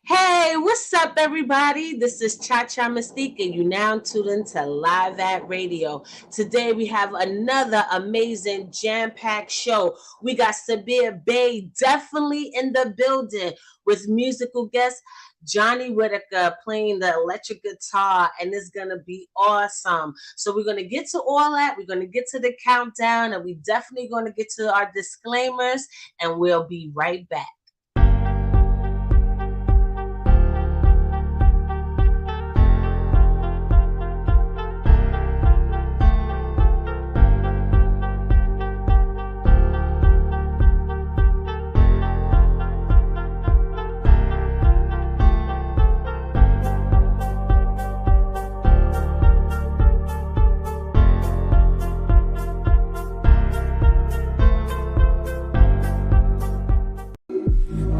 Hey, what's up, everybody? This is Cha Cha Mystique, and you now tuned into Live at Radio. Today, we have another amazing jam-packed show. We got Sabir Bey definitely in the building with musical guest Johnny Whitaker playing the electric guitar, and it's gonna be awesome. So we're gonna get to all that. We're gonna get to the countdown, and we definitely gonna get to our disclaimers, and we'll be right back.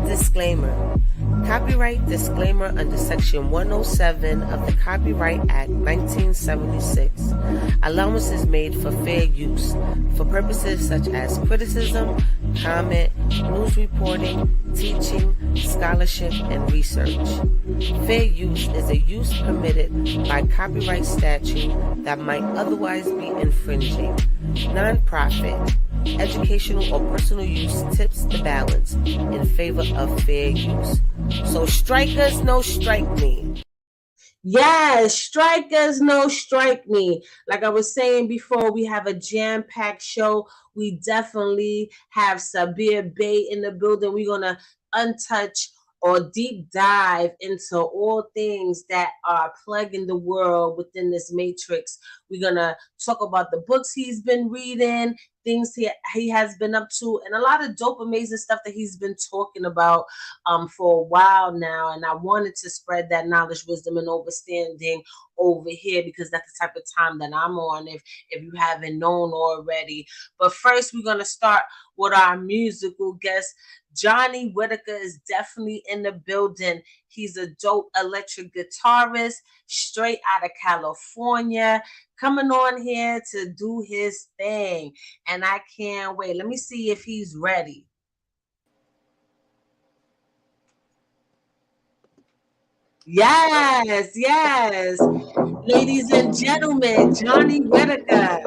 Disclaimer. Copyright disclaimer under Section 107 of the Copyright Act 1976. Allowance is made for fair use for purposes such as criticism, comment, news reporting, teaching, scholarship, and research. Fair use is a use permitted by copyright statute that might otherwise be infringing. Non-profit, educational, or personal use tips the balance in favor of fair use. So strikers, no strike me. Yes, strikers, no strike me. Like I was saying before, we have a jam-packed show. We definitely have Sabir Bey in the building. We're gonna untouch or deep dive into all things that are plaguing the world within this matrix. We're gonna talk about the books he's been reading, things he has been up to, and a lot of dope, amazing stuff that he's been talking about for a while now. And I wanted to spread that knowledge, wisdom, and understanding over here because that's the type of time that I'm on, if you haven't known already. But first, we're gonna start with our musical guest. Johnny Whitaker is definitely in the building. He's a dope electric guitarist straight out of California, coming on here to do his thing. And I can't wait. Let me see if he's ready. Yes, yes. Ladies and gentlemen, Johnny Whitaker.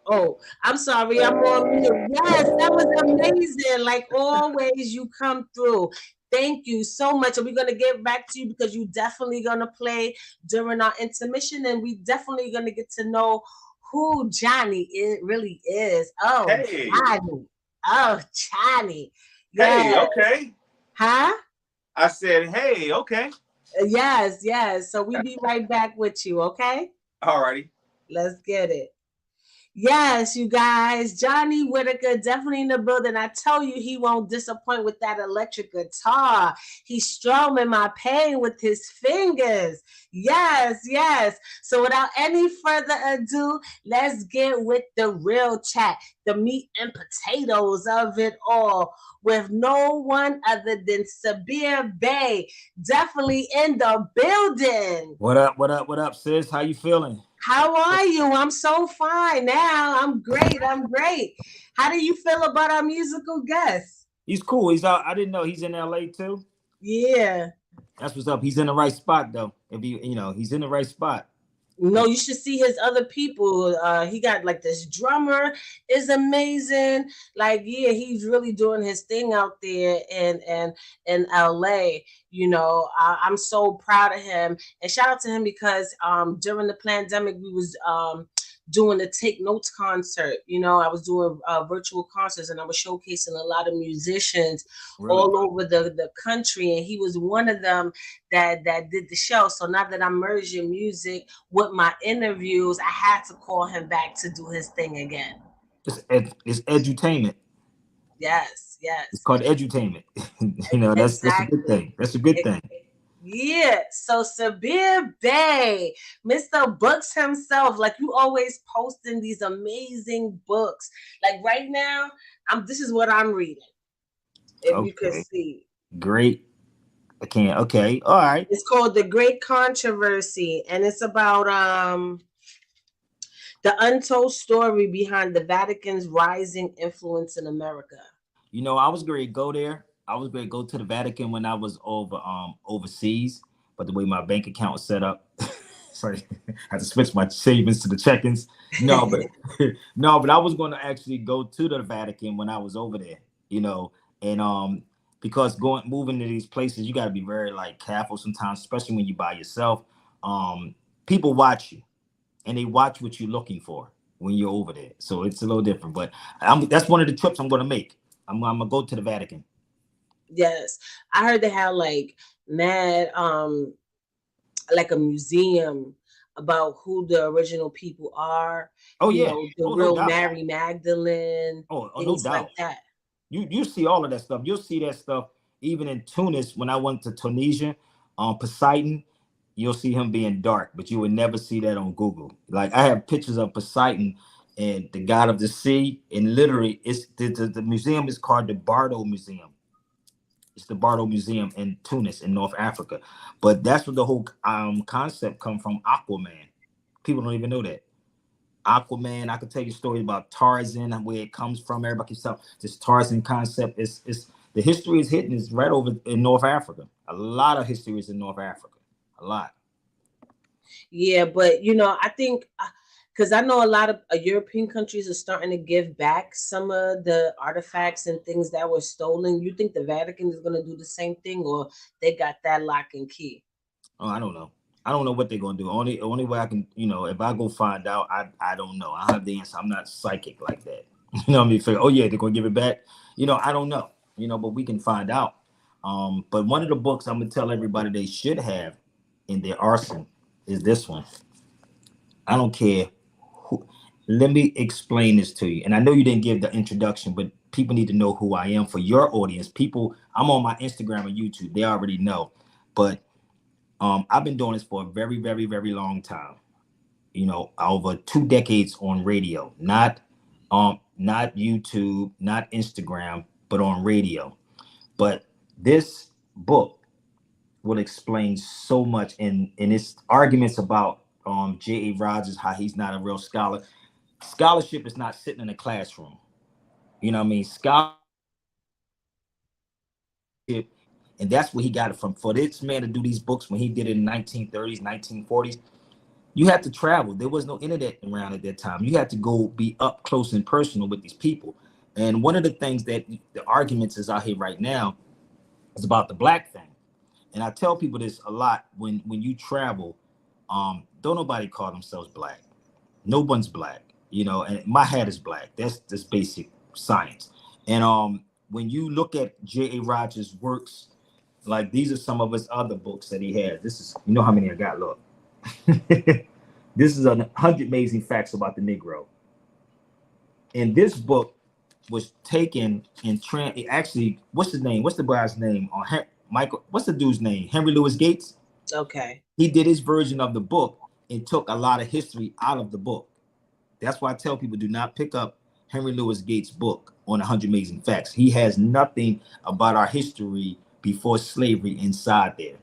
Oh, I'm sorry, I'm on mute. Yes, that was amazing. Like always, you come through. Thank you so much. And we're going to get back to you because you definitely going to play during our intermission. And we definitely going to get to know who Johnny really is. Oh, Hey, Johnny. Oh, Johnny. hey, Yes. okay. Huh? I said, hey, okay. Yes, yes. So we be right back with you, okay? Alrighty. Let's get it. Yes, you guys, Johnny Whitaker definitely in the building. I tell you, he won't disappoint with that electric guitar. He's strumming my pain with his fingers. Yes, yes. So without any further ado, let's get with the real chat, the meat and potatoes of it all, with no one other than Sabir Bey, definitely in the building. What up? What up? What up, sis? How you feeling? How are you? I'm so fine now. I'm great. I'm great. How do you feel about our musical guest? He's cool. He's out. I didn't know he's in LA too. Yeah. That's what's up. He's in the right spot though. If he's in the right spot. No, you should see his other people. He got like this drummer is amazing. Like, yeah, he's really doing his thing out there in LA. I'm so proud of him. And shout out to him because during the pandemic we was doing the Take Notes concert. I was doing virtual concerts and I was showcasing a lot of musicians Really? all over the country, and he was one of them that did the show. So now that I'm merging music with my interviews, I had to call him back to do his thing again. It's edutainment. Yes, It's yes, called edutainment. That's a good exactly. thing. That's a good thing. Yeah, so Sabir Bey, Mr. Books himself, like you always posting these amazing books. Like right now, this is what I'm reading. If you could Okay. see. Great. I can't. Okay. All right. It's called The Great Controversy, and it's about the untold story behind the Vatican's rising influence in America. I was going to go there. I was going to go to the Vatican when I was overseas, but the way my bank account was set up, sorry, I had to switch my savings to the check-ins. No, but no, but I was going to actually go to the Vatican when I was over there. And because moving to these places, you got to be very like careful sometimes, especially when you by yourself. People watch you, and they watch what you're looking for when you're over there. So it's a little different, but that's one of the trips I'm going to make. I'm gonna go to the Vatican. Yes, I heard they have like mad like a museum about who the original people are. Oh yeah. The Oh no real doubt. Mary Magdalene, Oh no things like doubt. that. You see all of that stuff. You'll see that stuff even in Tunis when I went to Tunisia. Poseidon, you'll see him being dark, but you would never see that on Google. Like I have pictures of Poseidon and the god of the sea, and literally, it's the museum is called the Bardo Museum. It's the Bardo Museum in Tunis in North Africa, but that's what the whole concept come from. Aquaman. People don't even know that. Aquaman. I could tell you stories about Tarzan, where it comes from. Everybody keeps up this Tarzan concept. It's the history is hidden is right over in North Africa. A lot of history is in North Africa. A lot. Yeah, but I think because I know a lot of European countries are starting to give back some of the artifacts and things that were stolen. You think the Vatican is going to do the same thing, or they got that lock and key? Oh, I don't know. I don't know what they're gonna do. Only way I can, if I go find out, I don't know. I have the answer. I'm not psychic like that. What I mean? Figure, oh yeah, they're gonna give it back. I don't know. But we can find out. But one of the books I'm gonna tell everybody they should have in their arsenal is this one. I don't care who. Let me explain this to you. And I know you didn't give the introduction, but people need to know who I am for your audience. People, I'm on my Instagram and YouTube. They already know, but I've been doing this for a very, very, very long time. Over 2 decades on radio, not YouTube, not Instagram, but on radio. But this book will explain so much in its arguments about J.A. Rogers, how he's not a real scholar. Scholarship is not sitting in a classroom. You know what I mean? Scholarship, and that's where he got it from. For this man to do these books when he did it in 1930s, 1940s, you had to travel. There was no internet around at that time. You had to go be up close and personal with these people. And one of the things that the arguments is out here right now, It's about the black thing. And I tell people this a lot when you travel. Don't nobody call themselves black. No one's black, you know. And my hat is black. That's just basic science. And when you look at J.A. Rogers' works, like these are some of his other books that he has. This is, you know how many I got. Look, this is 100 amazing facts about the Negro. And this book was taken and actually, what's his name? What's the guy's name? Michael. What's the dude's name? Henry Louis Gates. Okay. He did his version of the book and took a lot of history out of the book. That's why I tell people, do not pick up Henry Louis Gates' book on 100 Amazing Facts. He has nothing about our history before slavery inside there.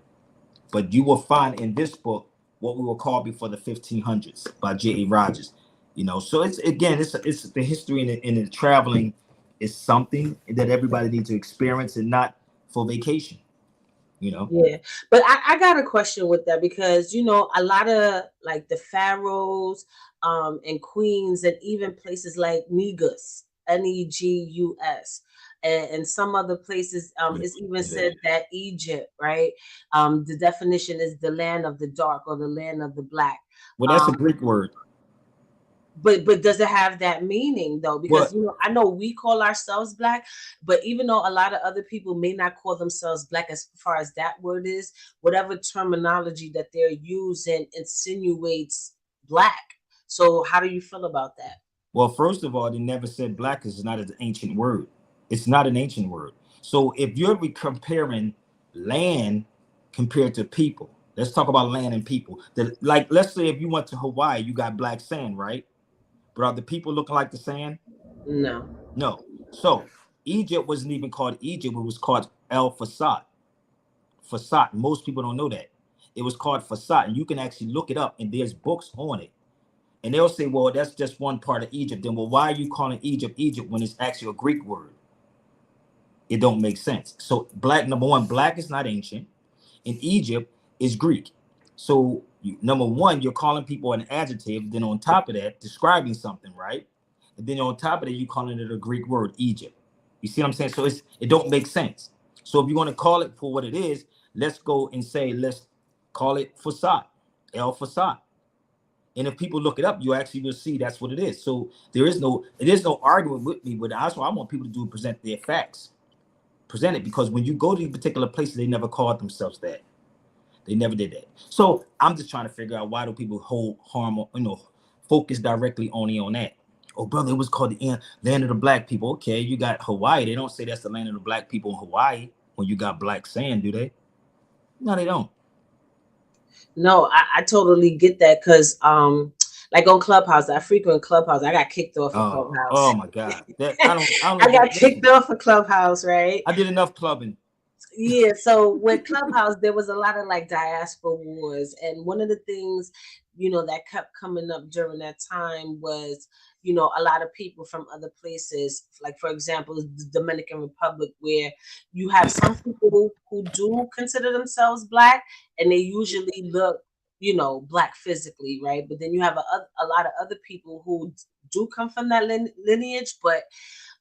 But you will find in this book what we will call before the 1500s by J.A. Rogers. You know, so it's the history and the traveling is something that everybody needs to experience and not for vacation. You know. Yeah, but I got a question with that because a lot of like the pharaohs, and queens, and even places like Negus, Negus, and some other places, it's even said that Egypt, right? The definition is the land of the dark or the land of the black. Well, that's a Greek word. But does it have that meaning though? Because I know we call ourselves black, but even though a lot of other people may not call themselves black as far as that word is, whatever terminology that they're using insinuates black. So how do you feel about that? Well, first of all, they never said black is not an ancient word. It's not an ancient word. So if you're comparing land compared to people, let's talk about land and people. Like, let's say if you went to Hawaii, you got black sand, right? But are the people looking like the sand? No. No. So Egypt wasn't even called Egypt. It was called El Fasad. Fasad. Most people don't know that. It was called Fasad. And you can actually look it up, and there's books on it. And they'll say, well, that's just one part of Egypt. Then, well, why are you calling Egypt Egypt when it's actually a Greek word? It don't make sense. So black, number one, black is not ancient. And Egypt is Greek. So number one, you're calling people an adjective. Then on top of that, describing something, right? And then on top of that, you're calling it a Greek word, Egypt. You see what I'm saying? So it don't make sense. So if you're going to call it for what it is, let's go and say, let's call it Fasad, El Fasad. And if people look it up, you actually will see that's what it is. So there's no argument with me, but that's what I want people to do, present their facts. Present it, because when you go to these particular places, they never called themselves that. They never did that. So I'm just trying to figure out, why do people focus directly only on that? Oh, brother, it was called the land of the black people. Okay, you got Hawaii. They don't say that's the land of the black people in Hawaii when you got black sand, do they? No, they don't. No, I totally get that because like on Clubhouse, I frequent Clubhouse. I got kicked off of Clubhouse. Oh my God. I got kicked off of Clubhouse, right? I did enough clubbing. Yeah, so with Clubhouse, there was a lot of like diaspora wars. And one of the things, that kept coming up during that time was, a lot of people from other places, like for example, the Dominican Republic, where you have some people who do consider themselves black, and they usually look, black physically, right? But then you have a lot of other people who do come from that lineage, but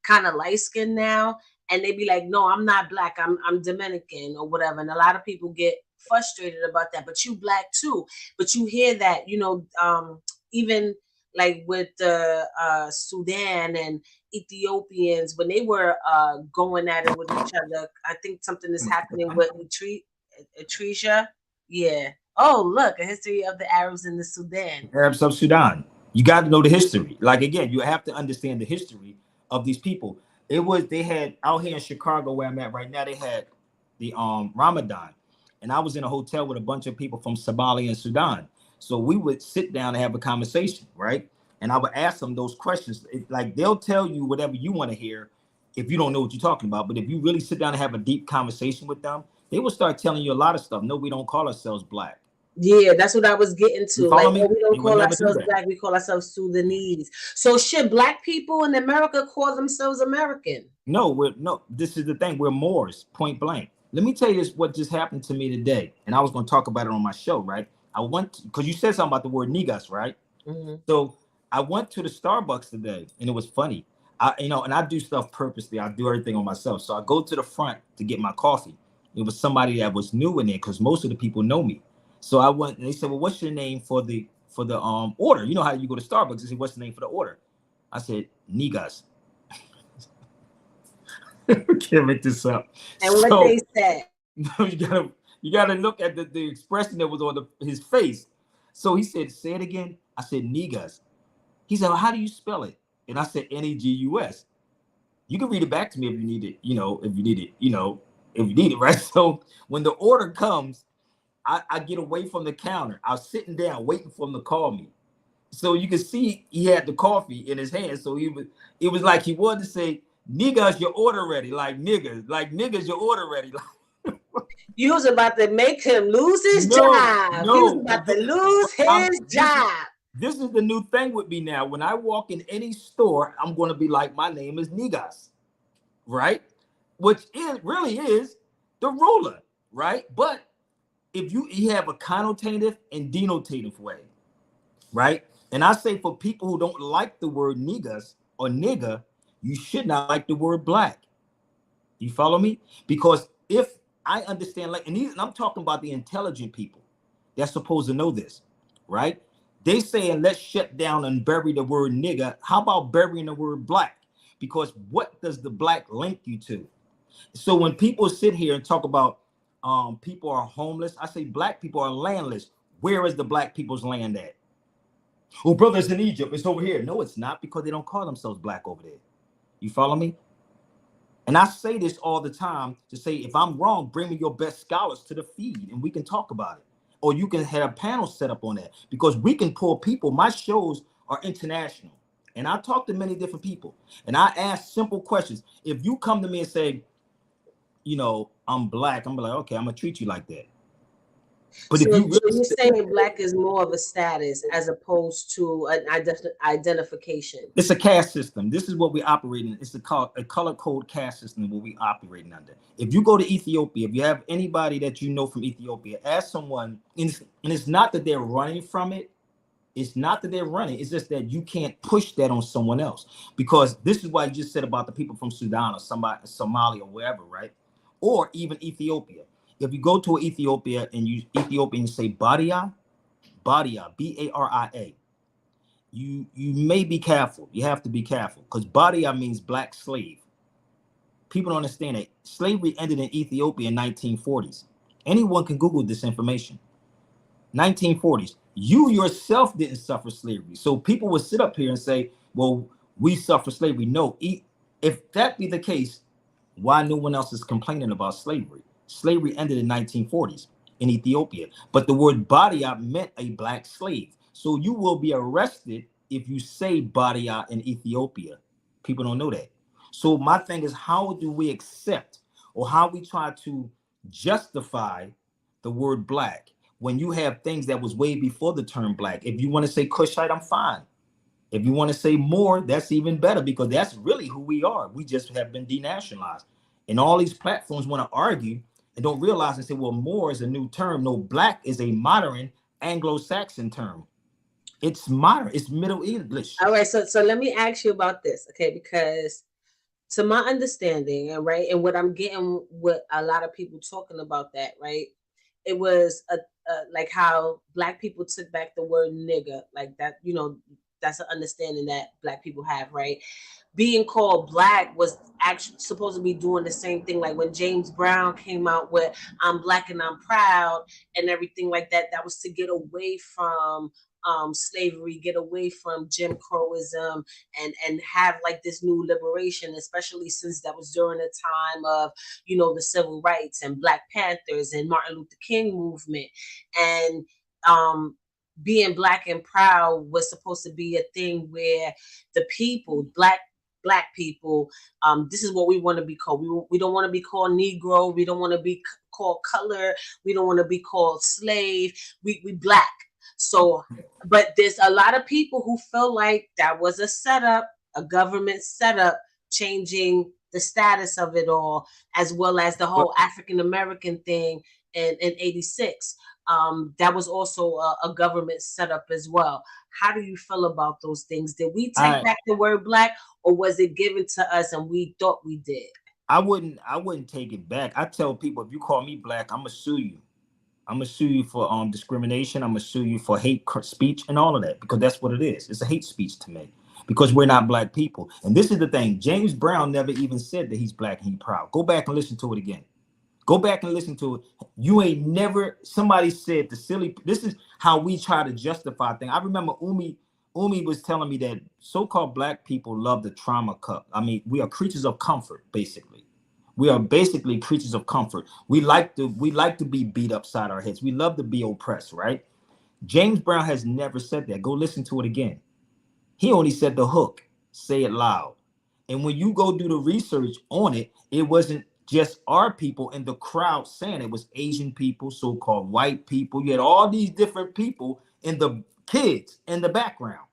kind of light skinned now, and they be like, no, I'm not black, I'm Dominican or whatever. And a lot of people get frustrated about that. But you black too. But you hear that, even like with the Sudan and Ethiopians, when they were going at it with each other. I think something is happening with Atrisha. Yeah. Oh, look, a history of the Arabs in the Sudan. Arabs of Sudan. You got to know the history. Like, again, you have to understand the history of these people. They had out here in Chicago, where I'm at right now, they had the Ramadan. And I was in a hotel with a bunch of people from Somalia and Sudan. So we would sit down and have a conversation, right? And I would ask them those questions. Like, they'll tell you whatever you want to hear if you don't know what you're talking about. But if you really sit down and have a deep conversation with them, they will start telling you a lot of stuff. No, we don't call ourselves black. Yeah, that's what I was getting to. Like, we don't call ourselves black, we call ourselves Sudanese. So should black people in America call themselves American? No, this is the thing. We're Moors, point blank. Let me tell you what just happened to me today. And I was going to talk about it on my show, right? Because you said something about the word niggas, right? Mm-hmm. So I went to the Starbucks today, and it was funny. And I do stuff purposely. I do everything on myself. So I go to the front to get my coffee. It was somebody that was new in there because most of the people know me. So I went and they said, well, what's your name for the order? You know how you go to Starbucks and say, what's the name for the order? I said, Nigas. Can't make this up. And so, what they said. you gotta look at the expression that was on his face. So he said, say it again. I said, Nigas. He said, well, how do you spell it? And I said, Negus. You can read it back to me if you need it, if you need it, if you need it, right? So when the order comes, I get away from the counter. I was sitting down waiting for him to call me. So you can see he had the coffee in his hand. So it was like he wanted to say, niggas, your order ready. Like niggas, your order ready. You was about to make him lose his job. No, he was about to lose his job. This is the new thing with me now. When I walk in any store, I'm going to be like, my name is Nigas, right? Which really is the ruler, right? But if you have a connotative and denotative way, right? And I say for people who don't like the word niggas or nigga, you should not like the word black. You follow me? Because if I understand, and I'm talking about the intelligent people that's supposed to know this, right? They saying let's shut down and bury the word nigga. How about burying the word black? Because what does the black link you to? So when people sit here and talk about people are homeless, I say black people are landless. Where is the black people's land at? Oh, brother, it's in Egypt. It's over here. No, it's not, because they don't call themselves black over there. You follow me? And I say this all the time to say, if I'm wrong, bring me your best scholars to the feed and we can talk about it. Or you can have a panel set up on that, because we can pull people. My shows are international. And I talk to many different people. And I ask simple questions. If you come to me and say, I'm black, I'm like, okay, I'm going to treat you like that. But so you're saying black is more of a status as opposed to an identification. It's a caste system. This is what we operate in. It's a color code caste system what we operating under. If you go to Ethiopia, if you have anybody that you know from Ethiopia, ask someone, and it's not that they're running from it. It's not that they're running. It's just that you can't push that on someone else. Because this is why you just said about the people from Sudan or Somalia or wherever, right? Or even Ethiopia. If you go to Ethiopia and you say Baria, Baria, you may be careful. You have to be careful, because Baria means black slave. People don't understand it. Slavery ended in Ethiopia in 1940s. Anyone can Google this information. 1940s. You yourself didn't suffer slavery. So people would sit up here and say, well, we suffer slavery. No, if that be the case, why no one else is complaining about slavery? Slavery ended in 1940s in Ethiopia, but the word Badia meant a black slave. So you will be arrested if you say Badia in Ethiopia. People don't know that. So my thing is, how do we accept, or how we try to justify the word black when you have things that was way before the term black? If you want to say Kushite, I'm fine. If you want to say more, that's even better, because that's really who we are. We just have been denationalized. And all these platforms want to argue and don't realize and say, well, more is a new term. No, black is a modern Anglo-Saxon term. It's modern. It's Middle English. All right. So let me ask you about this, okay? Because to my understanding, and right, and what I'm getting with a lot of people talking about that, right? It was like how black people took back the word nigga, like that, that's an understanding that black people have, right? Being called black was actually supposed to be doing the same thing. Like when James Brown came out with I'm black and I'm proud and everything like that, that was to get away from slavery, get away from Jim Crowism, and have like this new liberation, especially since that was during the time of, the civil rights and Black Panthers and Martin Luther King movement. And being black and proud was supposed to be a thing where the people, black people, this is what we want to be called. We don't want to be called Negro. We don't want to be called color. We don't want to be called slave. We black. So, but there's a lot of people who feel like that was a setup, a government setup, changing the status of it all, as well as the whole African American thing in 86. That was also a government setup as well. How do you feel about those things? Did we take back the word black, or was it given to us and we thought we did? I wouldn't take it back. I tell people, if you call me black, I'm gonna sue you. I'm gonna sue you for discrimination. I'm gonna sue you for speech and all of that, because that's what it is. It's a hate speech to me, because we're not black people. And this is the thing: James Brown never even said that he's black and he's proud. Go back and listen to it again. Go back and listen to it. You ain't never. Somebody said the silly. This is how we try to justify things. I remember Umi was telling me that so-called black people love the trauma cup. I mean, we are creatures of comfort, basically. We are basically creatures of comfort. We like to be beat upside our heads. We love to be oppressed, right? James Brown has never said that. Go listen to it again. He only said the hook, say it loud. And when you go do the research on it, it wasn't just our people in the crowd saying it was Asian people, so-called white people. You had all these different people in the kids in the background.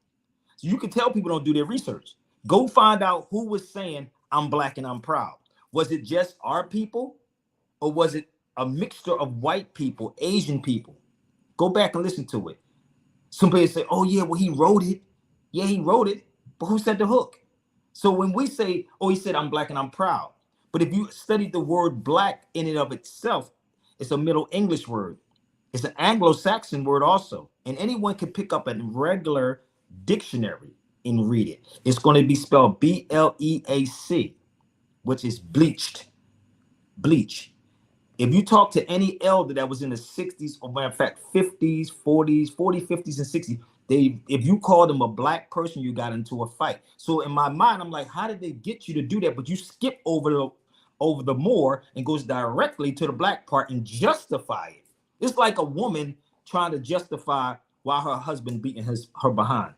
So you can tell people don't do their research. Go find out who was saying, I'm black and I'm proud. Was it just our people, or was it a mixture of white people, Asian people? Go back and listen to it. Somebody say, oh yeah, well, he wrote it. Yeah, he wrote it, but who said the hook? So when we say, oh, he said, I'm black and I'm proud. But if you study the word black in and of itself, it's a Middle English word. It's an Anglo-Saxon word also. And anyone can pick up a regular dictionary and read it. It's going to be spelled B-L-E-A-C, which is bleached, bleach. If you talk to any elder that was in the 60s, or matter of fact, 50s, 40s, 40s, 50s, and 60s, if you called them a black person, you got into a fight. So in my mind, I'm like, how did they get you to do that? But you skip over the more and goes directly to the black part and justify it. It's like a woman trying to justify why her husband beating her behind.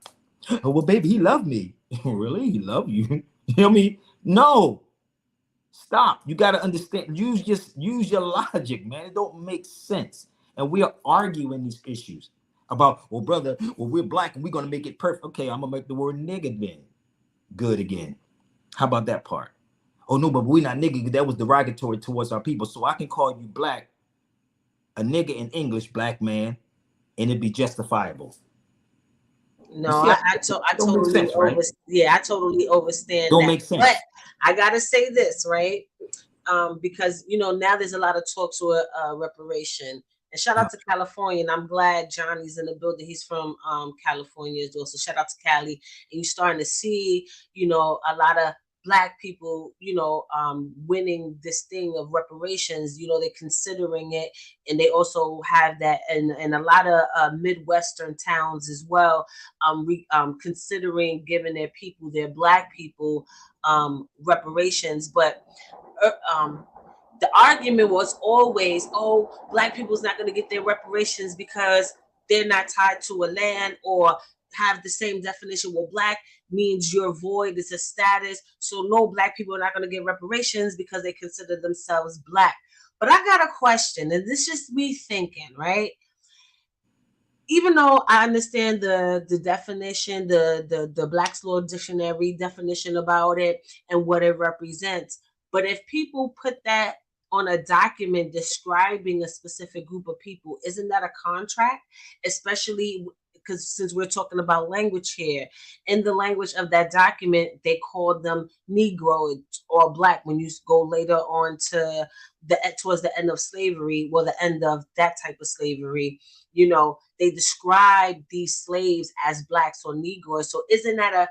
Oh, well, baby, he loved me. Really? He loved you? You know what I mean? No. Stop. You got to understand. Use your logic, man. It don't make sense. And we are arguing these issues about, well, brother, well, we're black and we're going to make it perfect. Okay, I'm going to make the word nigga then good again. How about that part? Oh, no, but we're not nigga. That was derogatory towards our people. So I can call you black, a nigga in English, black man, and it'd be justifiable. No, See, I don't make totally sense, right? yeah, I totally understand Don't that. make sense. But I gotta say this, right? Because now there's a lot of talk to reparation. And shout out to California, and I'm glad Johnny's in the building. He's from California as well. So shout out to Cali. And you're starting to see, a lot of black people, winning this thing of reparations. They're considering it, and they also have that in a lot of Midwestern towns as well. Considering giving their black people, reparations, but the argument was always, oh, black people's not going to get their reparations because they're not tied to a land or have the same definition. Well, black means you're void, it's a status. So no, black people are not going to get reparations because they consider themselves black. But I got a question, and this is just me thinking, right? Even though I understand the definition, the Black's Law Dictionary definition about it and what it represents, but if people put that on a document describing a specific group of people, isn't that a contract? Especially because since we're talking about language here, in the language of that document, they called them Negro or Black. When you go later on to towards the end of slavery, well, the end of that type of slavery, they describe these slaves as Blacks or Negroes. So isn't that a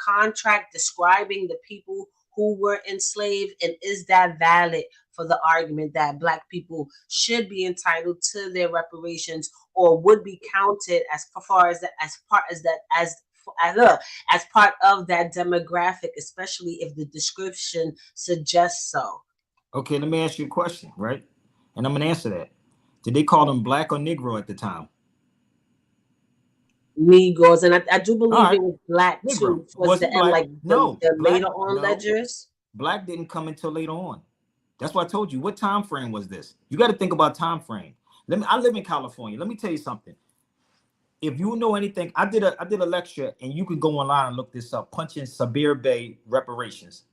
contract describing the people who were enslaved? And is that valid for the argument that black people should be entitled to their reparations, or would be counted as far as that, as part of that demographic, especially if the description suggests so? Okay, let me ask you a question, right? And I'm gonna answer that. Did they call them black or Negro at the time? Negroes, and I do believe Right. it was black Negro. too towards Was the it end, black? like No. the Black, later on no. ledgers. Black didn't come until later on. That's why I told you. What time frame was this? You got to think about time frame. I live in California. Let me tell you something. If you know anything, I did a lecture, and you can go online and look this up. Punch in Sabir Bey reparations.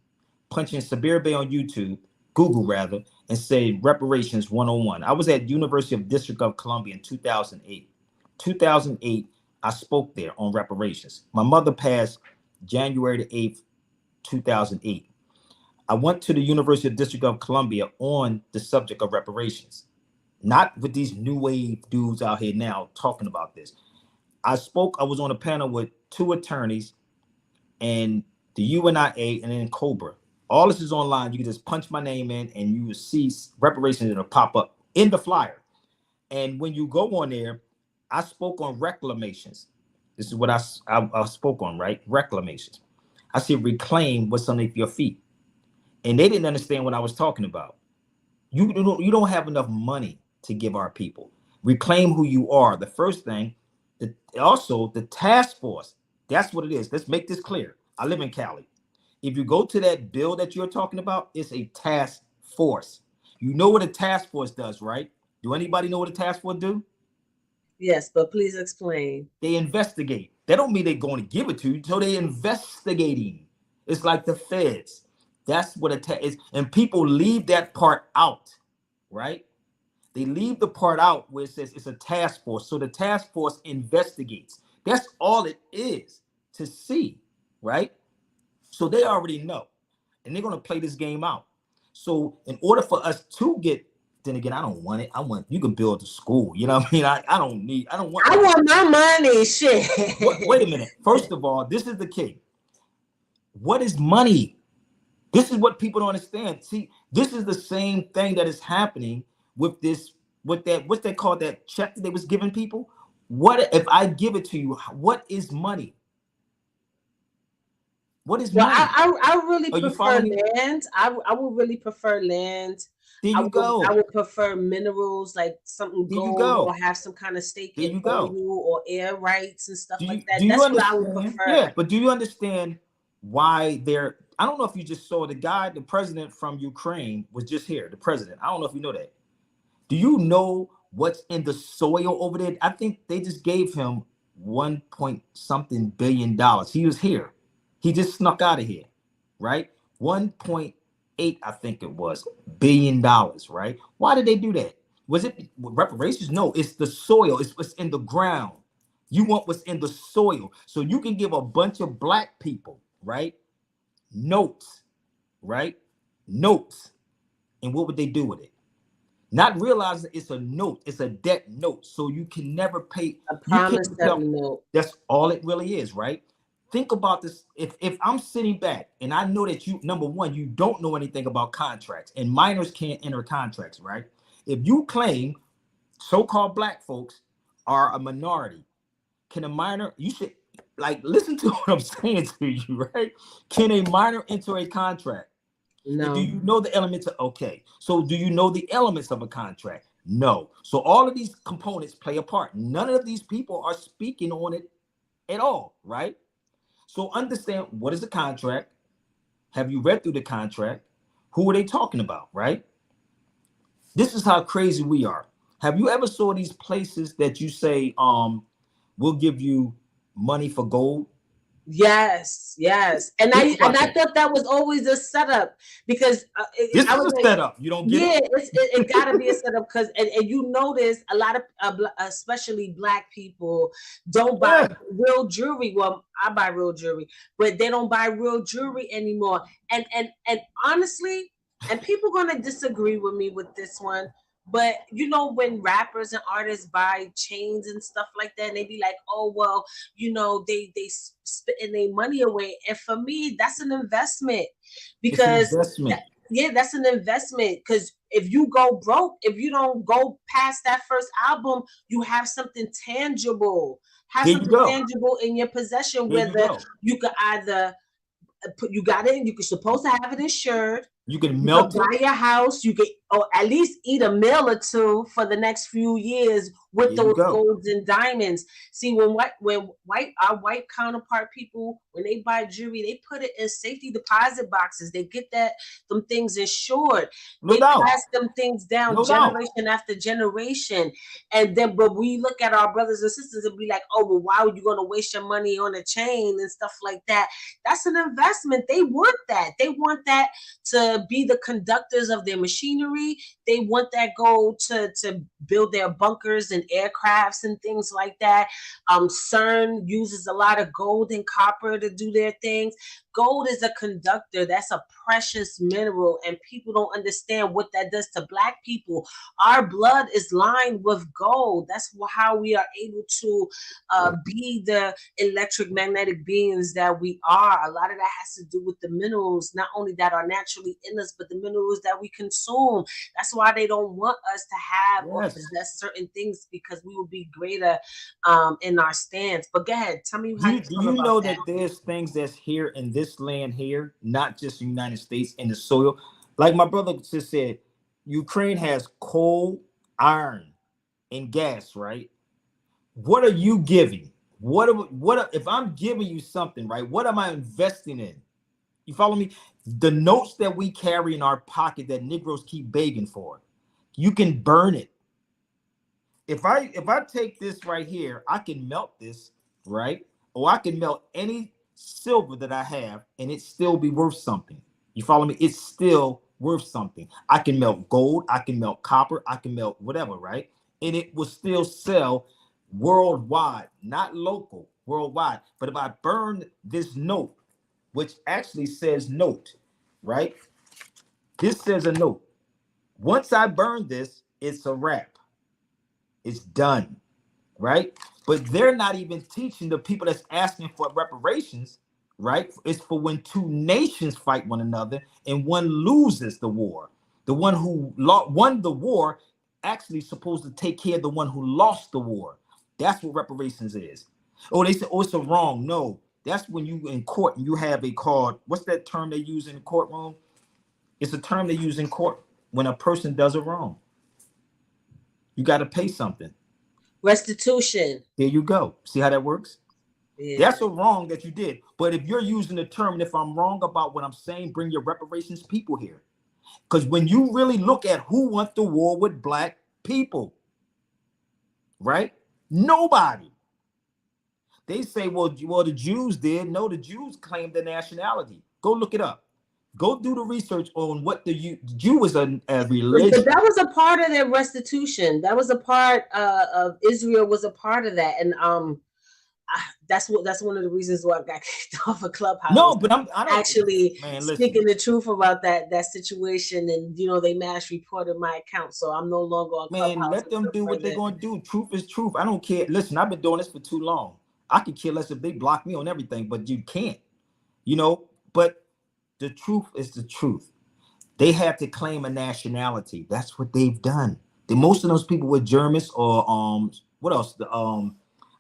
Punch in Sabir Bey on YouTube, Google rather, and say reparations 101. I was at University of District of Columbia in 2008. 2008, I spoke there on reparations. My mother passed January the 8th, 2008. I went to the University of District of Columbia on the subject of reparations, not with these new wave dudes out here now talking about this. I was on a panel with two attorneys and the UNIA and then Cobra. All this is online. You can just punch my name in and you will see reparations that'll pop up in the flyer. And when you go on there, I spoke on reclamations. This is what I spoke on, right? Reclamations. I said reclaim what's underneath your feet. And they didn't understand what I was talking about. You don't have enough money to give our people. Reclaim who you are. The first thing, also the task force. That's what it is. Let's make this clear. I live in Cali. If you go to that bill that you're talking about, it's a task force. You know what a task force does, right? Do anybody know what a task force do? Yes, but please explain. They investigate. That don't mean they're going to give it to you. So they're investigating. It's like the feds. That's what a is. And people leave that part out, right? They leave the part out where it says it's a task force. So the task force investigates. That's all it is to see, right? So they already know. And they're going to play this game out. So in order for us to get, then again, I don't want it. I want, you can build a school. You know what I mean? I don't want. I want my money. Shit. Wait a minute. First of all, this is the key. What is money? This is what people don't understand. See, this is the same thing that is happening with this, with that, what's they call that check that they was giving people? What if I give it to you? What is money? What is money? I really prefer land. I would really prefer land. There you go. I would prefer minerals, like something gold, or have some kind of stake in oil or air rights and stuff like that. That's what I would prefer. Yeah, but do you understand why they're? I don't know if you just saw the guy, the president from Ukraine was just here. The president. I don't know if you know that. Do you know what's in the soil over there? I think they just gave him $1.something billion. He was here. He just snuck out of here, right? 1.8, I think it was, $1 billion, right? Why did they do that? Was it reparations? No, it's the soil. It's what's in the ground. You want what's in the soil. So you can give a bunch of black people, right? Notes, right? Notes. And what would they do with it? Not realizing it's a note, it's a debt note. So you can never pay. A promise note. That's all it really is, right? Think about this. If I'm sitting back and I know that you, number one, you don't know anything about contracts and minors can't enter contracts, right? If you claim so-called black folks are a minority, can a minor, you should like listen to what I'm saying to you, right? Can a minor enter a contract? No. And do you know the elements of, okay, so do you know the elements of a contract? No. So all of these components play a part. None of these people are speaking on it at all, right? So understand, what is a contract? Have you read through the contract? Who are they talking about, right? This is how crazy we are. Have you ever saw these places that you say, we'll give you money for gold? Yes. And I thought that was always a setup, because this is a setup. You don't get it. It got to be a setup, because and you notice a lot of especially black people don't buy real jewelry. Well, I buy real jewelry, but they don't buy real jewelry anymore. And honestly, and people gonna disagree with me with this one. But you know, when rappers and artists buy chains and stuff like that, and they be like, "Oh well, you know, they spitting their money away." And for me, that's an investment, because that's an investment. Because if you go broke, if you don't go past that first album, you have something tangible, tangible in your possession. Whether you could either you got it, you're supposed to have it insured. You can melt buy your house. You can, or at least eat a meal or two for the next few years with those golds and diamonds. See, when our white counterpart people, when they buy jewelry, they put it in safety deposit boxes. They get them things insured. They pass them things down generation after generation. And then, but we look at our brothers and sisters and be like, "Oh, well, why are you going to waste your money on a chain and stuff like that?" That's an investment. They want that. They want that to be the conductors of their machinery. They want that gold to build their bunkers and aircrafts and things like that. CERN uses a lot of gold and copper to do their things. Gold is a conductor. That's a precious mineral, and people don't understand what that does to Black people. Our blood is lined with gold. That's how we are able to be the electromagnetic beings that we are. A lot of that has to do with the minerals, not only that are naturally in us, but the minerals that we consume. That's why they don't want us to have or possess certain things, because we will be greater in our stance. But go ahead, tell me how you Do feel you about know that. that there's things that's here in this land here, not just the United States, in the soil? Like my brother just said, Ukraine has coal, iron, and gas, right? What are you giving? If I'm giving you something, right? What am I investing in? You follow me? The notes that we carry in our pocket that Negroes keep begging for, you can burn it. If I take this right here, I can melt this, right? Or I can melt any silver that I have and it still be worth something. You follow me? It's still worth something. I can melt gold, I can melt copper, I can melt whatever, right? And it will still sell worldwide, not local, worldwide. But if I burn this note, which actually says note, right? This says a note. Once I burn this, it's a wrap. It's done, right? But they're not even teaching the people that's asking for reparations, right? It's for when two nations fight one another and one loses the war. The one who won the war actually supposed to take care of the one who lost the war. That's what reparations is. Oh, they say, oh, it's a wrong. No, that's when you in court and you have a card. What's that term they use in the courtroom? It's a term they use in court when a person does a wrong. You got to pay something. Restitution. There you go. See how that works? Yeah. That's a wrong that you did. But if you're using the term, and if I'm wrong about what I'm saying, bring your reparations people here. Because when you really look at who went to war with Black people, right? Nobody. They say, well, the Jews did. No, the Jews claimed the nationality. Go look it up. Go do the research on what the Jew is a religion. But that was a part of their restitution. That was a part of Israel was a part of that, and that's one of the reasons why I got kicked off of Clubhouse. No, but I don't actually speaking the truth about that situation, and they mass reported my account, so I'm no longer on Clubhouse. Man, let them do what they're gonna do. Truth is truth. I don't care. Listen, I've been doing this for too long. I could care less if they block me on everything, but you can't. But the truth is the truth. They have to claim a nationality. That's what they've done. Most of those people were Germans or what else?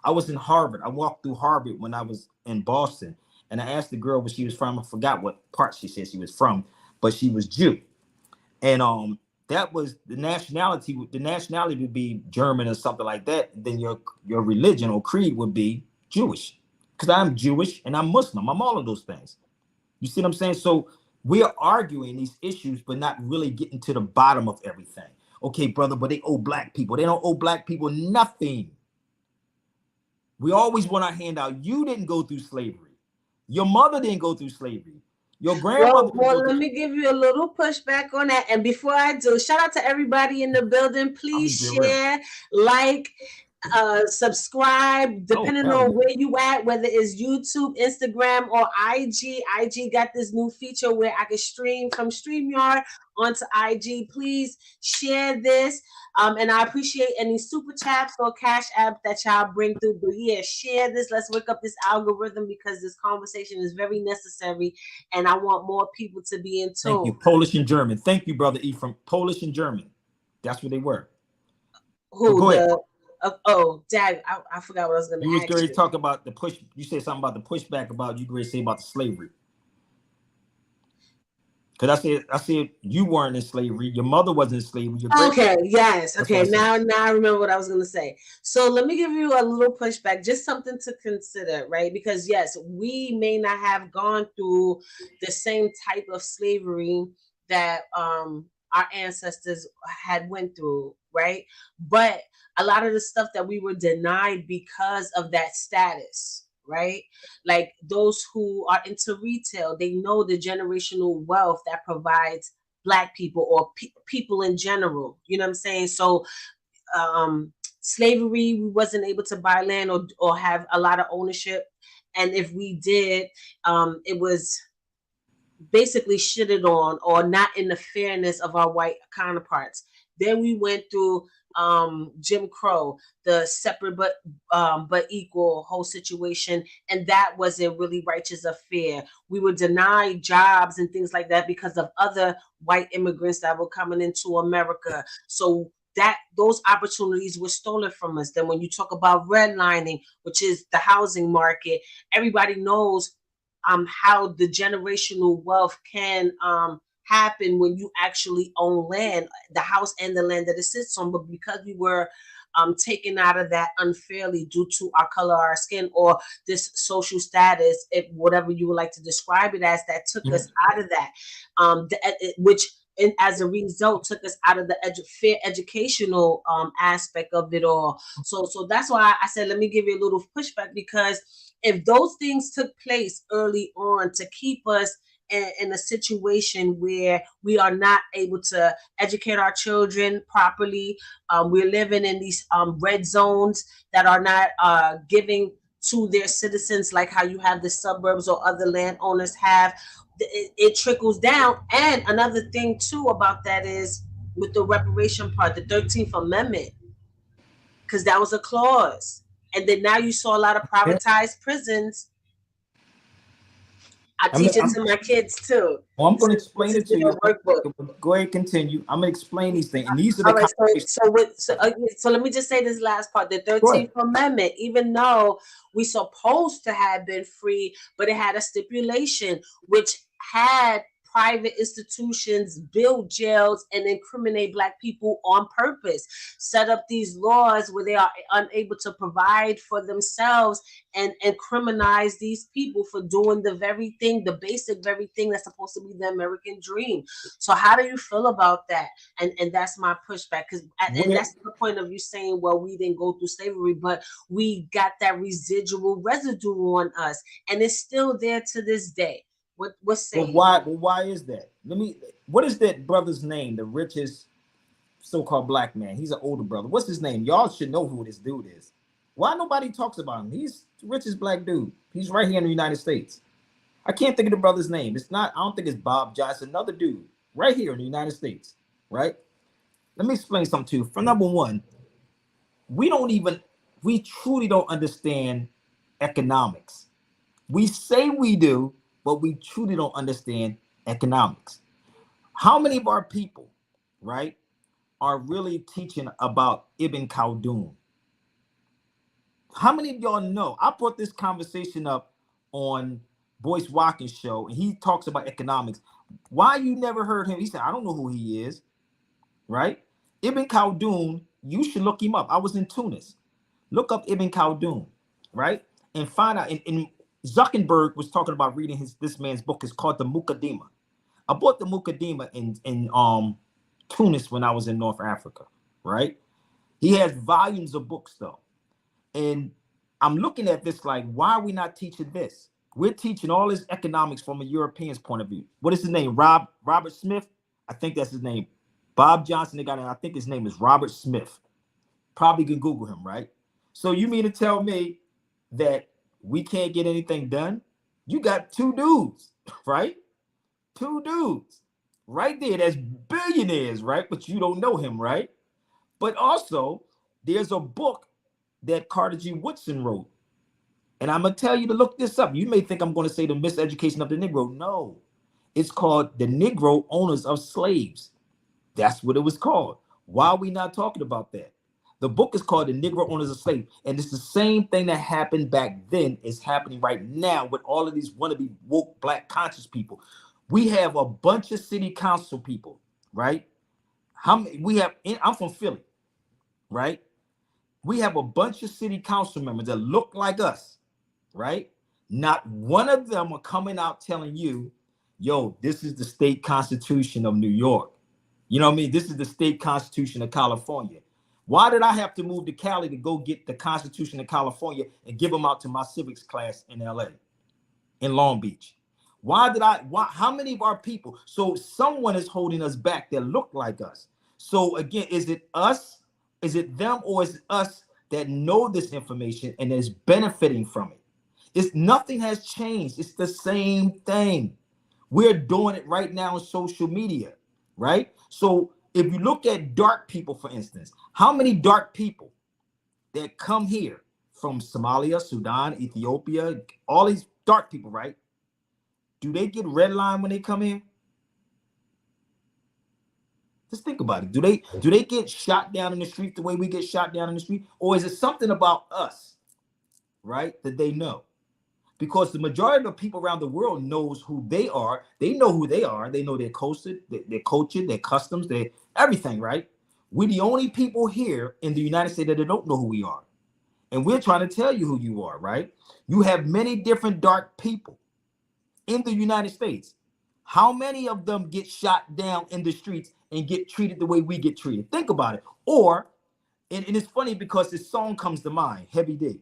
I was in Harvard. I walked through Harvard when I was in Boston, and I asked the girl where she was from. I forgot what part she said she was from, but she was Jew. And that was the nationality. The nationality would be German or something like that. Then your religion or creed would be Jewish, because I'm Jewish and I'm Muslim. I'm all of those things. You see what I'm saying? So we are arguing these issues, but not really getting to the bottom of everything. Okay, brother, but they owe Black people. They don't owe Black people nothing. We always want our handout. You didn't go through slavery. Your mother didn't go through slavery. Your grandmother. Well, let me give you a little pushback on that. And before I do, shout out to everybody in the building. Please share, like, subscribe, depending on where you at, whether it's YouTube, Instagram, or IG. IG got this new feature where I can stream from StreamYard onto IG. Please share this. And I appreciate any super chats or cash app that y'all bring through. But yeah, share this. Let's wake up this algorithm, because this conversation is very necessary, and I want more people to be in tune. Thank you, Polish and German. Thank you, brother E, from Polish and German. That's what they were. Who? Go ahead. Dad, I forgot what I was going to ask you. You was going to talk about the push. You said something about the pushback about you going to say about the slavery. Because I said you weren't in slavery. Your mother wasn't in slavery. Okay, yes. Okay, now I remember what I was going to say. So let me give you a little pushback, just something to consider, right? Because yes, we may not have gone through the same type of slavery that our ancestors had went through, right? But a lot of the stuff that we were denied because of that status, right? Like those who are into retail, they know the generational wealth that provides Black people or people in general. You know what I'm saying? So slavery, we wasn't able to buy land or have a lot of ownership. And if we did, it was basically shitted on or not in the fairness of our white counterparts. Then we went through Jim Crow, the separate but equal whole situation, and that wasn't really righteous or fair. We were denied jobs and things like that because of other white immigrants that were coming into America. So that those opportunities were stolen from us. Then when you talk about redlining, which is the housing market, everybody knows how the generational wealth can happen when you actually own land, the house and the land that it sits on. But because we were taken out of that unfairly due to our color, our skin, or this social status, if whatever you would like to describe it as, that took us out of that, which and as a result took us out of the fair educational aspect of it all. So that's why I said let me give you a little pushback, because if those things took place early on to keep us in a situation where we are not able to educate our children properly, we're living in these red zones that are not giving to their citizens like how you have the suburbs or other landowners have. It trickles down. And another thing too about that is with the reparation part, the 13th Amendment, because that was a clause. And then now you saw a lot of privatized prisons. I teach it to my kids too. Well, I'm going to explain it to you. Go ahead, continue. I'm going to explain these things. And these are the so let me just say this last part. The 13th Amendment, even though we supposed to have been free, but it had a stipulation which had private institutions build jails and incriminate Black people on purpose, set up these laws where they are unable to provide for themselves, and criminalize these people for doing the very thing, the basic very thing that's supposed to be the American dream. So how do you feel about that? And that's my pushback, because and that's the point of you saying, well, we didn't go through slavery, but we got that residual residue on us, and it's still there to this day. What's saying? Why is that? What is that brother's name? The richest so-called Black man. He's an older brother. What's his name? Y'all should know who this dude is. Why nobody talks about him? He's the richest Black dude. He's right here in the United States. I can't think of the brother's name. I don't think it's Bob Johnson. Another dude right here in the United States. Right? Let me explain something to you. For number one, we truly don't understand economics. We say we do, but we truly don't understand economics. How many of our people, right, are really teaching about Ibn Khaldun? How many of y'all know? I brought this conversation up on Boyce Watkins' show, and he talks about economics. Why you never heard him? He said, I don't know who he is, right? Ibn Khaldun, you should look him up. I was in Tunis. Look up Ibn Khaldun, right? And find out, and Zuckerberg was talking about reading this man's book. It's called the Muqaddimah. I bought the Muqaddimah in Tunis when I was in North Africa, right? He has volumes of books though. And I'm looking at this like, why are we not teaching this? We're teaching all this economics from a European's point of view. What is his name? Robert Smith? I think that's his name. Bob Johnson, I think his name is Robert Smith. Probably can Google him, right? So you mean to tell me that we can't get anything done? You got two dudes, right? Two dudes right there. That's billionaires, right? But you don't know him, right? But also, there's a book that Carter G. Woodson wrote. And I'm going to tell you to look this up. You may think I'm going to say the miseducation of the Negro. No, it's called The Negro Owners of Slaves. That's what it was called. Why are we not talking about that? The book is called The Negro Owners of Slaves. And it's the same thing that happened back then is happening right now with all of these wannabe woke Black conscious people. We have a bunch of city council people, right? I'm from Philly, right? We have a bunch of city council members that look like us, right? Not one of them are coming out telling you, yo, this is the state constitution of New York. You know what I mean? This is the state constitution of California. Why did I have to move to Cali to go get the Constitution of California and give them out to my civics class in LA, in Long Beach? How many of our people? So someone is holding us back that look like us. So again, is it us? Is it them, or is it us that know this information and is benefiting from it? It's nothing has changed. It's the same thing. We're doing it right now on social media, right? So if you look at dark people, for instance, how many dark people that come here from Somalia, Sudan, Ethiopia, all these dark people, right? Do they get redlined when they come here? Just think about it. Do they get shot down in the street the way we get shot down in the street? Or is it something about us, right, that they know? Because the majority of the people around the world knows who they are. They know who they are. They know their culture, their customs, their everything, right? We're the only people here in the United States that don't know who we are. And we're trying to tell you who you are, right? You have many different dark people in the United States. How many of them get shot down in the streets and get treated the way we get treated? Think about it. Or, and it's funny because this song comes to mind, Heavy D.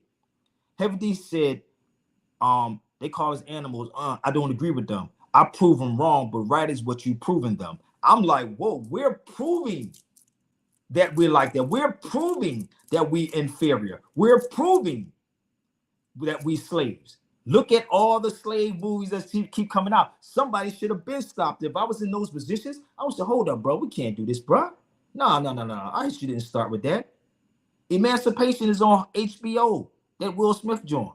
Heavy D said, they call us animals. I don't agree with them. I prove them wrong, but right is what you proving them. I'm like, whoa, we're proving that we're like that. We're proving that we inferior. We're proving that we slaves. Look at all the slave movies that keep coming out. Somebody should have been stopped. If I was in those positions, I would say, hold up, bro. We can't do this, bro. No. Our history didn't start with that. Emancipation is on HBO, that Will Smith joint.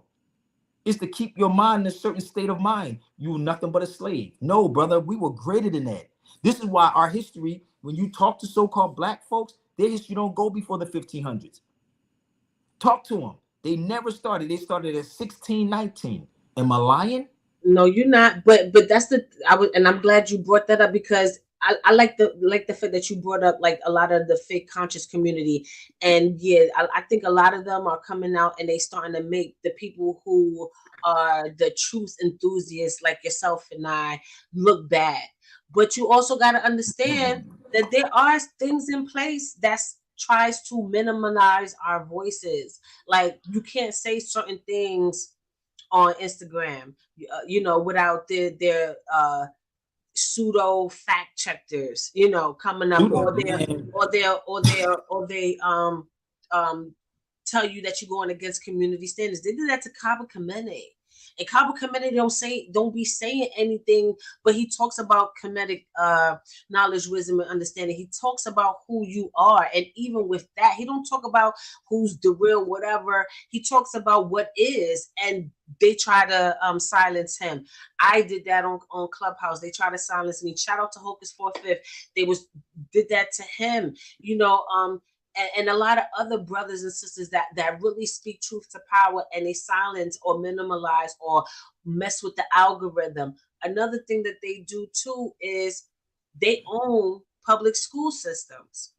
It's to keep your mind in a certain state of mind. You were nothing but a slave. No, brother, we were greater than that. This is why our history, when you talk to so-called black folks, their history don't go before the 1500s. Talk to them. They never started. They started at 1619. Am I lying? No, you're not. But that's and I'm glad you brought that up, because I like the fact that you brought up like a lot of the fake conscious community. And yeah, I think a lot of them are coming out and they starting to make the people who are the truth enthusiasts like yourself and I look bad. But you also got to understand that there are things in place that's tries to minimize our voices. Like you can't say certain things on Instagram, without their pseudo fact checkers, coming up, or they tell you that you're going against community standards. They did that to Kaba Kamene. And Kaba Kamene don't be saying anything, but he talks about Kemetic knowledge, wisdom, and understanding. He talks about who you are. And even with that, he don't talk about who's the real whatever. He talks about what is, and they try to silence him. I did that on Clubhouse. They try to silence me. Shout out to Hocus 4/5. They did that to him. And a lot of other brothers and sisters that really speak truth to power, and they silence or minimalize or mess with the algorithm. Another thing that they do too is they own public school systems.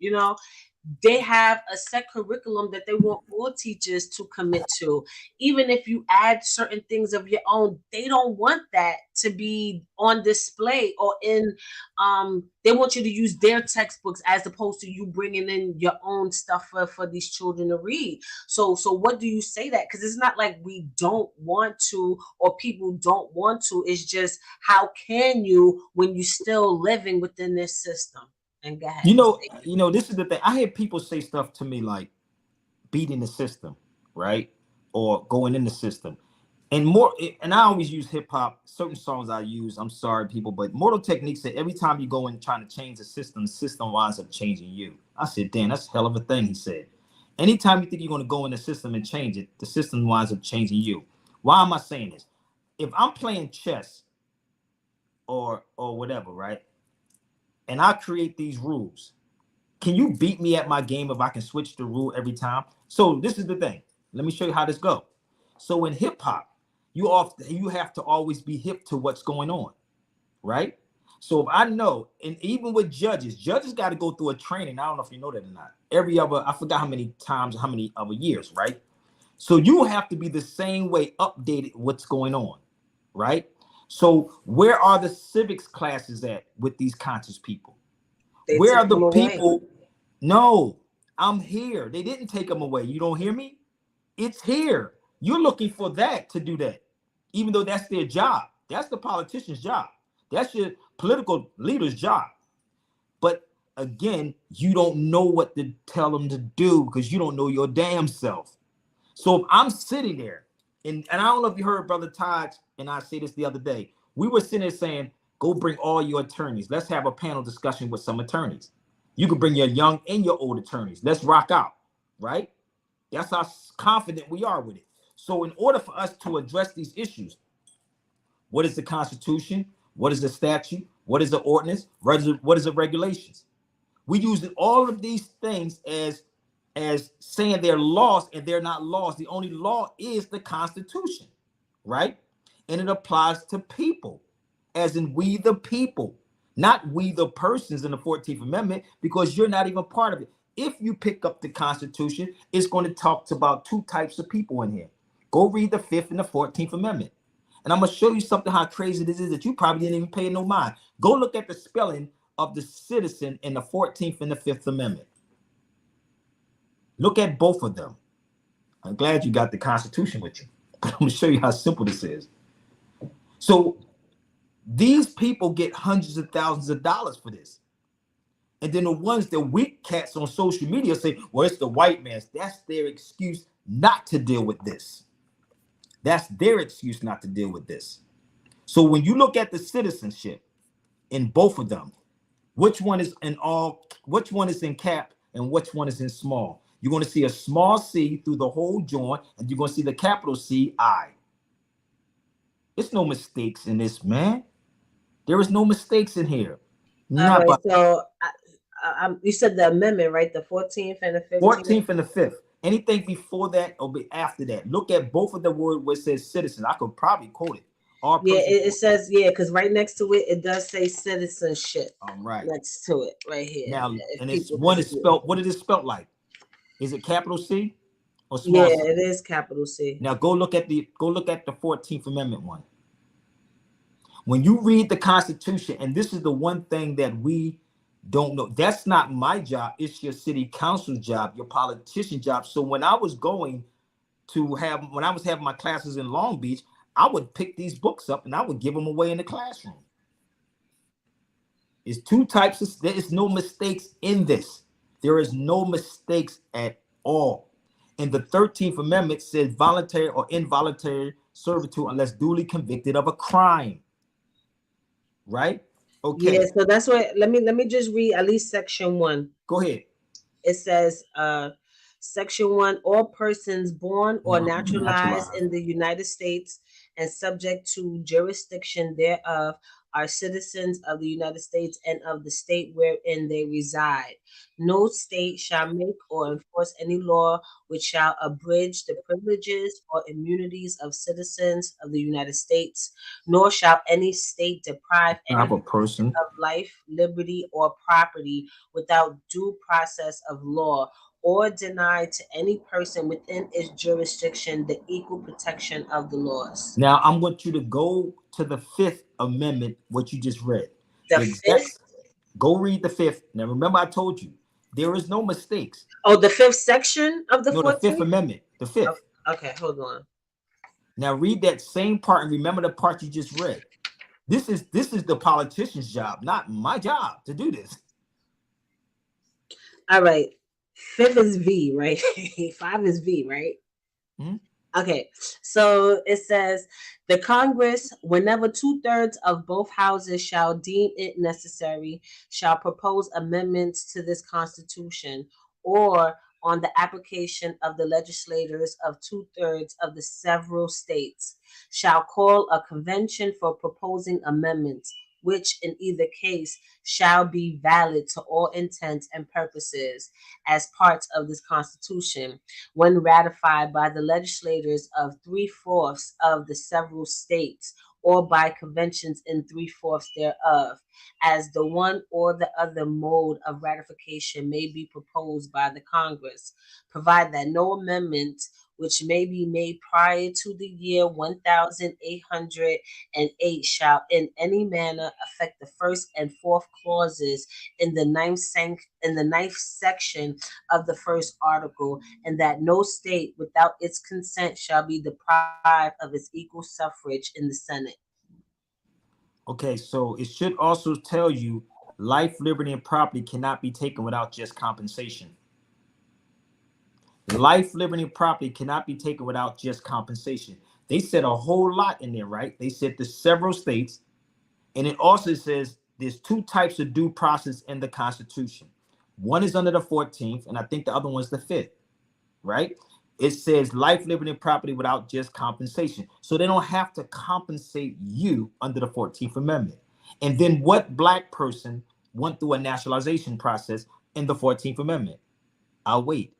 They have a set curriculum that they want all teachers to commit to. Even if you add certain things of your own, they don't want that to be on display or they want you to use their textbooks as opposed to you bringing in your own stuff for these children to read. So what do you say that? Because it's not like we don't want to or people don't want to. It's just, how can you when you're still living within this system? And go ahead. This is the thing. I hear people say stuff to me like beating the system, right? Or going in the system. And I always use hip hop. Certain songs I use, I'm sorry, people, but Mortal Technique said every time you go in trying to change the system winds up changing you. I said, damn, that's a hell of a thing, he said. Anytime you think you're going to go in the system and change it, the system winds up changing you. Why am I saying this? If I'm playing chess or whatever, right? And I create these rules, can you beat me at my game if I can switch the rule every time? So this is the thing. Let me show you how this goes. So in hip hop, you have to always be hip to what's going on, right? So if I know, and even with judges got to go through a training. I don't know if you know that or not. I forgot how many times, how many other years, right? So you have to be the same way updated what's going on, right? So where are the civics classes at with these conscious people? Where are the people? No, I'm here. They didn't take them away. You don't hear me? It's here. You're looking for that to do that, even though that's their job. That's the politician's job. That's your political leader's job. But again, you don't know what to tell them to do because you don't know your damn self. So if I'm sitting there and I don't know if you heard Brother Todd and I say this the other day. We were sitting there saying, go bring all your attorneys. Let's have a panel discussion with some attorneys. You can bring your young and your old attorneys. Let's rock out, right? That's how confident we are with it. So in order for us to address these issues, what is the Constitution? What is the statute? What is the ordinance? What is the regulations? We use all of these things as saying they're laws, and they're not laws. The only law is the Constitution, right? And it applies to people, as in we the people, not we the persons in the 14th Amendment, because you're not even part of it. If you pick up the Constitution, it's going to talk about two types of people in here. Go read the 5th and the 14th Amendment. And I'm going to show you something, how crazy this is, that you probably didn't even pay no mind. Go look at the spelling of the citizen in the 14th and the 5th Amendment. Look at both of them. I'm glad you got the Constitution with you. I'm going to show you how simple this is. So these people get hundreds of thousands of dollars for this. And then the ones, the weak cats on social media say, well, it's the white man's. That's their excuse not to deal with this. That's their excuse not to deal with this. So when you look at the citizenship in both of them, which one is in cap and which one is in small? You're going to see a small c through the whole joint, and you're going to see the capital C, I. There's no mistakes in this, man. There is no mistakes in here. All right, so you said the amendment, right? The 14th and the 15th? 14th and the 5th. Anything before that or after that, look at both of the word where it says citizen. I could probably quote it. Yeah, it says, yeah, because right next to it, it does say citizenship. All right. Next to it, right here. Now, and it's one is spelled, what is it spelled like? Is it capital C or small C? c? It is capital C. Now go look at the 14th Amendment one. When you read the Constitution, and this is the one thing that we don't know, that's not my job, it's your city council's job, your politician job. So when I was having my classes in Long Beach, I would pick these books up and I would give them away in the classroom. It's two types of, there is no mistakes in this. There is no mistakes at all. And the 13th Amendment says voluntary or involuntary servitude unless duly convicted of a crime. Right? Okay. Yeah, so that's what, let me just read at least section 1. Go ahead. It says, section 1, all persons born or naturalized in the United States and subject to jurisdiction thereof are citizens of the United States and of the state wherein they reside. No state shall make or enforce any law which shall abridge the privileges or immunities of citizens of the United States, nor shall any state deprive any person of life, liberty, or property without due process of law, or deny to any person within its jurisdiction the equal protection of the laws. Now, I want you to go to the 5th Amendment, what you just read. The 5th? Go read the 5th. Now, remember, I told you, there is no mistakes. Oh, the 5th section of the 14th? The 5th Amendment, the 5th. Okay, hold on. Now, read that same part and remember the part you just read. This is the politician's job, not my job to do this. All right. 5th is V, right? 5 is V, right? Mm-hmm. Okay, so it says the Congress, whenever 2/3 of both houses shall deem it necessary, shall propose amendments to this Constitution, or on the application of the legislators of 2/3 of the several states, shall call a convention for proposing amendments, which in either case shall be valid to all intents and purposes as parts of this Constitution, when ratified by the legislators of 3/4 of the several states, or by conventions in 3/4 thereof, as the one or the other mode of ratification may be proposed by the Congress, provide that no amendment which may be made prior to the year 1808 shall in any manner affect the 1st and 4th clauses in the 9th section of the 1st article, and that no state without its consent shall be deprived of its equal suffrage in the Senate. Okay, so it should also tell you life, liberty, and property cannot be taken without just compensation. Life, liberty, and property cannot be taken without just compensation. They said a whole lot in there, right? They said the several states, and it also says there's two types of due process in the Constitution. One is under the 14th, and I think the other one's the 5th, right? It says life, liberty, and property without just compensation. So they don't have to compensate you under the 14th Amendment. And then what black person went through a naturalization process in the 14th Amendment? I'll wait.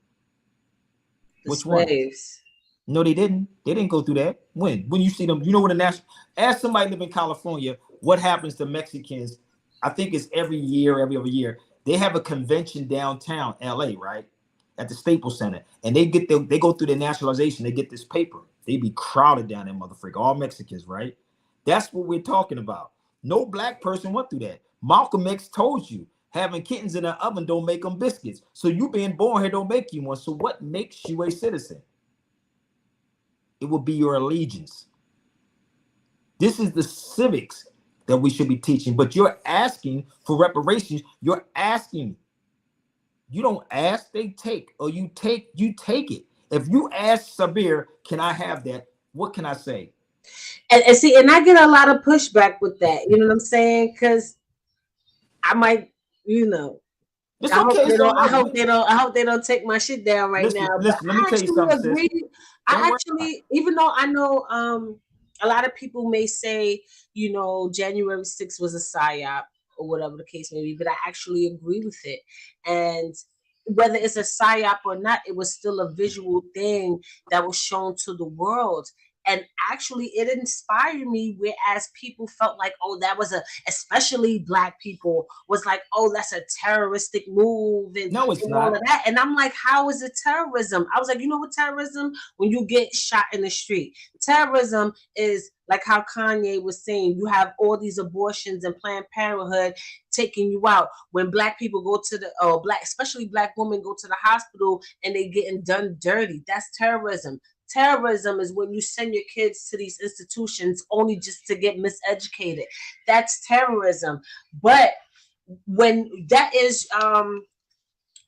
The Which one? slaves. No, they didn't. They didn't go through that. When you see them, you know what a national. Ask somebody live in California what happens to Mexicans. I think it's every year, every other year. They have a convention downtown LA, right, at the Staples Center, and they go through their nationalization. They get this paper. They be crowded down there, motherfucker. All Mexicans, right? That's what we're talking about. No black person went through that. Malcolm X told you having kittens in an oven don't make them biscuits. So you being born here don't make you one. So what makes you a citizen? It will be your allegiance. This is the civics that we should be teaching, but you're asking for reparations. You're asking. You don't ask, they take, or you take it. If you ask Sabir, can I have that? What can I say? And see, and I get a lot of pushback with that. You know what I'm saying? Because I might, you know, It's I hope okay. they It's all don't. I right. hope they don't. I hope they don't take my shit down right Listen, now. listen, But let me I tell you actually something, sis. agree. Don't I worry actually, even though I know, a lot of people may say, you know, January 6th was a psyop or whatever the case may be, but I actually agree with it. And whether it's a psyop or not, it was still a visual thing that was shown to the world. And actually, it inspired me. Whereas people felt like, oh, that was especially black people was like, oh, that's a terroristic move No, it's and all not. of that. And I'm like, how is it terrorism? I was like, you know what terrorism? When you get shot in the street. Terrorism is like how Kanye was saying, you have all these abortions and Planned Parenthood taking you out. When black people go to especially black women go to the hospital and they getting done dirty. That's terrorism. Terrorism is when you send your kids to these institutions only just to get miseducated. That's terrorism. But when that is hold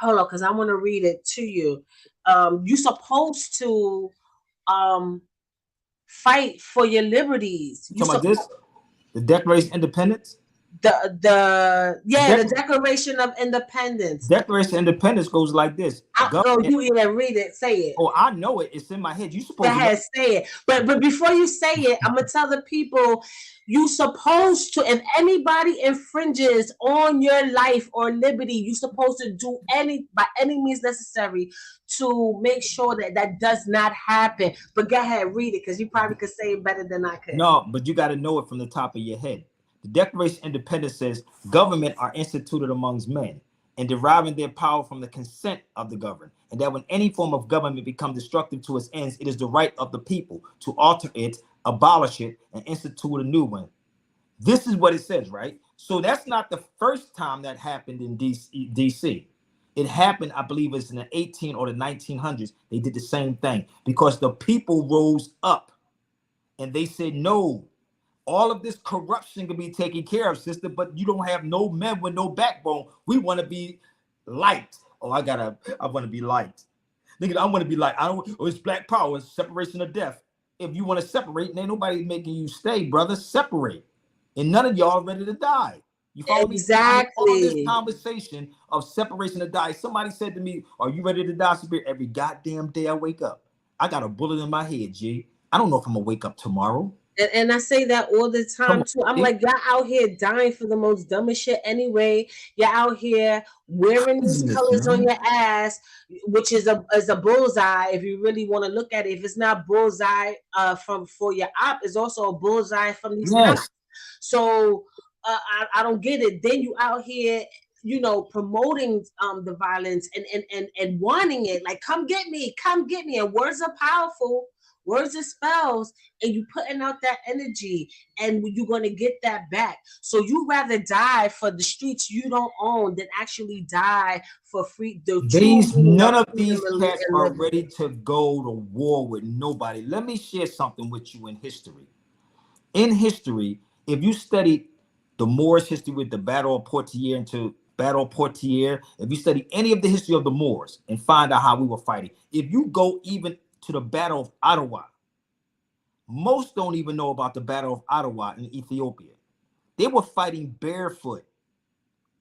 on, because I want to read it to you. You're supposed to fight for your liberties. You talking about this? The Declaration of Independence? The Declaration of Independence. Declaration of Independence goes like this. You either read it, say it. Oh, I know it. It's in my head. You supposed to say it. But before you say it, I'm gonna tell the people you supposed to, if anybody infringes on your life or liberty, you supposed to do by any means necessary to make sure that does not happen. But go ahead, read it, because you probably could say it better than I could. No, but you got to know it from the top of your head. The Declaration of Independence says government are instituted amongst men and deriving their power from the consent of the governed, and that when any form of government becomes destructive to its ends, it is the right of the people to alter it, abolish it, and institute a new one. This is what it says, right? So that's not the first time that happened in DC. It happened, I believe it's in the 18 or the 1900s. They did the same thing because the people rose up and they said, no, all of this corruption can be taken care of, sister, but you don't have no men with no backbone. We want to be light. Oh, I want to be light. Nigga, I want to be light. It's black power, it's separation of death. If you want to separate, ain't nobody making you stay, brother. Separate. And none of y'all ready to die. You follow me? Exactly. All this conversation of separation to die. Somebody said to me, are you ready to die, Sabir? Every goddamn day I wake up, I got a bullet in my head, G. I don't know if I'm going to wake up tomorrow. And I say that all the time too. I'm like, y'all out here dying for the most dumbest shit anyway. You're out here wearing these colors on your ass, which is a bullseye. If you really want to look at it, if it's not bullseye for your op, it's also a bullseye from these cops. So I don't get it. Then you out here, you know, promoting the violence and wanting it, like, come get me. And words are powerful. Words are spells, and you putting out that energy, and you're going to get that back. So you rather die for the streets you don't own than actually die for free. None of these cats are ready to go to war with nobody. Let me share something with you in history. In history, if you study the Moors' history with the Battle of Poitiers if you study any of the history of the Moors and find out how we were fighting, if you go even to the Battle of Ottawa, Most don't even know about the Battle of Ottawa in Ethiopia. They were fighting barefoot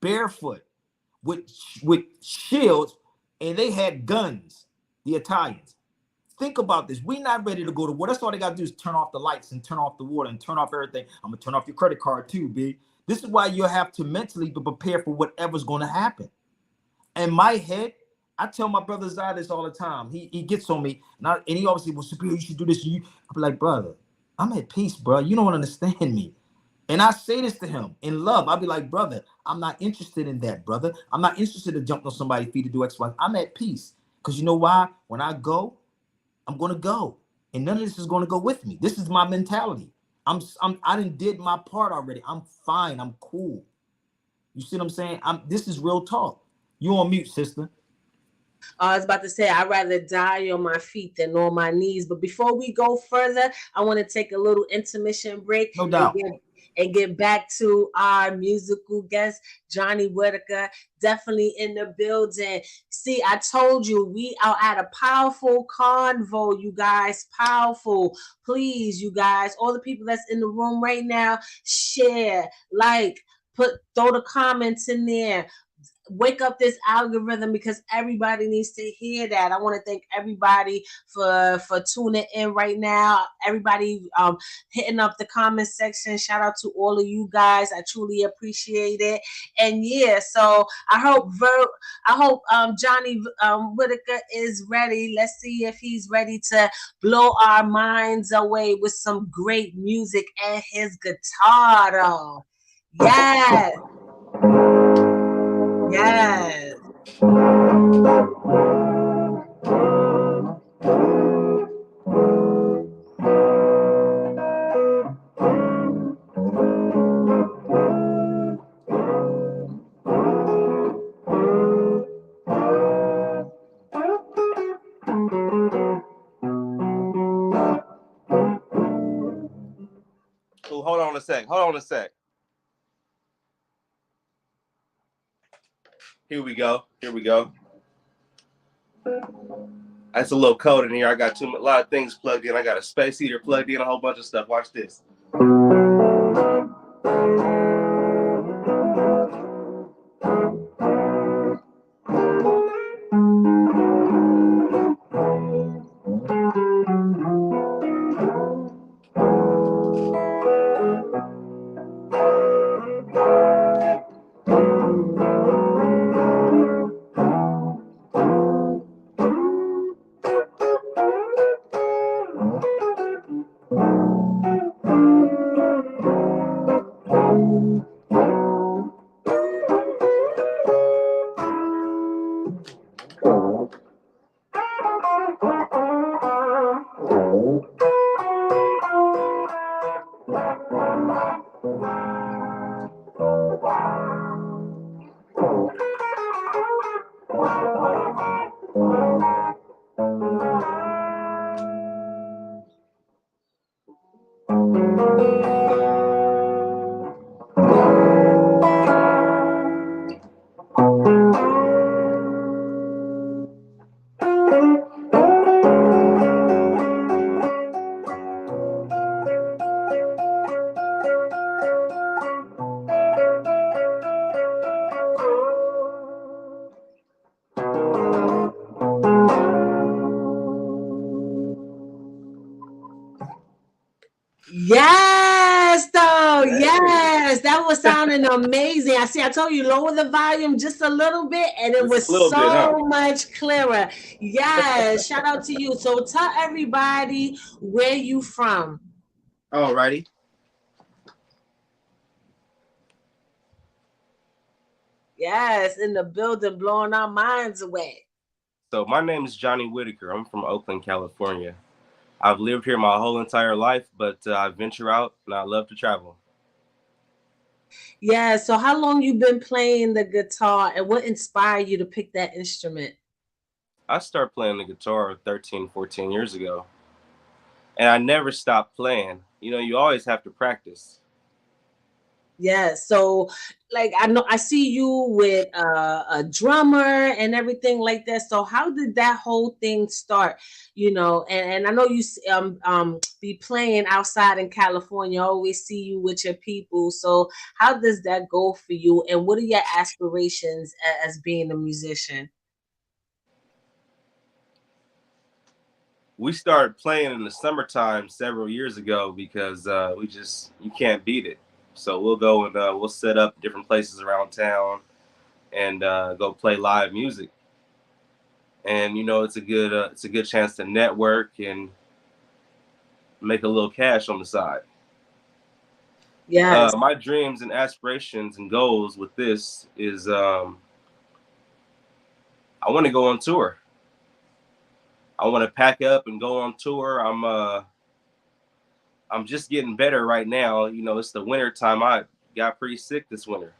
with shields, and they had guns. The Italians. Think about this. We're not ready to go to war. That's all they got to do is turn off the lights and turn off the water and turn off everything. I'm gonna turn off your credit card too, B. This is why you have to mentally be prepared for whatever's going to happen. In my head, I tell my brother Zai this all the time. He gets on me, and he obviously will say, you should do this. I'm like, brother, I'm at peace, bro. You don't understand me. And I say this to him in love. I'll be like, brother, I'm not interested in that, brother. I'm not interested in jumping on somebody's feet to do X, Y. I'm at peace. Because you know why? When I go, I'm going to go. And none of this is going to go with me. This is my mentality. I done did my part already. I'm fine. I'm cool. You see what I'm saying? This is real talk. You on mute, sister. I was about to say, I'd rather die on my feet than on my knees. But before we go further, I want to take a little intermission break. No doubt. And get back to our musical guest, Johnny Whitaker, definitely in the building. See, I told you, we are at a powerful convo, you guys, powerful. Please, you guys, all the people that's in the room right now, share, like, throw the comments in there. Wake up this algorithm because everybody needs to hear that. I want to thank everybody for tuning in right now. Everybody hitting up the comment section. Shout out to all of you guys. I truly appreciate it. And yeah, so I hope Johnny Whitaker is ready. Let's see if he's ready to blow our minds away with some great music and his guitar though. Yes. Yes. Oh, hold on a sec. Hold on a sec. Here we go. Here we go. That's a little cold in here. I got a lot of things plugged in. I got a space heater plugged in, a whole bunch of stuff. Watch this. Yes, though. Yes, that was sounding amazing. I told you, lower the volume just a little bit, and it was so much clearer. Yes, shout out to you. So tell everybody where you from. Alrighty. Yes, in the building, blowing our minds away. So my name is Johnny Whitaker. I'm from Oakland, California. I've lived here my whole entire life, but I venture out and I love to travel. Yeah, so how long you been playing the guitar and what inspired you to pick that instrument? I started playing the guitar 13, 14 years ago. And I never stopped playing. You know, you always have to practice. Yeah, so like I know I see you with a drummer and everything like that. So how did that whole thing start? And I know you be playing outside in California. I always see you with your people. So how does that go for you? And what are your aspirations as being a musician? We started playing in the summertime several years ago because you can't beat it. So we'll go and we'll set up different places around town and go play live music. And it's a good chance to network and make a little cash on the side. Yes, My dreams and aspirations and goals with this is I want to go on tour. I want to pack up and go on tour. I'm just getting better right now. It's the winter time. I got pretty sick this winter.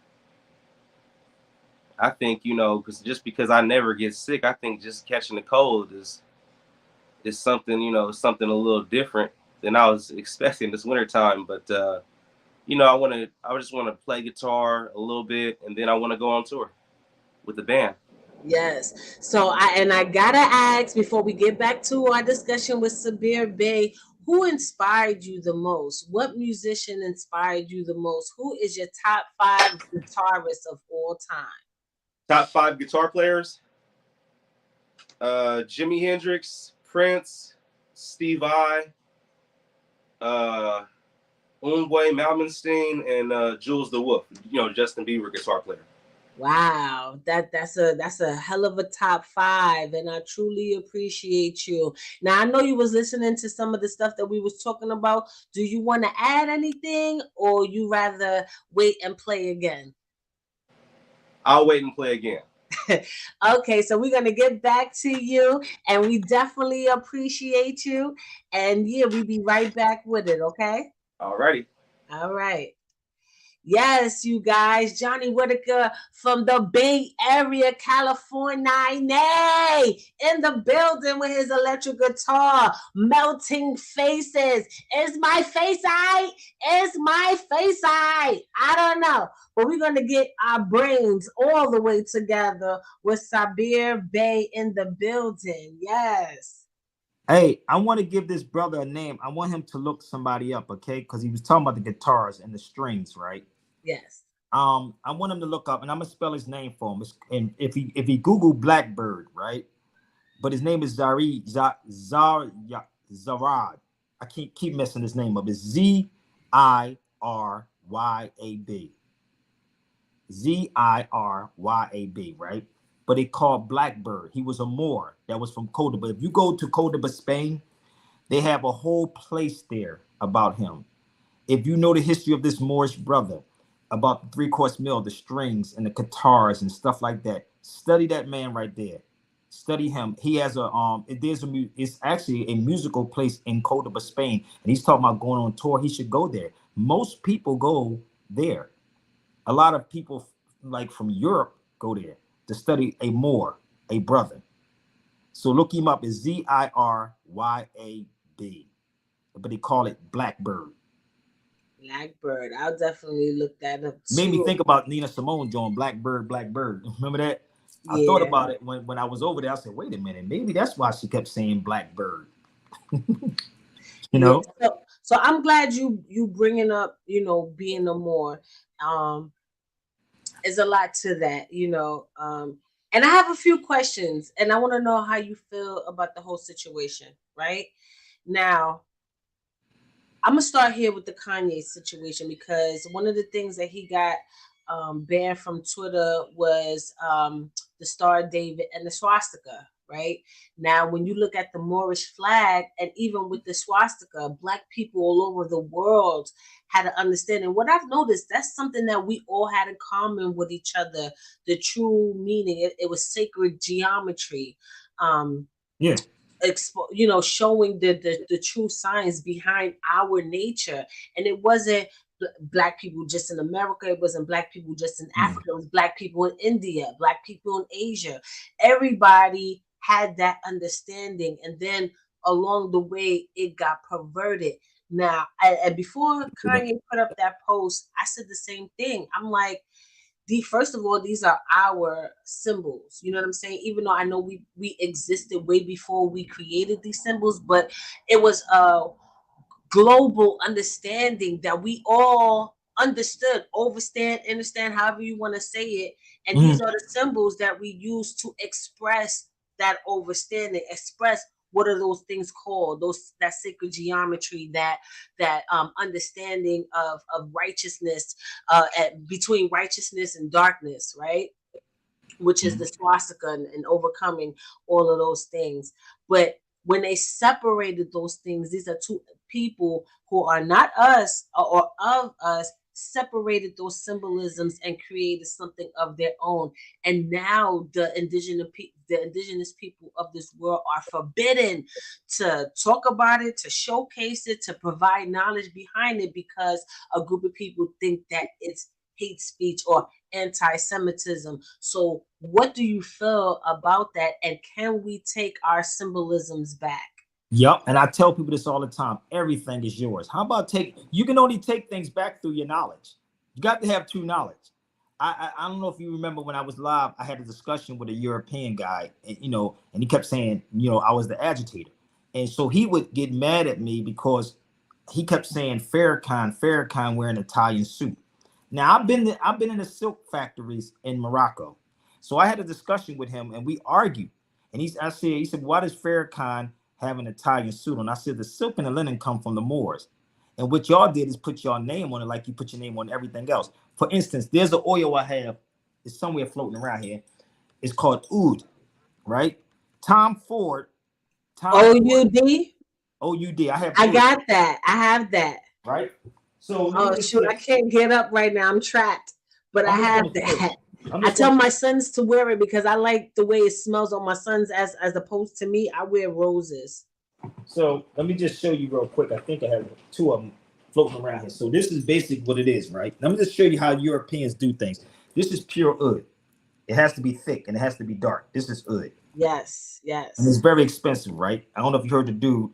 I think because I never get sick, I think just catching a cold is something something a little different than I was expecting this winter time. But I just want to play guitar a little bit, and then I want to go on tour with the band. yes. So I gotta ask before we get back to our discussion with Sabir Bey, who inspired you the most? What musician inspired you the most? Who is your top five guitarists of all time? Top five guitar players: Jimi Hendrix, Prince, Steve Vai, uh, Yngwie Malmsteen, and Jules the Wolf. Justin Bieber guitar player. Wow, that's a hell of a top five, and I truly appreciate you. Now I know you was listening to some of the stuff that we was talking about. Do you want to add anything, or you rather wait and play again? I'll wait and play again. Okay, so we're gonna get back to you, and we definitely appreciate you. And yeah, we'll be right back with it. Okay. Alrighty. All right. Yes, you guys, Johnny Whitaker from the Bay Area, California, nay, in the building with his electric guitar, melting faces. Is my face eye? Is my face eye? I don't know, but we're gonna get our brains all the way together with Sabir Bey in the building. Yes. Hey, I want to give this brother a name. I want him to look somebody up, okay? Because he was talking about the guitars and the strings, right? Yes. I want him to look up, and I'm gonna spell his name for him. And if he Google Blackbird, right? But his name is Zarad. I can't keep messing his name up. It's Ziryab. Ziryab, right? But they called Blackbird. He was a Moor that was from Cordoba. If you go to Cordoba, Spain, they have a whole place there about him. If you know the history of this Moorish brother, about the three-course meal, the strings and the guitars and stuff like that, study that man right there. Study him. He has it's actually a musical place in Cordoba, Spain, and he's talking about going on tour. He should go there. Most people go there. A lot of people like from Europe go there to study a Moor, a brother. So look him up. It's Ziryab, but they call it Blackbird. Blackbird. I'll definitely look that up Made me too. think about Nina Simone joint Blackbird, Blackbird. Remember that? I thought Yeah. about it when I was over there. I said, wait a minute, maybe that's why she kept saying Blackbird. You Yeah. know? So I'm glad you bringing up, being no more. Um, is a lot to that, and I have a few questions, and I want to know how you feel about the whole situation. Right now, I'm gonna start here with the Kanye situation because one of the things that he got banned from Twitter was the Star of David and the swastika. Right now, when you look at the Moorish flag, and even with the swastika, Black people all over the world had an understanding. What I've noticed, that's something that we all had in common with each other. The true meaning, it was sacred geometry. Um, Yeah. showing the true science behind our nature. And it wasn't Black people just in America, it wasn't Black people just in Mm. Africa, it was Black people in India, Black people in Asia. Everybody had that understanding. And then along the way it got perverted. Now, and before Kanye put up that post, I said the same thing. I'm like, first of all, these are our symbols. You know what I'm saying? Even though I know we existed way before we created these symbols, but it was a global understanding that we all understood, understand, however you want to say it. And these are the symbols that we use to express that overstanding, express what are those things called, those that sacred geometry, that understanding of righteousness, between righteousness and darkness, right? Which is the swastika, and overcoming all of those things. But when they separated those things, these are two people who are not us or of us, separated those symbolisms and created something of their own. And now the indigenous people of this world are forbidden to talk about it, to showcase it, to provide knowledge behind it, because a group of people think that it's hate speech or anti-Semitism. So what do you feel about that? And can we take our symbolisms back? Yep, and I tell people this all the time. Everything is yours. How about you can only take things back through your knowledge. You got to have true knowledge. I don't know if you remember when I was live, I had a discussion with a European guy, and and he kept saying, I was the agitator. And so he would get mad at me because he kept saying Farrakhan wearing an Italian suit. Now I've been in the silk factories in Morocco. So I had a discussion with him and we argued. And he said, why does Farrakhan have an Italian suit on? I said, the silk and the linen come from the Moors. And what y'all did is put your name on it like you put your name on everything else. For instance, there's an oil I have. It's somewhere floating around here. It's called Oud, right? Tom Ford. OUD? OUD. I got that. I have that. Right? So oh shoot, I can't get up right now. I'm trapped. But I have that. I tell my sons to wear it because I like the way it smells on my sons as opposed to me. I wear roses. So let me just show you real quick. I think I have two of them floating around here. So this is basically what it is, right? Let me just show you how Europeans do things. This is pure oud. It has to be thick and it has to be dark. This is oud. Yes. And it's very expensive, right? I don't know if you heard the dude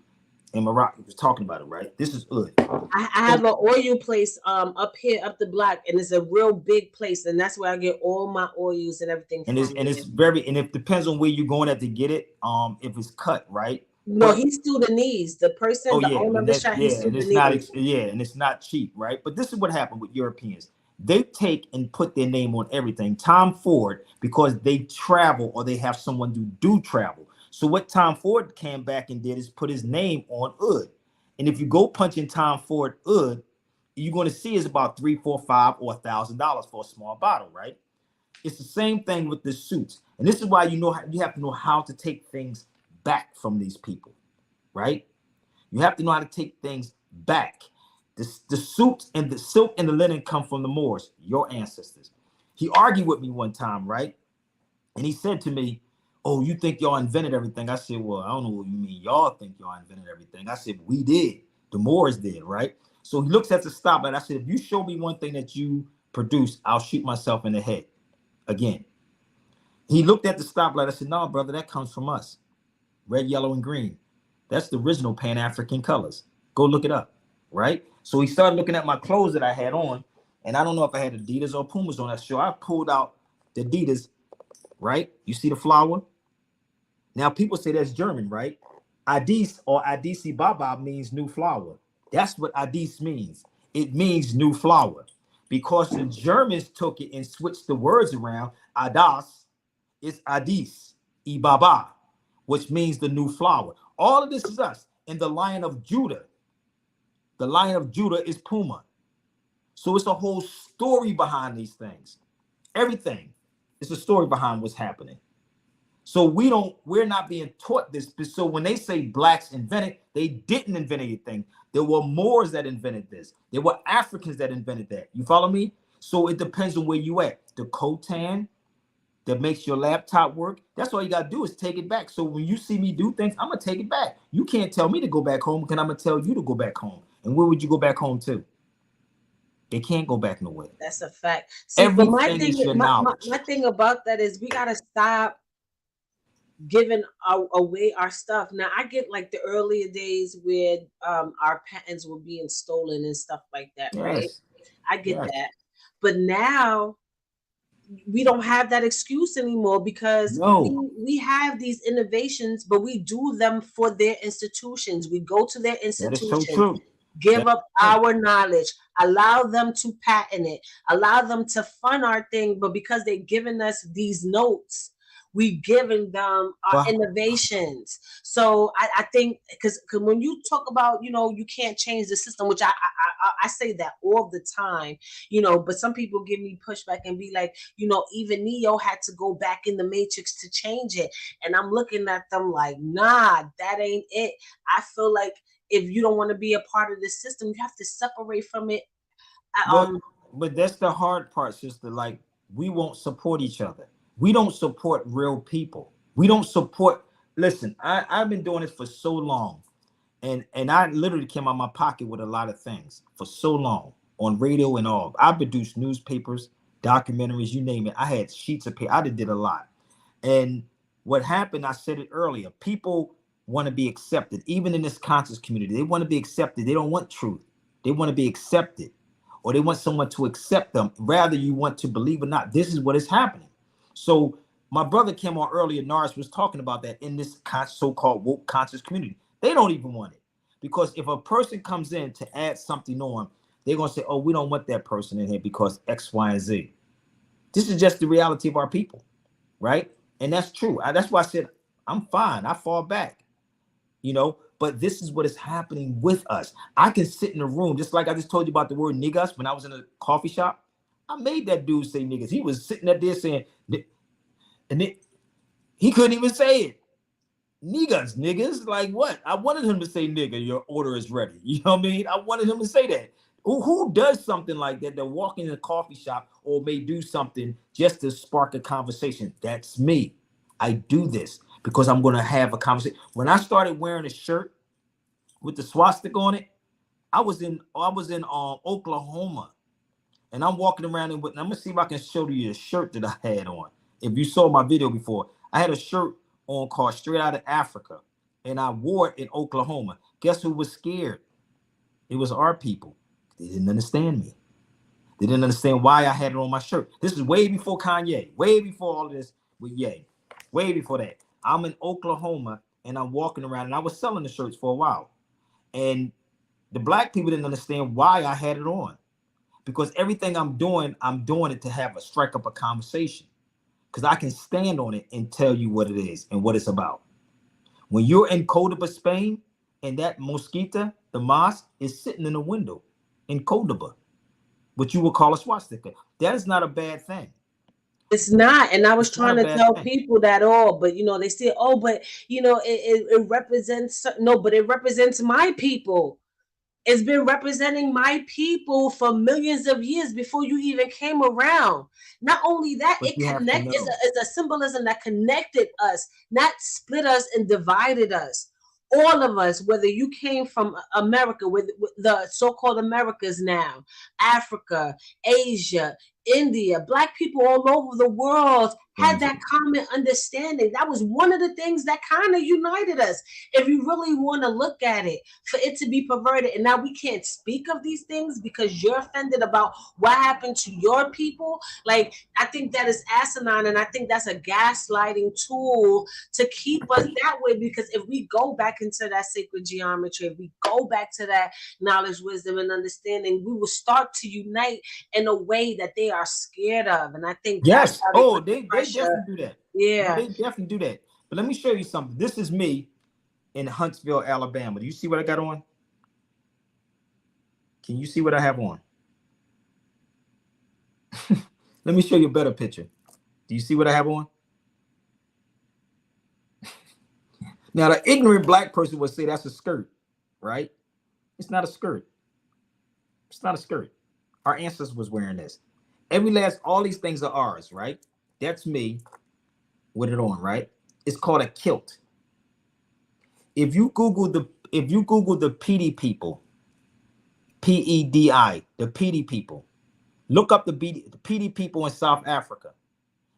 in Morocco was talking about it, right? This is oud. I have an oil place up here, up the block, and it's a real big place, and that's where I get all my oils and everything. And it depends on where you're going at to get it. If it's cut, right? No, he's Sudanese. The person, the owner of the shop, he's Sudanese. And it's not cheap, right? But this is what happened with Europeans. They take and put their name on everything. Tom Ford, because they travel or they have someone who do travel. So what Tom Ford came back and did is put his name on oud. And if you go punch in Tom Ford oud, you're going to see it's about $300, $400, or $1,000 for a small bottle, right? It's the same thing with the suits. And this is why you have to know how to take things back from these people, right? You have to know how to take things back. The suits and the silk and the linen come from the Moors, your ancestors. He argued with me one time, right? And he said to me, oh, you think y'all invented everything? I said, well, I don't know what you mean. Y'all think y'all invented everything. I said, we did. The Moors did, right? So he looks at the stoplight. I said, if you show me one thing that you produced, I'll shoot myself in the head again. He looked at the stoplight. I said, no, brother, that comes from us. Red, yellow, and green. That's the original Pan-African colors. Go look it up, right? So he started looking at my clothes that I had on, and I don't know if I had Adidas or Pumas on that show. I pulled out the Adidas, right? You see the flower? Now people say that's German, right? Adis or Adisi Baba means new flower. That's what Adis means. It means new flower. Because the Germans took it and switched the words around. Adas is Adis, Ibaba, which means the new flower. All of this is us. And the Lion of Judah. The Lion of Judah is Puma. So it's a whole story behind these things. Everything is a story behind what's happening. So we're not being taught this. So when they say blacks invented, they didn't invent anything. There were Moors that invented this. There were Africans that invented that. You follow me? So it depends on where you at. The Cotan that makes your laptop work, that's all you got to do is take it back. So when you see me do things, I'm going to take it back. You can't tell me to go back home because I'm going to tell you to go back home. And where would you go back home to? They can't go back nowhere. That's a fact. See, but my thing about that is we got to stop giving away our stuff. Now I get like the earlier days where our patents were being stolen and stuff like that, right? Yes. I get Yes. that. But now we don't have that excuse anymore because No. we have these innovations, but we do them for their institutions. We go to their That is so institutions, true. give That up is true. our knowledge, allow them to patent it, allow them to fund our thing. But because they're giving us these notes, we giving them our Well, innovations. So I think because when you talk about, you can't change the system, which I say that all the time, but some people give me pushback and be like, even Neo had to go back in the matrix to change it. And I'm looking at them like, nah, that ain't it. I feel like if you don't want to be a part of the system, you have to separate from it. but but that's the hard part, sister. Like, we won't support each other. We don't support real people. We don't support. Listen, I've been doing this for so long, and I literally came out of my pocket with a lot of things for so long on radio and all. I produced newspapers, documentaries, you name it. I had sheets of paper. I did a lot. And what happened, I said it earlier, people want to be accepted, even in this conscious community. They want to be accepted. They don't want truth. They want to be accepted, or they want someone to accept them. Rather, you want to believe or not, this is what is happening. So my brother came on earlier, Norris was talking about that in this so-called woke conscious community. They don't even want it. Because if a person comes in to add something on, they're going to say, oh, we don't want that person in here because X, Y, and Z. This is just the reality of our people, right? And that's true. That's why I said, I'm fine. I fall back, but this is what is happening with us. I can sit in a room, just like I just told you about the word niggas when I was in a coffee shop. I made that dude say niggas. He was sitting up there saying, and he couldn't even say it. Niggas, like what? I wanted him to say nigga, your order is ready. You know what I mean? I wanted him to say that. Who does something like that? They're walking in a coffee shop or may do something just to spark a conversation. That's me. I do this because I'm going to have a conversation. When I started wearing a shirt with the swastika on it, I was in Oklahoma, and I'm walking around and I'm gonna see if I can show you a shirt that I had on. If you saw my video before, I had a shirt on called Straight Out of Africa, and I wore it in Oklahoma. Guess who was scared? It was our people. They didn't understand me. They didn't understand why I had it on my shirt. This is way before Kanye, way before all of this with Ye, way before that. I'm in Oklahoma and I'm walking around, and I was selling the shirts for a while. And the black people didn't understand why I had it on. Because everything I'm doing it to have a strike up a conversation. Because I can stand on it and tell you what it is and what it's about. When you're in Cordoba, Spain, and that mosquita, the mosque, is sitting in a window in Cordoba, what you would call a swastika. That is not a bad thing. It's not. And I was It's not trying a to bad tell thing. people that all, but they say, oh, but it represents, no, but it represents my people. It's been representing my people for millions of years before you even came around. Not only that, But it you have to know. is a symbolism that connected us, not split us and divided us. All of us, whether you came from America, with the so-called Americas now, Africa, Asia, India, black people all over the world had that common understanding. That was one of the things that kind of united us. If you really want to look at it, for it to be perverted, and now we can't speak of these things because you're offended about what happened to your people. Like, I think that is asinine, and I think that's a gaslighting tool to keep us that way. Because if we go back into that sacred geometry, if we go back to that knowledge, wisdom, and understanding, we will start to unite in a way that they are scared of. And I think that's Yes. how they Oh, put the they pressure. definitely do that. No, Yeah. they definitely do that. But let me show you something. This is me in Huntsville, Alabama. Do you see what I got on? Can you see what I have on? Let me show you a better picture. Do you see what I have on? Now, the ignorant black person would say that's a skirt, right? It's not a skirt. It's not a skirt. Our ancestors was wearing this. All these things are ours, right? That's me with it on, right? It's called a kilt. If you Google the Pedi people, Pedi, the Pedi people, look up the Pedi people in South Africa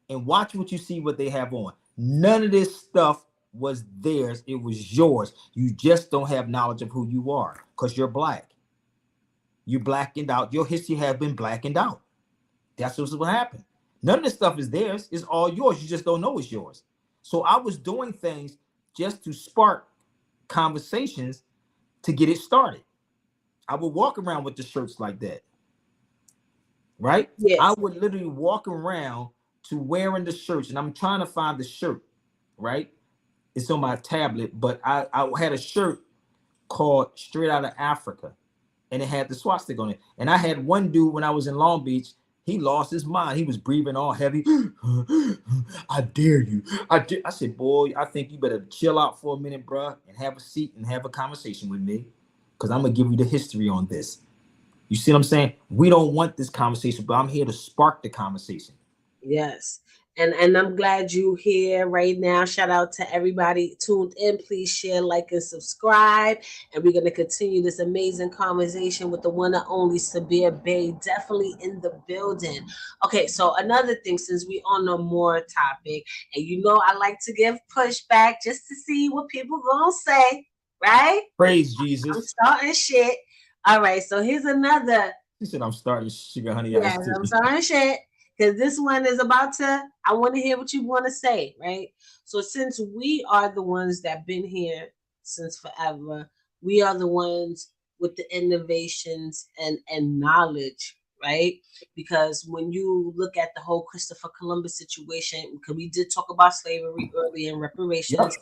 and watch what you see what they have on. None of this stuff was theirs. It was yours. You just don't have knowledge of who you are because you're black. You blackened out. Your history has been blackened out. That's what's what happened. None of this stuff is theirs. It's all yours. You just don't know it's yours. So I was doing things just to spark conversations to get it started. I would walk around with the shirts like that, right? I Yes. would literally walk around to wearing the shirts, and I'm trying to find the shirt, right? It's on my tablet, but I had a shirt called Straight Out of Africa, and it had the swastika on it. And I had one dude when I was in Long Beach, he lost his mind. He was breathing all heavy. I dare you. I said, boy, I think you better chill out for a minute, bruh, and have a seat and have a conversation with me, because I'm going to give you the history on this. You see what I'm saying? We don't want this conversation, but I'm here to spark the conversation. Yes. And I'm glad you here right now. Shout out to everybody tuned in. Please share, like, and subscribe. And we're gonna continue this amazing conversation with the one and only Sabir Bey, definitely in the building. Okay, so another thing, since we on a more topic, and you know I like to give pushback just to see what people gonna say, right? Praise I'm Jesus. starting shit. All right, so here's another. He said, I'm starting sugar honey Yes, iced tea. I'm starting shit. Because this one is about to, I want to hear what you want to say, right? So since we are the ones that been here since forever, we are the ones with the innovations and knowledge, right? Because when you look at the whole Christopher Columbus situation, because we did talk about slavery earlier and Yep. reparations,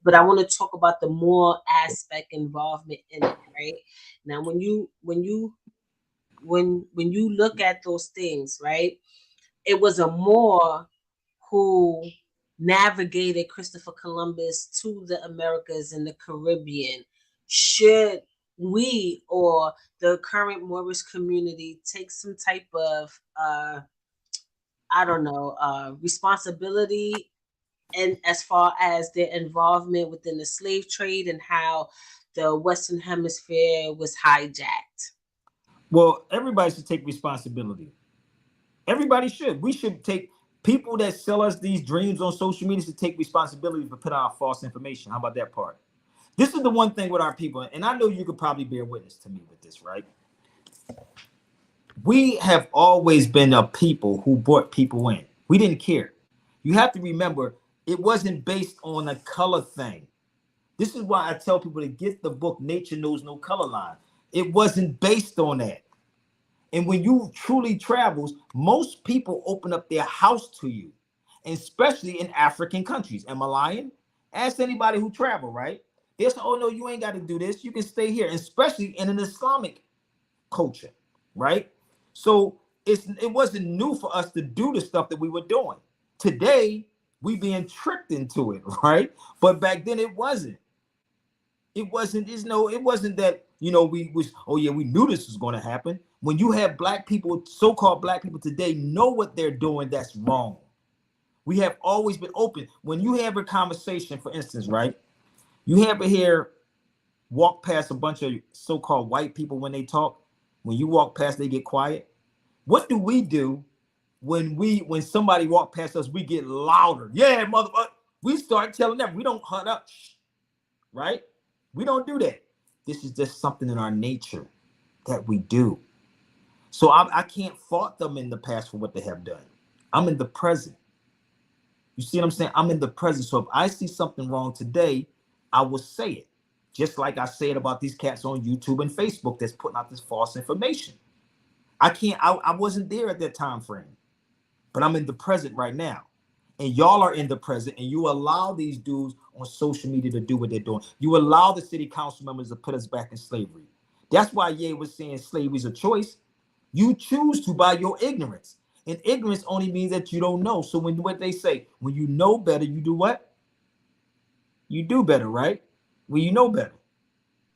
but I want to talk about the moral aspect involvement in it, right? Now, when you look at those things, right? It was a Moor who navigated Christopher Columbus to the Americas and the Caribbean. Should we or the current Moorish community take some type of I don't know responsibility and as far as their involvement within the slave trade and how the Western Hemisphere was hijacked? Well, everybody should take responsibility. Everybody should. We should take people that sell us these dreams on social media to take responsibility for put out false information. How about that part? This is the one thing with our people, and I know you could probably bear witness to me with this, right? We have always been a people who brought people in. We didn't care. You have to remember, it wasn't based on a color thing. This is why I tell people to get the book Nature Knows No Color Line. It wasn't based on that. And when you truly travels, most people open up their house to you, and especially in African countries. Am I lying? Ask anybody who travel, right? They'll say, oh no, you ain't got to do this. You can stay here, especially in an Islamic culture, right? So it wasn't new for us to do the stuff that we were doing. Today, we being tricked into it, right? But back then it wasn't. It wasn't that, we was, oh yeah, we knew this was going to happen. When you have black people, so-called black people today know what they're doing that's wrong. We have always been open. When you have a conversation, for instance, right? You ever hear walk past a bunch of so-called white people when they talk? When you walk past, they get quiet. What do we do when somebody walk past us? We get louder. Yeah, motherfucker. We start telling them. We don't hut up, right? We don't do that. This is just something in our nature that we do. So I can't fault them in the past for what they have done. I'm in the present. You see what I'm saying? I'm in the present. So if I see something wrong today, I will say it. Just like I say it about these cats on YouTube and Facebook that's putting out this false information. I wasn't there at that time frame, but I'm in the present right now. And y'all are in the present, and you allow these dudes on social media to do what they're doing. You allow the city council members to put us back in slavery. That's why Ye was saying slavery is a choice. You choose to by your ignorance. And ignorance only means that you don't know. So what they say, when you know better, you do what? You do better, right? When you know better.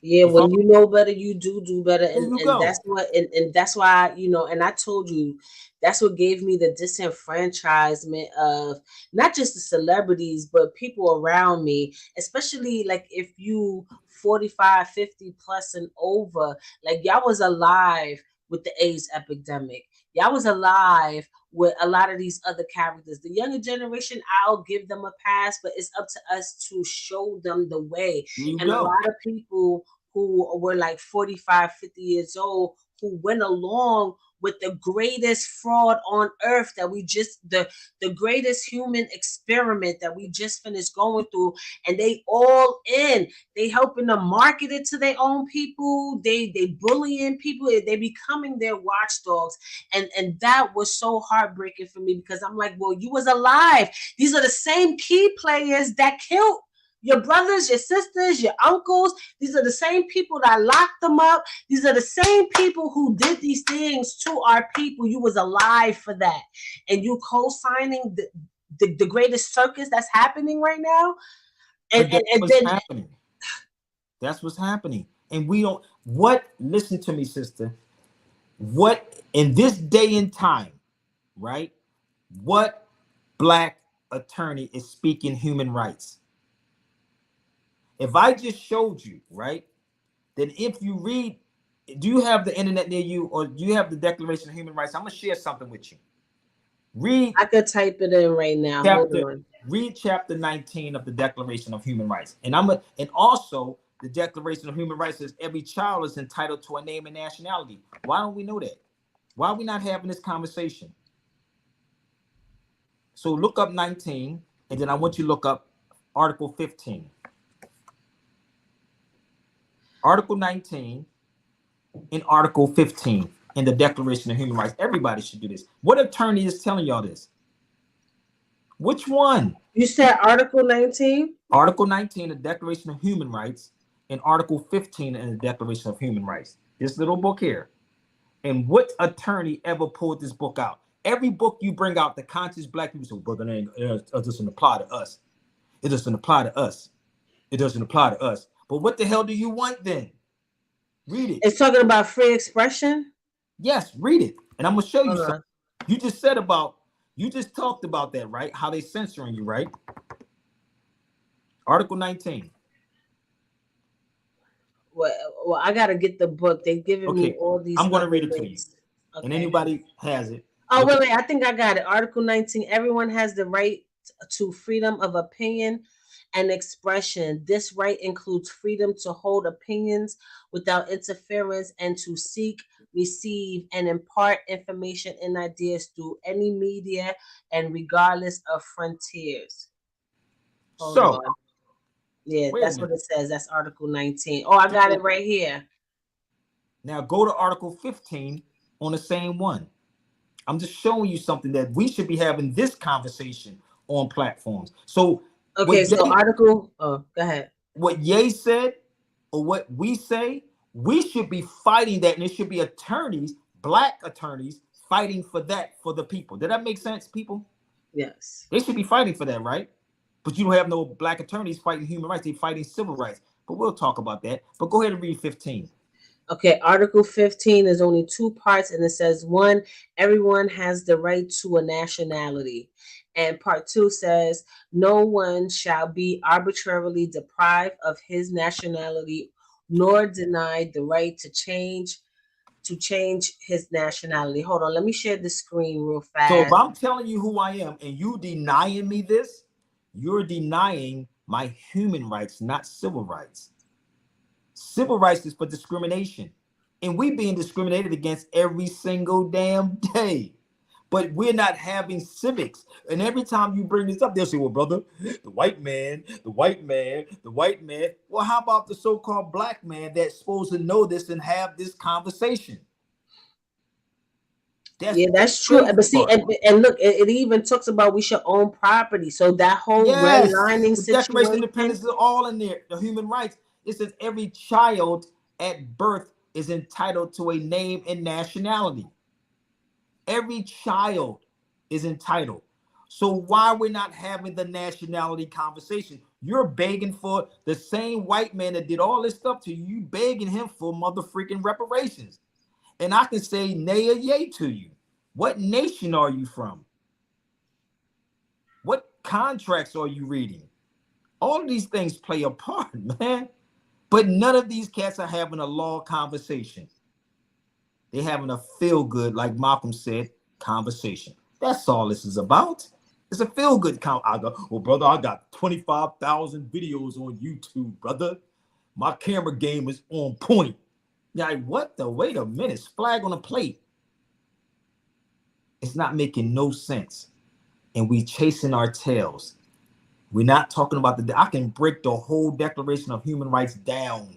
Yeah, You when follow? you know better, you do better, There you and go. that's what, and that's why, and I told you that's what gave me the disenfranchisement of not just the celebrities but people around me, especially like if you 45, 50 plus and over, like y'all was alive with the AIDS epidemic. Y'all was alive with a lot of these other characters. The younger generation, I'll give them a pass, but it's up to us to show them the way. Here you And a go. lot of people who were like 45, 50 years old, who went along with the greatest fraud on earth that we just the greatest human experiment that we just finished going through, and they all in. They helping to market it to their own people. They bullying people. They becoming their watchdogs, and that was so heartbreaking for me, because I'm like, well, you was alive. These are the same key players that killed your brothers, your sisters, your uncles. These are the same people that locked them up. These are the same people who did these things to our people. You was alive for that. And you co-signing the greatest circus that's happening right now. And, But that's and what's then happening. That's what's happening. And we don't, what, listen to me, sister. What, in this day and time, right? What black attorney is speaking human rights? If I just showed you, right, then if you read, do you have the internet near you, or do you have the Declaration of Human Rights? I'm gonna share something with you. Read I could type it in right now. Hold chapter, on. read chapter 19 of the Declaration of Human Rights. And also the Declaration of Human Rights says every child is entitled to a name and nationality. Why don't we know that? Why are we not having this conversation? So look up 19, and then I want you to look up Article 15. Article 19 and Article 15 in the Declaration of Human Rights. Everybody should do this. What attorney is telling y'all this? Which one? You said Article 19? Article 19, the Declaration of Human Rights, and Article 15 in the Declaration of Human Rights. This little book here. And what attorney ever pulled this book out? Every book you bring out, the conscious black people say, brother, it doesn't apply to us. It doesn't apply to us. It doesn't apply to us. But what the hell do you want then? Read it. It's talking about free expression? Yes, read it. And I'm going to show you Hold on. something. You just talked about that, right? How they censoring you, right? Article 19. Well, I got to get the book. They've given me all these. I'm going to read it to you. Okay. And anybody has it. Oh, wait. I think I got it. Article 19. Everyone has the right to freedom of opinion and expression. This right includes freedom to hold opinions without interference and to seek, receive, and impart information and ideas through any media and regardless of frontiers. Hold on. Yeah, that's what it says. That's Article 19. Oh, I got it right here. Now go to Article 15 on the same one. I'm just showing you something that we should be having this conversation on platforms. So okay, so Article, go ahead. What Ye said or what we say, we should be fighting that, and it should be attorneys, black attorneys, fighting for that for the people. Did that make sense, people? Yes. They should be fighting for that, right? But you don't have no black attorneys fighting human rights. They're fighting civil rights. But we'll talk about that. But go ahead and read 15. Okay, Article 15 is only two parts, and it says, 1, everyone has the right to a nationality. And part 2 says, no one shall be arbitrarily deprived of his nationality, nor denied the right to change his nationality. Hold on, let me share the screen real fast. So if I'm telling you who I am and you denying me this, you're denying my human rights, not civil rights. Civil rights is for discrimination. And we being discriminated against every single damn day. But we're not having civics. And every time you bring this up, they'll say, well, brother, the white man, the white man, the white man. Well, how about the so-called black man that's supposed to know this and have this conversation? That's true. But see, and look, it even talks about we should own property. So that whole redlining situation. The Declaration of Independence is all in there. The human rights. It says every child at birth is entitled to a name and nationality. Every child is entitled. So why we're not having the nationality conversation? You're begging for the same white man that did all this stuff to you. You begging him for motherfucking reparations. And I can say nay or yay to you. What nation are you from? What contracts are you reading? All of these things play a part, man. But none of these cats are having a law conversation. They're having a feel good, like Malcolm said, conversation. That's all this is about. It's a feel good count. I go, well, brother, I got 25,000 videos on YouTube, brother. My camera game is on point. Like, what the? Wait a minute. Flag on the plate. It's not making no sense. And we chasing our tails. We're not talking about I can break the whole Declaration of Human Rights down,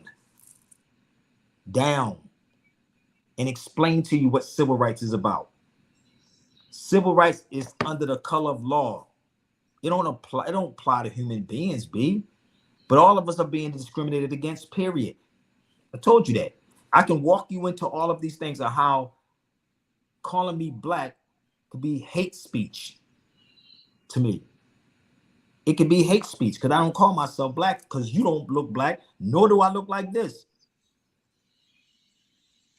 and explain to you what civil rights is about. Civil rights is under the color of law. It don't apply to human beings, B. But all of us are being discriminated against, period. I told you that. I can walk you into all of these things of how calling me black could be hate speech to me. It could be hate speech because I don't call myself black because you don't look black, nor do I look like this.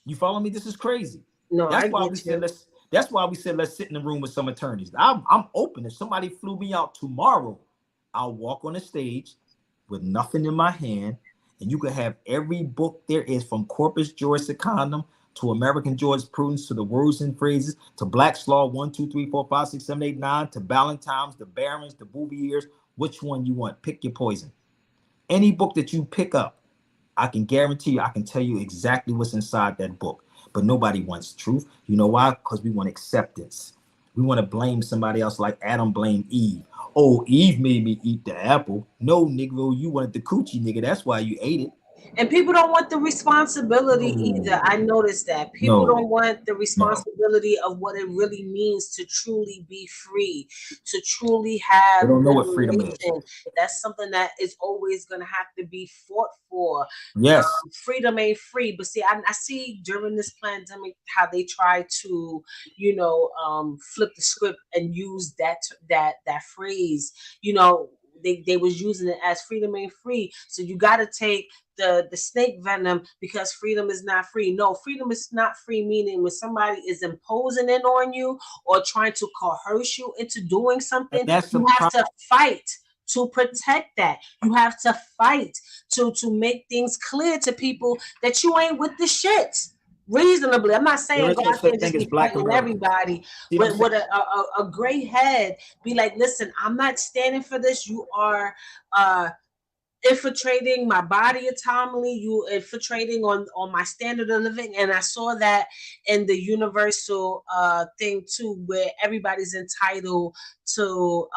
You follow me? This is crazy. No, That's I why get we you. said let's sit in the room with some attorneys. I'm open. If somebody flew me out tomorrow, I'll walk on the stage with nothing in my hand, and you can have every book there is, from Corpus Juris Secundum to American Jurisprudence to the words and phrases to Black's Law 1, 2, 3, 4, 5, 6, 7, 8, 9 to Ballantyne's, the Barons, the Bouviers. Which one you want? Pick your poison. Any book that you pick up, I can guarantee you, I can tell you exactly what's inside that book. But nobody wants truth. You know why? Because we want acceptance. We want to blame somebody else like Adam blamed Eve. Oh, Eve made me eat the apple. No, Negro, you wanted the coochie, nigga. That's why you ate it. And people don't want the responsibility either. No, I noticed that people no, don't want the no. responsibility of what it really means to truly be free, to truly They have don't know what freedom is. liberation. That's something that is always going to have to be fought for. Yes. Freedom ain't free, but see, I see during this pandemic how they try to, flip the script and use that phrase. They was using it as freedom ain't free. So you got to take the snake venom because freedom is not free. No, freedom is not free, meaning when somebody is imposing it on you or trying to coerce you into doing something, And that's you a have to fight to protect that. You have to fight to make things clear to people that you ain't with the shit. Reasonably, I'm not there saying is God no such can't just thing as be black fighting Americans. everybody See what I'm with saying? a gray head. Be like, listen, I'm not standing for this. You are infiltrating my body atomically, you infiltrating on my standard of living. And I saw that in the universal thing too, where everybody's entitled to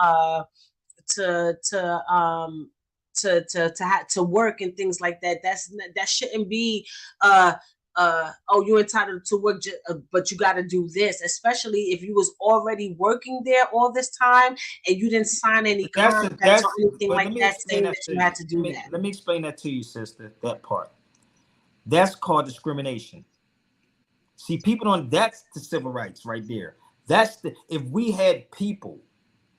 to to um to work and things like that. That shouldn't be oh, you're entitled to work, but you got to do this, especially if you was already working there all this time and you didn't sign any contracts or anything But like let me that explain saying that that to you you. had to do that. Let me explain that to you, sister. That part. That's called discrimination. See, people don't. That's the civil rights right there. If we had people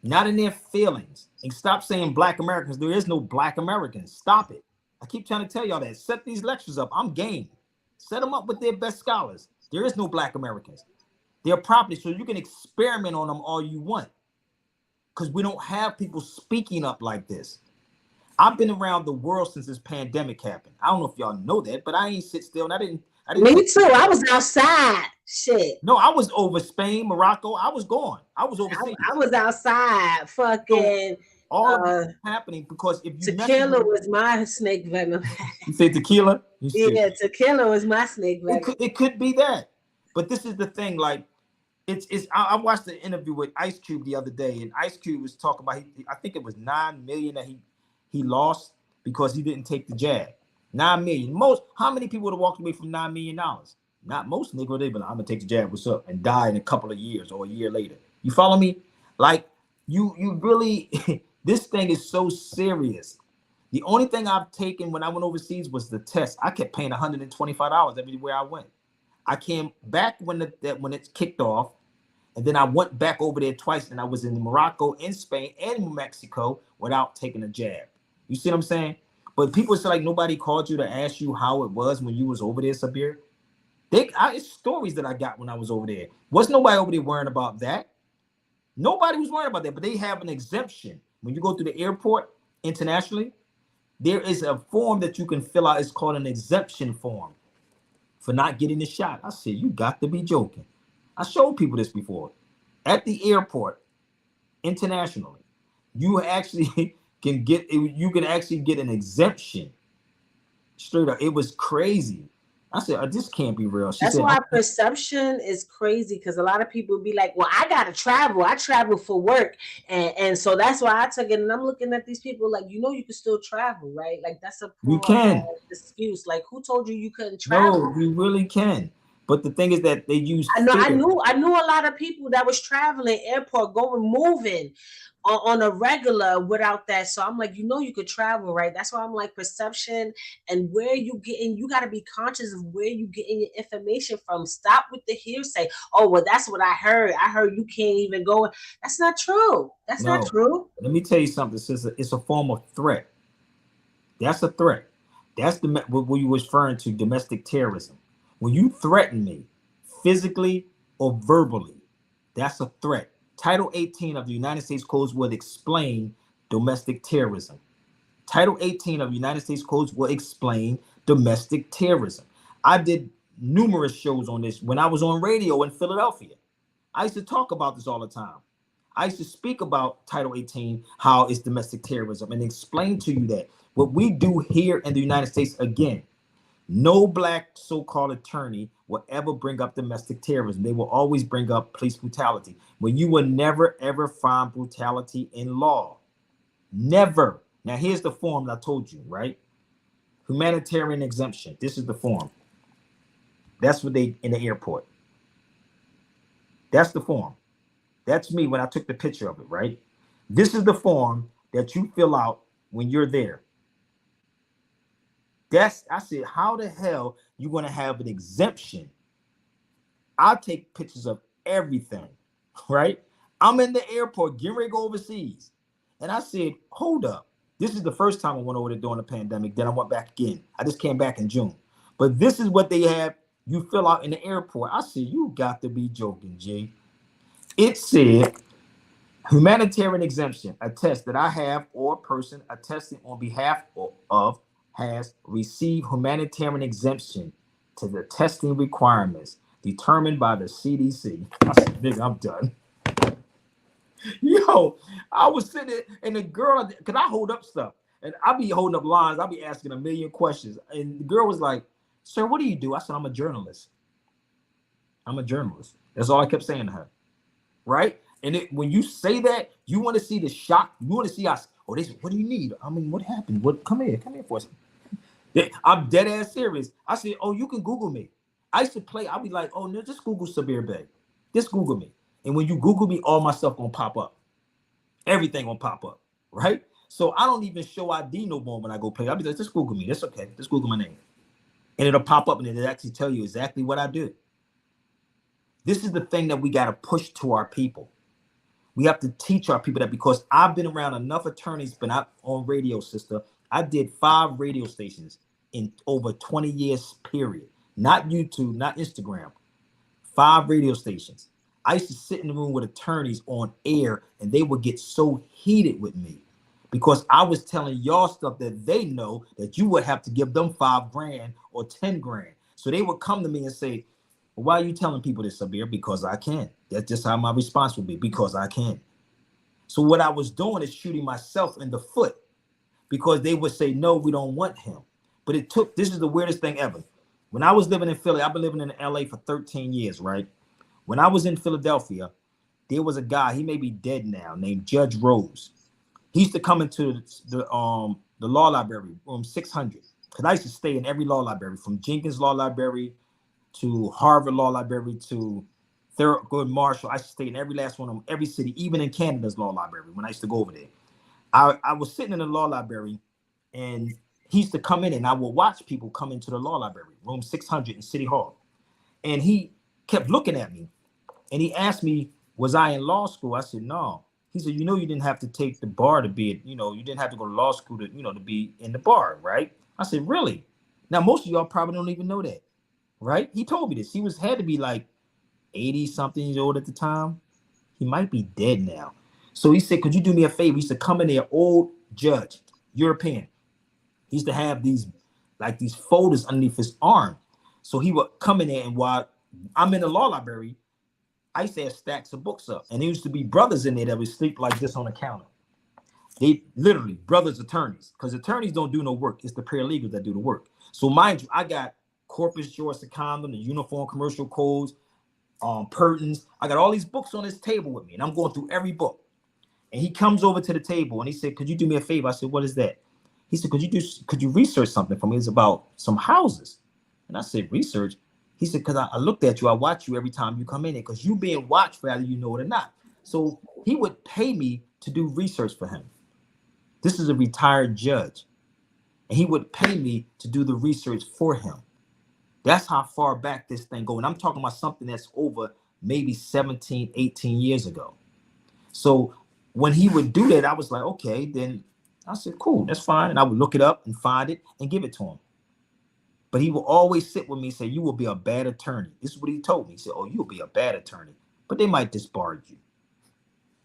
not in their feelings and stop saying black Americans. There is no black Americans. Stop it. I keep trying to tell y'all that. Set these lectures up. I'm game. Set them up with their best scholars. There is no black Americans. They're property, so you can experiment on them all you want. Because we don't have people speaking up like this. I've been around the world since this pandemic happened. I don't know if y'all know that, but I ain't sit still and I didn't. Me too. I was outside. Shit. No, I was over Spain, Morocco. I was gone. I was overseas. I was outside. Fucking. All of this is happening because if you tequila was my snake venom. You say tequila? Yeah, tequila was my snake venom. It could be that, but this is the thing. Like, it's. I watched an interview with Ice Cube the other day, and Ice Cube was talking about. I think it was 9 million that he lost because he didn't take the jab. 9 million. How many people would have walked away from $9 million? Not most niggas. They be like, I'm gonna take the jab. What's up? And die in a couple of years or a year later. You follow me? Like, you really. This thing is so serious. The only thing I've taken when I went overseas was the test. I kept paying $125 everywhere I went. I came back when it kicked off, and then I went back over there twice, and I was in Morocco, in Spain, and Mexico without taking a jab. You see what I'm saying? But people say like nobody called you to ask you how it was when you was over there, Sabir. It's stories that I got when I was over there. Was nobody over there worrying about that? Nobody was worried about that, but they have an exemption. When you go to the airport internationally, there is a form that you can fill out. It's called an exemption form for not getting the shot. I said, you got to be joking. I showed people this before. At the airport, internationally, you actually you can actually get an exemption. Straight up. It was crazy. I said, this can't be real. She That's said, why perception is crazy, because a lot of people be like, well, I gotta travel. I travel for work. And so that's why I took it. And I'm looking at these people like, you can still travel, right? Like that's a you poor can. excuse. Like, who told you couldn't No, travel? you really can. But the thing is that they use I know fear. I knew a lot of people that was traveling airport, going moving on a regular without that. So I'm like, you could travel, right? That's why I'm like, perception and where you getting, you got to be conscious of where you getting your information from. Stop with the hearsay. Oh, well, that's what I heard. I heard you can't even go. That's not true. That's not No. true. Let me tell you something. It's a form of threat. That's a threat. That's what you were referring to, domestic terrorism. When you threaten me physically or verbally, that's a threat. Title 18 of the United States Codes would explain domestic terrorism. Title 18 of the United States Codes will explain domestic terrorism. I did numerous shows on this when I was on radio in Philadelphia. I used to talk about this all the time. I used to speak about Title 18, how it's domestic terrorism, and explain to you that what we do here in the United States, again, no black so-called attorney will ever bring up domestic terrorism. They will always bring up police brutality, when you will never, ever find brutality in law. Never. Now, here's the form that I told you, right? Humanitarian exemption. This is the form. That's what they in the airport. That's the form. That's me when I took the picture of it, right? This is the form that you fill out when you're there. I said, how the hell you going to have an exemption? I'll take pictures of everything, right? I'm in the airport, getting ready to go overseas. And I said, hold up. This is the first time I went over there during the pandemic. Then I went back again. I just came back in June. But this is what they have you fill out in the airport. I said, you got to be joking, G. It said, humanitarian exemption, a test that I have or a person attesting on behalf of has received humanitarian exemption to the testing requirements determined by the CDC. I said, nigga, I'm done. Yo, I was sitting there, and the girl, because I hold up stuff, and I be holding up lines, I be asking a million questions, and the girl was like, sir, what do you do? I said, I'm a journalist. I'm a journalist. That's all I kept saying to her, right? And when you say that, you want to see the shock. You want to see us. Oh, what do you need? I mean, what happened? Come here for a second. I'm dead ass serious. I said, oh, you can Google me. I used to play. I'll be like, oh, no, just Google Sabir Bey. Just Google me. And when you Google me, all my stuff gonna pop up. Everything gonna pop up, right? So I don't even show ID no more when I go play. I'll be like, just Google me. That's okay. Just Google my name. And it'll pop up and it'll actually tell you exactly what I do. This is the thing that we got to push to our people. We have to teach our people that, because I've been around enough attorneys, been out on radio, sister. I did 5 radio stations in over 20 years, period. Not YouTube, not Instagram. 5 radio stations. I used to sit in the room with attorneys on air, and they would get so heated with me because I was telling y'all stuff that they know that you would have to give them $5,000 or $10,000. So they would come to me and say, well, why are you telling people this, Sabir? Because I can. That's just how my response would be, because I can. So what I was doing is shooting myself in the foot, because they would say, no, we don't want him. But this is the weirdest thing ever. When I was living in Philly, I've been living in LA for 13 years, right? When I was in Philadelphia, there was a guy, he may be dead now, named Judge Rose. He used to come into the law library, room 600. Because I used to stay in every law library, from Jenkins Law Library to Harvard Law Library to Thurgood Marshall. I used to stay in every last one of them, every city, even in Canada's law library when I used to go over there. I was sitting in the law library, and he used to come in, and I would watch people come into the law library, room 600 in City Hall. And he kept looking at me, and he asked me, was I in law school? I said, no. He said, you didn't have to take the bar to be, you didn't have to go to law school to, to be in the bar, right? I said, really? Now, most of y'all probably don't even know that, right? He told me this. He had to be like 80 something years old at the time. He might be dead now. So he said, could you do me a favor? He used to come in there, old judge, European. He used to have these folders underneath his arm. So he would come in there, and while I'm in the law library, I used to have stacks of books up, and there used to be brothers in there that would sleep like this on the counter. They literally brothers attorneys, because attorneys don't do no work. It's the paralegals that do the work. So mind you, I got Corpus Juris Secundum, the Uniform Commercial Codes, Pertins. I got all these books on this table with me, and I'm going through every book. And he comes over to the table and he said, "Could you do me a favor?" I said, "What is that?" He said, Could you research something for me? It's about some houses." And I said, "Research?" He said, "Because I looked at you, I watch you every time you come in there, because you being watched whether you know it or not." So he would pay me to do research for him. This is a retired judge, and he would pay me to do the research for him. That's how far back this thing goes. And I'm talking about something that's over maybe 17, 18 years ago. So when he would do that, I was like, okay, then I said, cool, that's fine. And I would look it up and find it and give it to him. But he will always sit with me and say, "You will be a bad attorney." This is what he told me. He said, "Oh, you'll be a bad attorney, but they might disbarge you."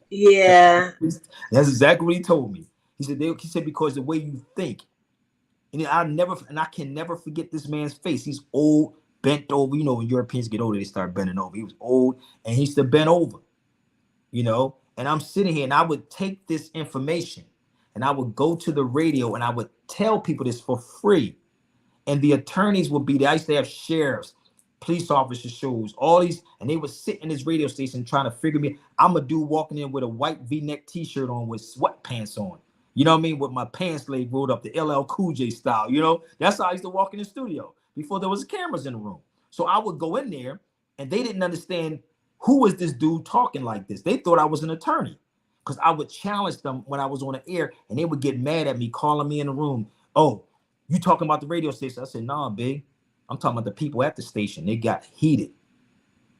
Yeah. That's exactly what he told me. He said, because the way you think. And I can never forget this man's face. He's old, bent over. You know, when Europeans get older, they start bending over. He was old, and he used to bend over, you know. And I'm sitting here, and I would take this information, and I would go to the radio, and I would tell people this for free. And the attorneys would be there. I used to have sheriffs, police officer shows, all these, and they would sit in this radio station trying to figure me. I'm a dude walking in with a white V-neck T-shirt on with sweatpants on. You know what I mean? With my pants leg rolled up, the LL Cool J style. You know, that's how I used to walk in the studio before there was cameras in the room. So I would go in there, and they didn't understand who was this dude talking like this. They thought I was an attorney, because I would challenge them when I was on the air, and they would get mad at me, calling me in the room. "Oh, you talking about the radio station?" I said, "Nah, big. I'm talking about the people at the station." They got heated.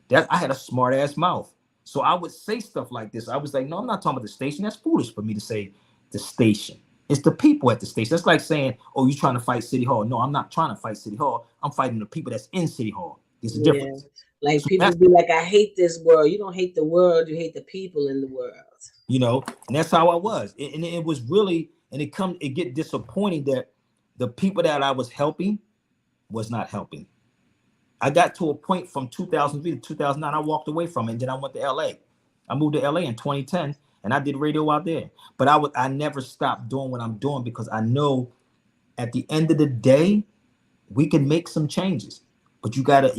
That I had a smart ass mouth. So I would say stuff like this. I was like, "No, I'm not talking about the station. That's foolish for me to say the station. It's the people at the station." That's like saying, "Oh, you trying to fight City Hall." No, I'm not trying to fight City Hall. I'm fighting the people that's in City Hall. There's a Yeah. difference. Like So people that's, be like, "I hate this world." You don't hate the world, you hate the people in the world. you know, and that's how I was. And it was really, and it get disappointing that the people that I was helping was not helping. I got to a point from 2003 to 2009, I walked away from it, and then I went to LA. I moved to LA in 2010, and I did radio out there. But I never stopped doing what I'm doing, because I know at the end of the day, we can make some changes. But you gotta,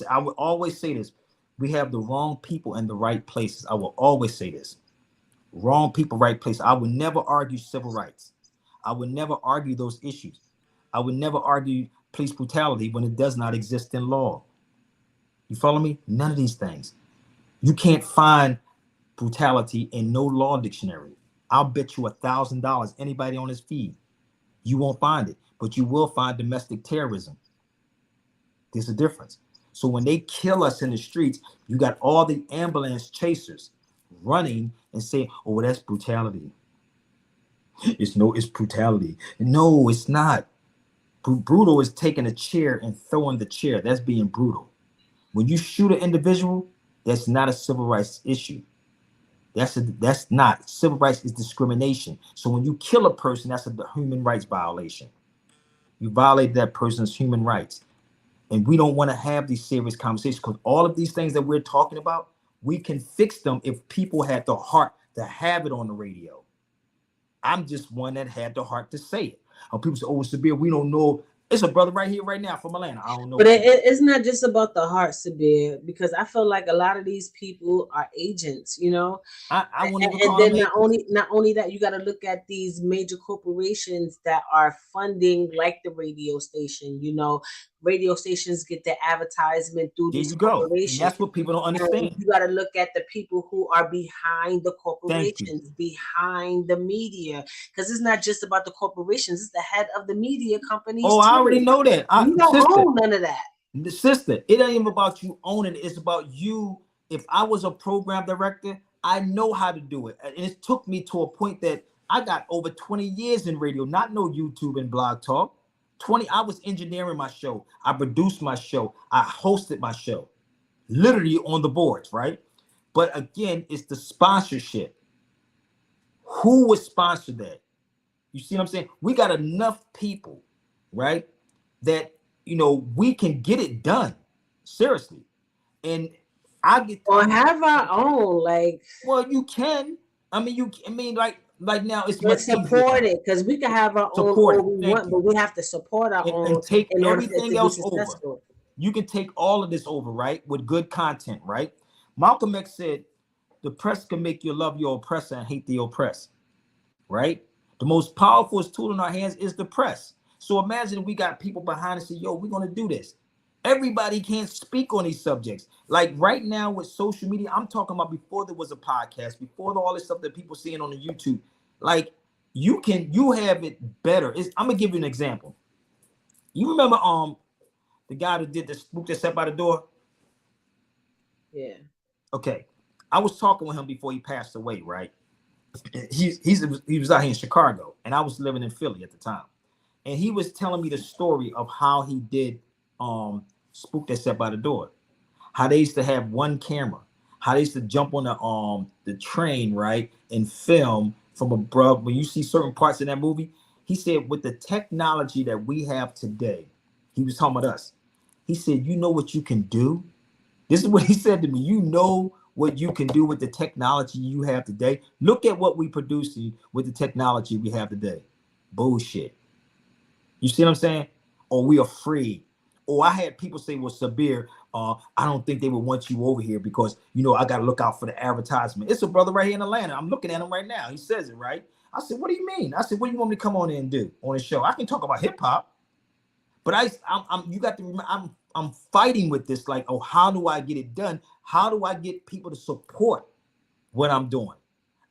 I would always say this: we have the wrong people in the right places. I will always say this: wrong people, right place. I would never argue civil rights. I would never argue those issues. I would never argue police brutality when it does not exist in law. You follow me? None of these things. You can't find brutality in no law dictionary. I'll bet you $1,000, anybody on this feed, you won't find it, but you will find domestic terrorism. There's a difference. So when they kill us in the streets, you got all the ambulance chasers running and saying, "Oh, well, that's brutality." It's brutality. No, it's not. Brutal is taking a chair and throwing the chair. That's being brutal. When you shoot an individual, that's not a civil rights issue. That's not. Civil rights is discrimination. So when you kill a person, that's a human rights violation. You violate that person's human rights. And we don't want to have these serious conversations, because all of these things that we're talking about, we can fix them if people had the heart to have it on the radio. I'm just one that had the heart to say it. People say, "Oh, Sabir, we don't know." It's a brother right here, right now from Atlanta. I don't know. But it's not just about the heart, Sabir, because I feel like a lot of these people are agents, you know. I won't even And call then them not only that, you got to look at these major corporations that are funding, like the radio station. You know, radio stations get their advertisement through There these you go. And corporations. that's what people don't And understand. you got to look at the people who are behind the Thank you. corporations, behind the media, because it's not just about the corporations; it's the head of the media companies Oh, I already too. know that. You don't own none of that. Sister, it ain't even about you owning it. It's about you. If I was a program director, I know how to do it. And it took me to a point that I got over 20 years in radio, not no YouTube and blog talk. 20, I was engineering my show. I produced my show. I hosted my show, literally on the boards, right? But again, it's the sponsorship. Who would sponsor that? You see what I'm saying? We got enough people, right, that we can get it done. Seriously. And I get Or have our own, like, well, you can. I mean, like now it's but much easier support now. it, because we can have our own Support all it. we Thank want, you. but we have to support our And own take in order for it everything to be else over. successful. You can take all of this over, right? With good content, right? Malcolm X said, the press can make you love your oppressor and hate the oppressed, right? The most powerful tool in our hands is the press. So imagine we got people behind us say, yo, we're going to do this. Everybody can't speak on these subjects. Like right now with social media, I'm talking about before there was a podcast, before all this stuff that people seeing on the YouTube. Like you have it better. I'm gonna give you an example. You remember the guy that did the spook that sat by the door? Yeah. Okay. I was talking with him before he passed away, right? He was out here in Chicago, and I was living in Philly at the time. And he was telling me the story of how he did spook that sat by the door. How they used to have one camera, how they used to jump on the train, right, and film from above. When you see certain parts in that movie, he said with the technology that we have today, he was talking about us. He said, you know what you can do? This is what he said to me. You know what you can do with the technology you have today? Look at what we producing with the technology we have today. Bullshit. You see what I'm saying? Or we are free. Or I had people say, well, Sabir, I don't think they would want you over here because, I got to look out for the advertisement. It's a brother right here in Atlanta. I'm looking at him right now. He says it, right? I said, what do you mean? I said, what do you want me to come on in and do on the show? I can talk about hip hop, but you got to remember, I'm fighting with this. Like, oh, how do I get it done? How do I get people to support what I'm doing?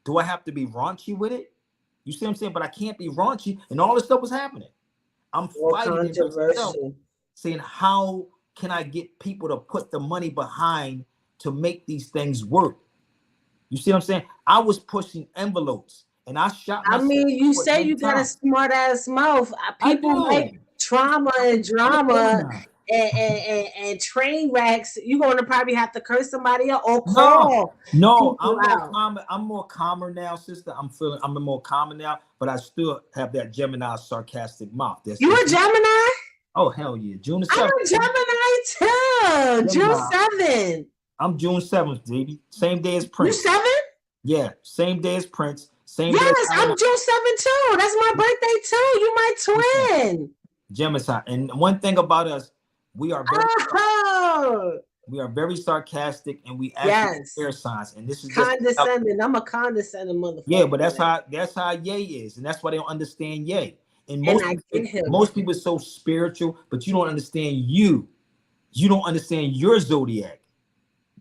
Do I have to be raunchy with it? You see what I'm saying? But I can't be raunchy, and all this stuff was happening. I'm Or fighting it myself, controversial. saying, how can I get people to put the money behind to make these things work? You see what I'm saying? I was pushing envelopes, and I shot I myself mean, you foot say many you got a times. smart ass mouth. I People like do. trauma and I'm a drama Gemini. and train wrecks. You're gonna probably have to curse somebody out or No, call no, people out. I'm more calmer now, sister. I'm more calmer now, but I still have that Gemini sarcastic mouth. You a Gemini? Oh, hell yeah. June the I'm 7th. a Gemini too. June Gemini. 7th. I'm June 7th, baby. Same day as You Prince. 7? Yeah, same day as Prince. Same day Yes, as I'm June 7 too. That's my birthday too. You my twin. Gemini. And one thing about us, we are Oh, very sarcastic, and we actually yes. air signs. And this is just Condescending. I'm a condescending motherfucker. yeah, but that's how Ye is, and that's why they don't understand Ye. And I get him. most people are so spiritual, but you don't understand you. You don't understand your zodiac.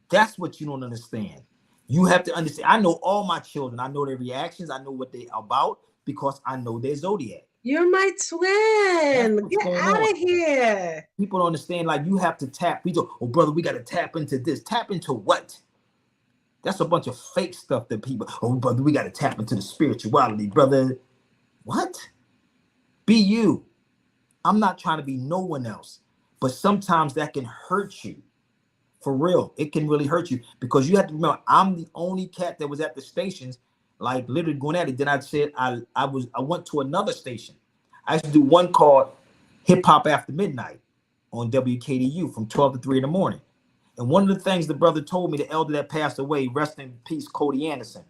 That's what you don't understand. You have to understand. I know all my children. I know their reactions. I know what they about because I know their zodiac. You're my twin. Get out on. of here. People don't understand. Like you have to tap. People, oh brother, we got to tap into this. Tap into what? That's a bunch of fake stuff that people. Oh brother, we got to tap into the spirituality, brother. What? Be you. I'm not trying to be no one else, but sometimes that can hurt you. For real, it can really hurt you because you have to remember, I'm the only cat that was at the stations, like literally going at it. Then I said I went to another station. I used to do one called Hip Hop After Midnight on WKDU from 12 to 3 in the morning. And one of the things the brother told me, the elder that passed away, rest in peace, Cody Anderson.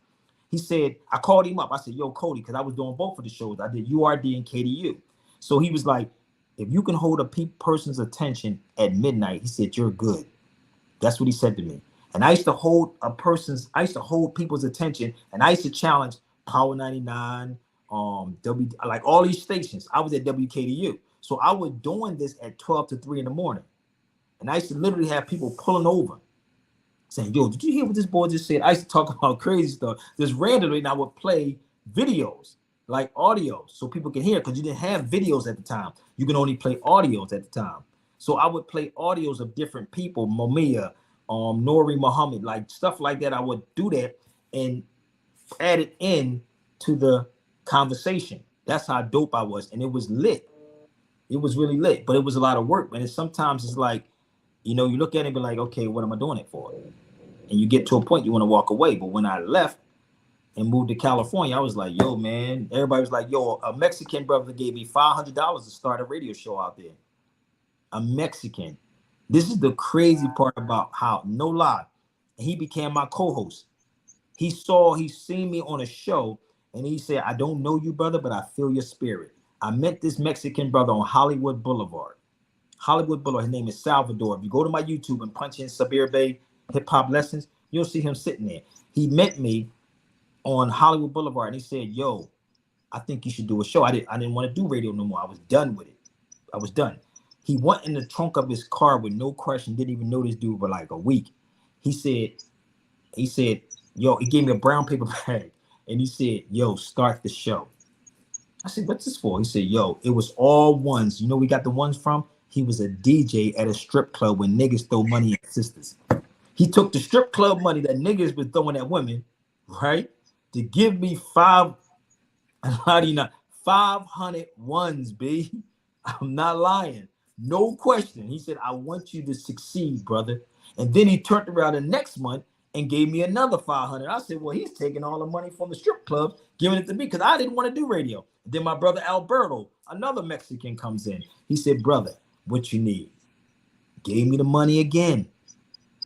He said, I called him up. I said, yo, Cody, because I was doing both of the shows. I did URD and KDU. So he was like, if you can hold a person's attention at midnight, he said, you're good. That's what he said to me. And I used to hold people's attention, and I used to challenge Power 99, like all these stations. I was at WKDU. So I was doing this at 12 to 3 in the morning. And I used to literally have people pulling over saying, yo, did you hear what this boy just said? I used to talk about crazy stuff. Just randomly, and I would play videos, like audio, so people can hear, because you didn't have videos at the time. You can only play audios at the time. So I would play audios of different people, Mamiya, Nori Muhammad, like stuff like that. I would do that and add it in to the conversation. That's how dope I was. And it was lit. It was really lit, but it was a lot of work. And sometimes it's like, you look at it and be like, okay, what am I doing it for? And you get to a point you want to walk away. But when I left and moved to California, I was like, yo, man, everybody was like, yo, a Mexican brother gave me $500 to start a radio show out there. a Mexican. This is the crazy part about how, no lie, he became my co-host. He seen me on a show, and he said, I don't know you, brother, but I feel your spirit. I met this Mexican brother on Hollywood Boulevard. Hollywood Boulevard. His name is Salvador. If you go to my YouTube and punch in Sabir Bey Hip Hop Lessons, you'll see him sitting there. He met me on Hollywood Boulevard, and he said, yo, I think you should do a show. I didn't want to do radio no more. I was done with it. I was done. He went in the trunk of his car with no question, didn't even know this dude for like a week. He said, yo, he gave me a brown paper bag, and he said, yo, start the show. I said, what's this for? He said, yo, it was all ones. You know, we got the ones from? He was a DJ at a strip club when niggas throw money at sisters. He took the strip club money that niggas was throwing at women, right, to give me 500 ones, B. I'm not lying. No question. He said, I want you to succeed, brother. And then he turned around the next month and gave me another 500. I said, well, he's taking all the money from the strip clubs, giving it to me because I didn't want to do radio. Then my brother Alberto, another Mexican, comes in. He said, brother, what you need? Gave me the money again.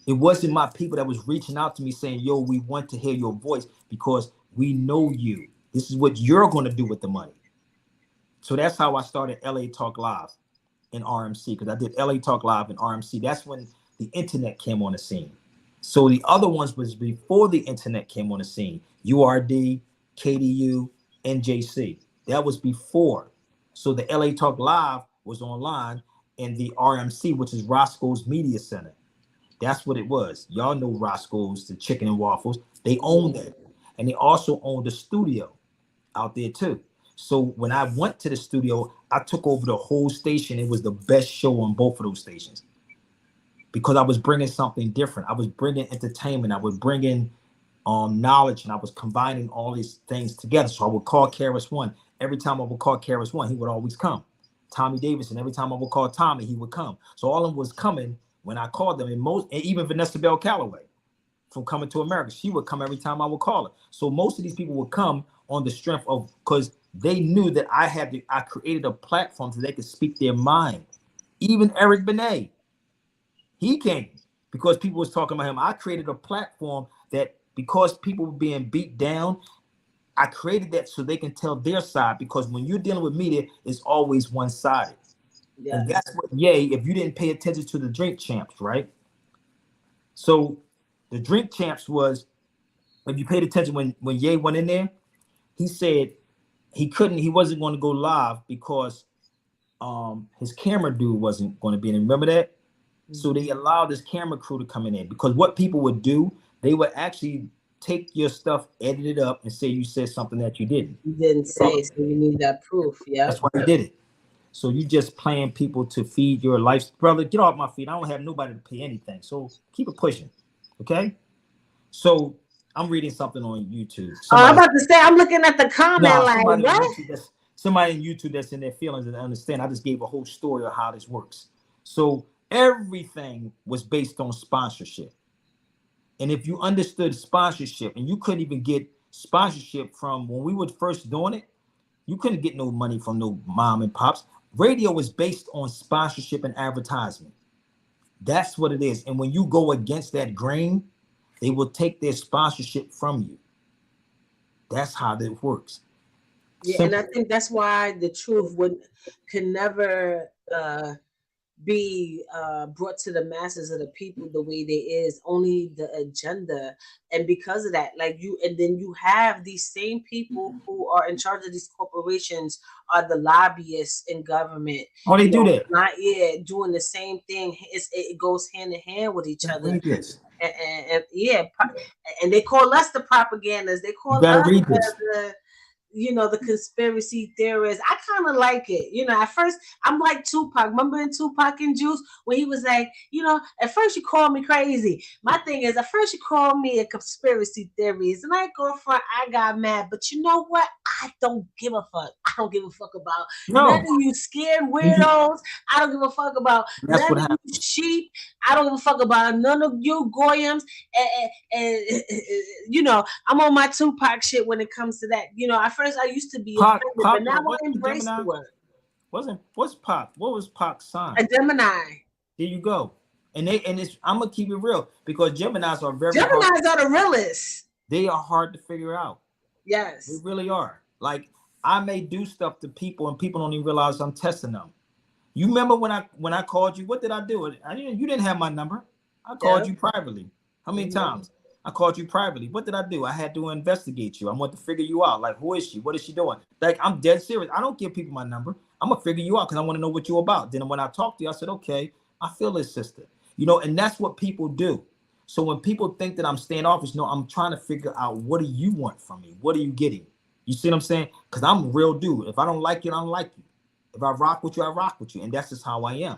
It wasn't my people that was reaching out to me saying, yo, we want to hear your voice because we know you. This is what you're going to do with the money. So that's how I started LA Talk Live in RMC, because I did LA Talk Live in RMC. That's when the internet came on the scene. So the other ones was before the internet came on the scene. URD, KDU, NJC. That was before. So the LA Talk Live was online, and the RMC, which is Roscoe's Media Center. That's what it was. Y'all know Roscoe's, the chicken and waffles. They owned that. And they also owned the studio out there too. So when I went to the studio, I took over the whole station. It was the best show on both of those stations because I was bringing something different. I was bringing entertainment. I was bringing knowledge, and I was combining all these things together. So I would call Karis One. Every time I would call Karis One, he would always come. Tommy Davidson, every time I would call Tommy, he would come. So all of them was coming when I called them. And even Vanessa Bell Calloway from Coming to America, she would come every time I would call her. So most of these people would come on the strength of, because they knew that I created a platform so they could speak their mind. Even Eric Benet, he came because people was talking about him. I created a platform that because people were being beat down, I created that so they can tell their side, because when you're dealing with media, it's always one-sided. Yes. And that's what, if you didn't pay attention to the Drink Champs, right? So the Drink Champs was, if you paid attention when Ye went in there, he said he wasn't going to go live because his camera dude wasn't going to be in. Remember that? Mm-hmm. So they allowed this camera crew to come in there, because what people would do, they would actually take your stuff, edit it up, and say you said something that you didn't. You didn't say, so you need that proof. Yeah. That's why he did it. So you just playing people to feed your life. Brother, get off my feet. I don't have nobody to pay anything. So keep it pushing. Okay? So I'm reading something on YouTube. I'm about to say, I'm looking at the comment like, what? Somebody in YouTube that's in their feelings and understand. I just gave a whole story of how this works. So everything was based on sponsorship. And if you understood sponsorship, and you couldn't even get sponsorship from when we were first doing it, you couldn't get no money from no mom and pops. Radio was based on sponsorship and advertisement. That's what it is. And when you go against that grain, they will take their sponsorship from you. That's how that works. Yeah, and I think that's why the truth can never be brought to the masses of the people the way they is. Only the agenda. And because of that, and then you have these same people who are in charge of these corporations are the lobbyists in government. Oh, they do that. Not doing the same thing. It goes hand in hand with each other. And they call us the propagandas. They call us the conspiracy theorists. I kind of like it. At first, I'm like Tupac. Remember in Tupac and Juice when he was like, at first you call me crazy. My thing is, at first you call me a conspiracy theorist, and I go front, I got mad. But you know what? I don't give a fuck. I don't give a fuck about none of you scared weirdos. I don't give a fuck about none of you sheep. I don't give a fuck about none of you goyams. And I'm on my Tupac shit when it comes to that. At first I used to be offended, but now I embrace the word. What's Pac? What was Pac's sign? A Gemini. There you go. And it's I'm gonna keep it real because Geminis are very hard. Geminis are the realest. They are hard to figure out. Yes. They really are. Like I may do stuff to people and people don't even realize I'm testing them. You remember when I called you? What did I do? You didn't have my number. I called you privately. How many times? I called you privately. What did I do? I had to investigate you. I want to figure you out. Like, who is she? What is she doing? Like, I'm dead serious. I don't give people my number. I'm gonna figure you out because I want to know what you're about. Then when I talked to you, I said, okay, I feel this, sister. You know, and that's what people do. So when people think that I'm standoffish, no, I'm trying to figure out what do you want from me? What are you getting? You see what I'm saying? Because I'm a real dude. If I don't like you, I don't like you. If I rock with you, I rock with you. And that's just how I am.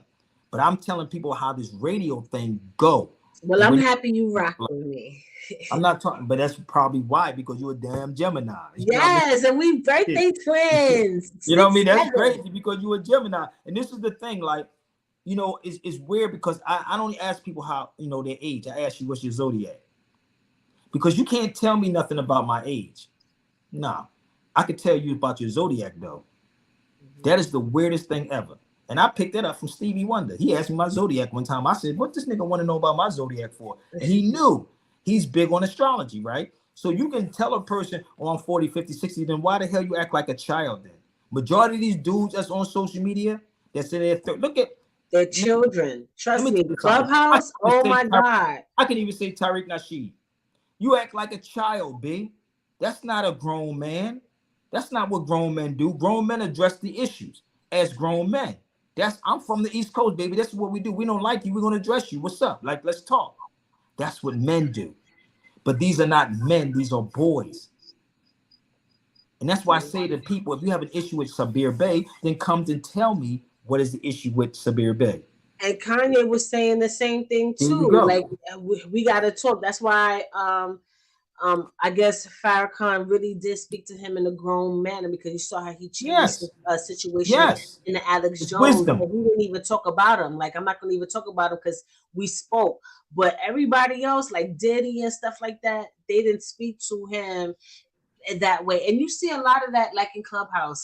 But I'm telling people how this radio thing go. Well, I'm happy you rock with me. I'm not talking, but that's probably why, because you're a damn Gemini. Yes, and we birthday twins. You know what I mean? That's crazy because you're a Gemini. And this is the thing, like, you know, it's weird because I don't ask people how, you know, their age. I ask you, what's your zodiac? Because you can't tell me nothing about my age. Nah, I could tell you about your zodiac, though. That is the weirdest thing ever. And I picked that up from Stevie Wonder. He asked me my zodiac one time. I said, what this nigga want to know about my zodiac for? And he knew. He's big on astrology, right? So you can tell a person, oh, I'm 40, 50, 60, then why the hell you act like a child then? Majority of these dudes that's on social media, that's in their look at their children. Trust me, Clubhouse, oh my God. I can even say Tariq Nasheed. You act like a child, B. That's not a grown man. That's not what grown men do. Grown men address the issues as grown men. I'm from the East Coast, baby. That's what we do. We don't like you. We're going to address you. What's up? Like, let's talk. That's what men do. But these are not men. These are boys. And that's why I say to people, if you have an issue with Sabir Bey, then come and tell me what is the issue with Sabir Bey. And Kanye was saying the same thing too. Like, we got to talk. That's why I guess Farrakhan really did speak to him in a grown manner because you saw how he changed the situation in the Alex Jones. But we didn't even talk about him. Like, I'm not going to even talk about him because we spoke. But everybody else, like Diddy and stuff like that, they didn't speak to him that way. And you see a lot of that like in Clubhouse.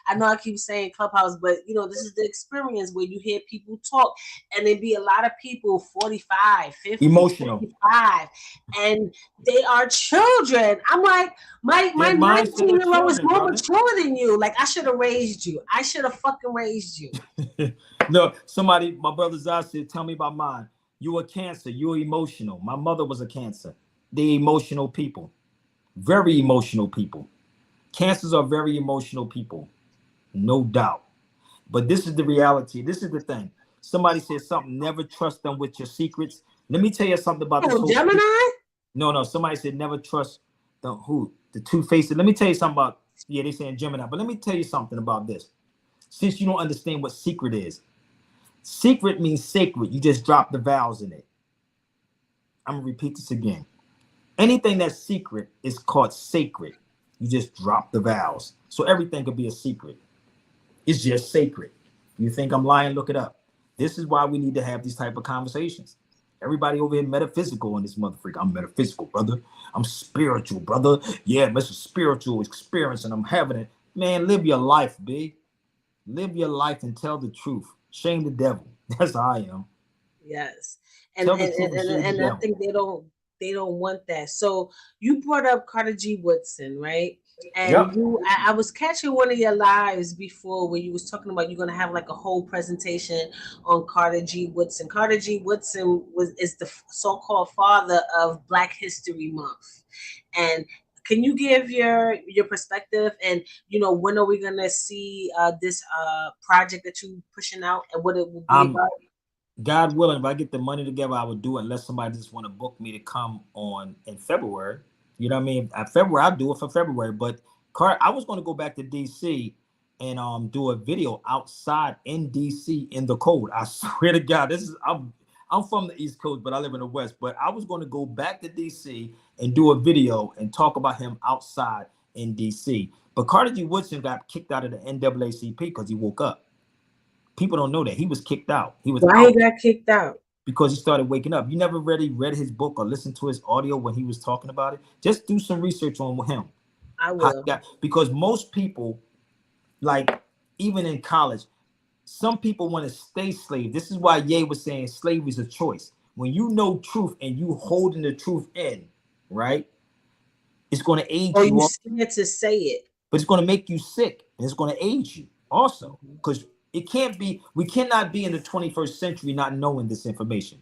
I know I keep saying Clubhouse, but you know, this is the experience where you hear people talk and there be a lot of people 45, 50, emotional, 55, and they are children. I'm like, my 19-year-old is more mature than you. Like, I should have raised you. I should have fucking raised you. No, my brother Zaz said, tell me about mine. You a Cancer, you're emotional. My mother was a Cancer. They emotional people. Very emotional people. Cancers are very emotional people, no doubt. But this is the reality. This is the thing. Somebody said something, never trust them with your secrets. Let me tell you something about this. Gemini? No. Somebody said never trust the two-faced. Let me tell you something about, they saying Gemini. But let me tell you something about this. Since you don't understand what secret is. Secret means sacred. You just drop the vowels in it. I'm going to repeat this again. Anything that's secret is called sacred. You just drop the vowels. So everything could be a secret. It's just sacred. You think I'm lying? Look it up. This is why we need to have these type of conversations. Everybody over here metaphysical on this motherfucker. I'm metaphysical, brother. I'm spiritual, brother. Yeah, it's a spiritual experience and I'm having it. Man, live your life, B. Live your life and tell the truth. Shame the devil. That's how I am. Yes. And I think they don't want that. So you brought up Carter G. Woodson, right? And I was catching one of your lives before where you was talking about you're going to have like a whole presentation on Carter G. Woodson. Carter G. Woodson is the so-called father of Black History Month. And can you give your perspective and, you know, when are we going to see this project that you're pushing out and what it will be about? God willing, if I get the money together, I would do it unless somebody just want to book me to come on in February. You know what I mean? At February, I'll do it for February. But I was going to go back to DC and do a video outside in DC in the cold. I swear to God, I'm from the East Coast, but I live in the West. But I was going to go back to DC and do a video and talk about him outside in DC. But Carter G. Woodson got kicked out of the NAACP because he woke up. People don't know that he was kicked out. Why he got kicked out? Because he started waking up. You never really read his book or listened to his audio when he was talking about it. Just do some research on him. I will. Because most people, like even in college, Some people want to stay slave. This is why Ye was saying slavery is a choice. When you know truth and you holding the truth in, right? It's going to age Or you, you scared to say it. but it's going to make you sick and it's going to age you also. Because it can't be, we cannot be in the 21st century not knowing this information.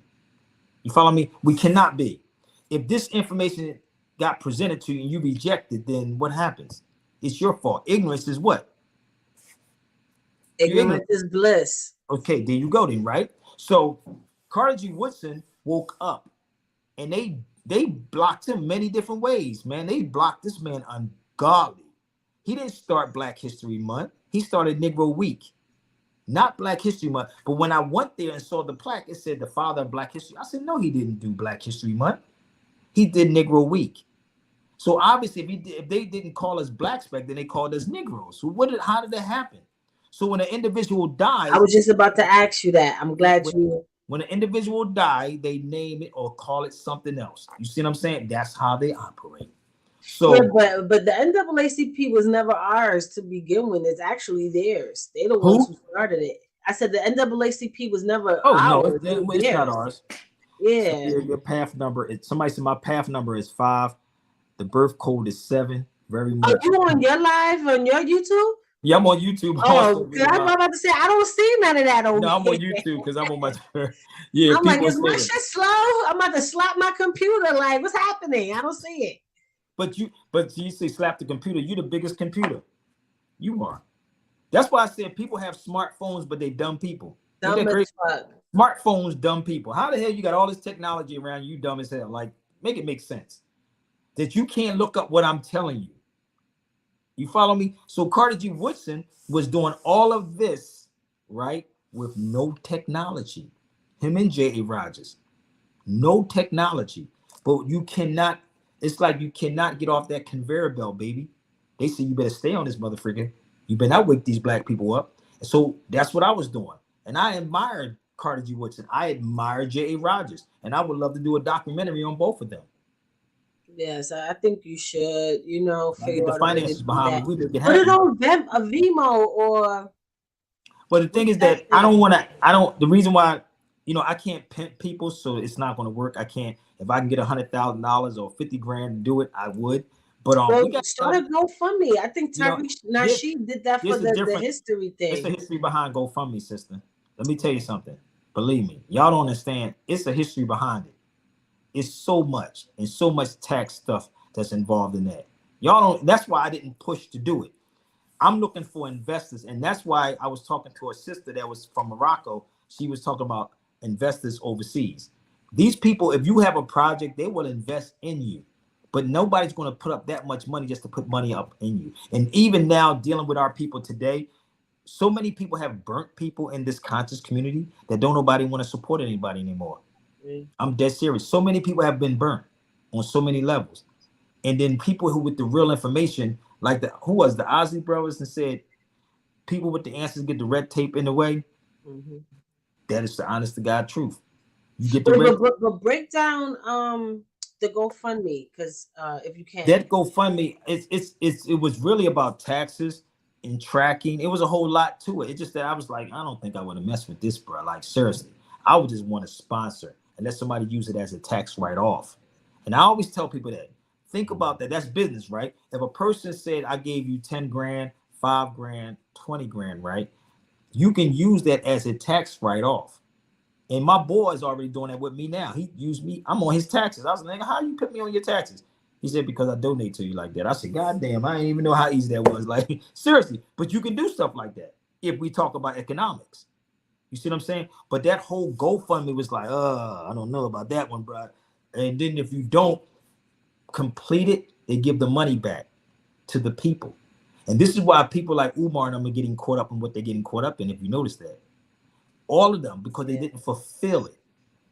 You follow me? We cannot be. If this information got presented to you and you reject it, then what happens? It's your fault. Ignorance is what? Ignorance is bliss. Okay, there you go then, right? So Carter G. Woodson woke up and they blocked him many different ways, man. They blocked this man ungodly. He didn't start Black History Month. He started Negro Week. Not Black History Month. But when I went there and saw the plaque, it said the father of Black History. I said, no, he didn't do Black History Month. He did Negro Week. So obviously, if they didn't call us blacks back then, they called us Negroes. So how did that happen? So when an individual dies, I was just about to ask you that. I'm glad you. When an individual dies, they name it or call it something else. You see what I'm saying? That's how they operate. So, yeah, but the NAACP was never ours to begin with. It's actually theirs. They're the ones who started it. I said the NAACP was never ours. No, it's not ours. Yeah. So your path number is, somebody said my path number is 5. The birth code is 7. Very much. Are you on your live on your YouTube? Yeah, I'm on YouTube. Oh, I'm about to say I don't see none of that over No, I'm on YouTube because I'm on my. Yeah, I'm like, is my shit slow? I'm about to slap my computer. Like, what's happening? I don't see it. But you say slap the computer. You the biggest computer. You are. That's why I said people have smartphones, but they dumb people. Dumb as fuck. Smartphones, dumb people. How the hell you got all this technology around you, dumb as hell? Like, make it make sense. That you can't look up what I'm telling you. You follow me? So Carter G. Woodson was doing all of this, right, with no technology. Him and J.A. Rogers. No technology. But you cannot, it's like you cannot get off that conveyor belt, baby. They say you better stay on this motherfucker. You better not wake these black people up. And so that's what I was doing. And I admired Carter G. Woodson. I admired J.A. Rogers. And I would love to do a documentary on both of them. Yes, I think you should, figure out the finances behind it. Put it on Vimeo or. But the thing is that the reason why, I can't pimp people, so it's not going to work. I can't, if I can get $100,000 or 50 grand to do it, I would. But we got start a GoFundMe. I think Tariq Nasheed did that for the history thing. It's a history behind GoFundMe, sister. Let me tell you something. Believe me, y'all don't understand. It's a history behind it. It's so much and so much tax stuff that's involved in that. Y'all don't, that's why I didn't push to do it. I'm looking for investors. And that's why I was talking to a sister that was from Morocco. She was talking about investors overseas. These people, if you have a project, they will invest in you. But nobody's going to put up that much money just to put money up in you. And even now, dealing with our people today, so many people have burnt people in this conscious community that don't nobody want to support anybody anymore. I'm dead serious. So many people have been burnt on so many levels. And then people who with the real information, like the Ozzy brothers, and said, people with the answers get the red tape in the way. Mm-hmm. That is the honest to God truth. You get the but break down the GoFundMe, because if you can. That GoFundMe, it was really about taxes and tracking. It was a whole lot to it. It's just that I was like, I don't think I want to mess with this, bro. Like, seriously, I would just want to sponsor and let somebody use it as a tax write-off. And I always tell people that. Think about that. That's business, right? If a person said, I gave you 10 grand, 5 grand, 20 grand, right? You can use that as a tax write-off. And my boy is already doing that with me now. He used me. I'm on his taxes. I was like, how you put me on your taxes? He said, because I donate to you like that. I said, God damn, I didn't even know how easy that was. Like, seriously. But you can do stuff like that if we talk about economics. You see what I'm saying? But that whole GoFundMe was like, I don't know about that one, bro. And then if you don't complete it, they give the money back to the people. And this is why people like Umar and them are getting caught up in what they're getting caught up in, if you notice that. All of them, because they didn't fulfill it.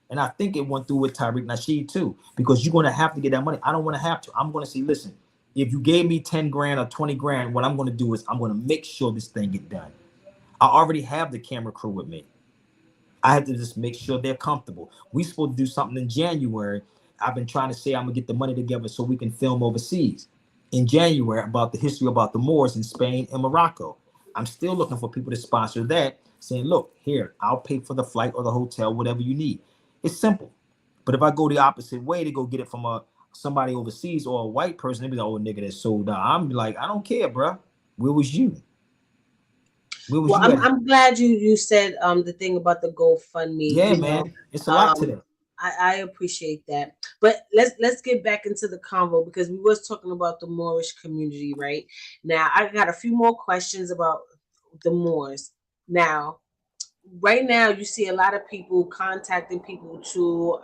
And I think it went through with Tariq Nasheed too, because you're going to have to get that money. I don't want to have to. I'm going to say, listen, if you gave me 10 grand or 20 grand, what I'm going to do is I'm going to make sure this thing get done. I already have the camera crew with me. I have to just make sure they're comfortable. We supposed to do something in January. I've been trying to say I'm going to get the money together so we can film overseas in January about the history about the Moors in Spain and Morocco. I'm still looking for people to sponsor that saying, look, here, I'll pay for the flight or the hotel, whatever you need. It's simple. But if I go the opposite way to go get it from somebody overseas or a white person, they be like, oh, nigga, that sold out. I'm like, I don't care, bro. Where was you? Where was Well, you at? I'm glad you said the thing about the GoFundMe. Yeah, You know, man. It's a lot to um, that. I appreciate that. But let's get back into the convo because we was talking about the Moorish community, right? Now I got a few more questions about the Moors. Now, right now you see a lot of people contacting people to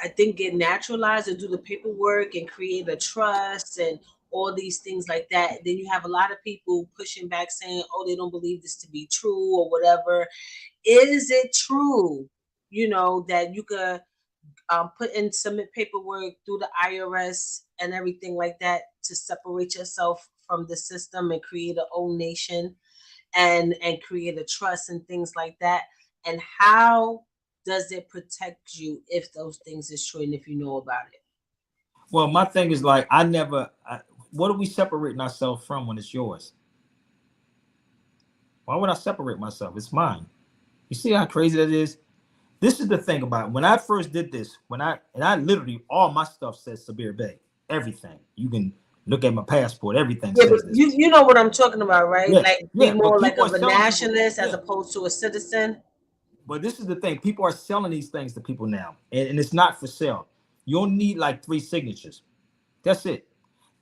I think get naturalized or do the paperwork and create a trust and all these things like that. Then you have a lot of people pushing back saying, oh, they don't believe this to be true or whatever. Is it true, that you could put in submit paperwork through the IRS and everything like that to separate yourself from the system and create a own nation and create a trust and things like that? And how does it protect you if those things is true and if you know about it? Well, my thing is like, what are we separating ourselves from when it's yours? Why would I separate myself? It's mine. You see how crazy that is? This is the thing about it. When I first did this, I literally, all my stuff says Sabir Bey. Everything. You can look at my passport. Everything Yeah, but says this. you know what I'm talking about, right? Yeah, Like be yeah. But more like people are of a selling people. nationalist as Yeah. opposed to a citizen. But this is the thing. People are selling these things to people now. And it's not for sale. You don't need like 3 signatures. That's it.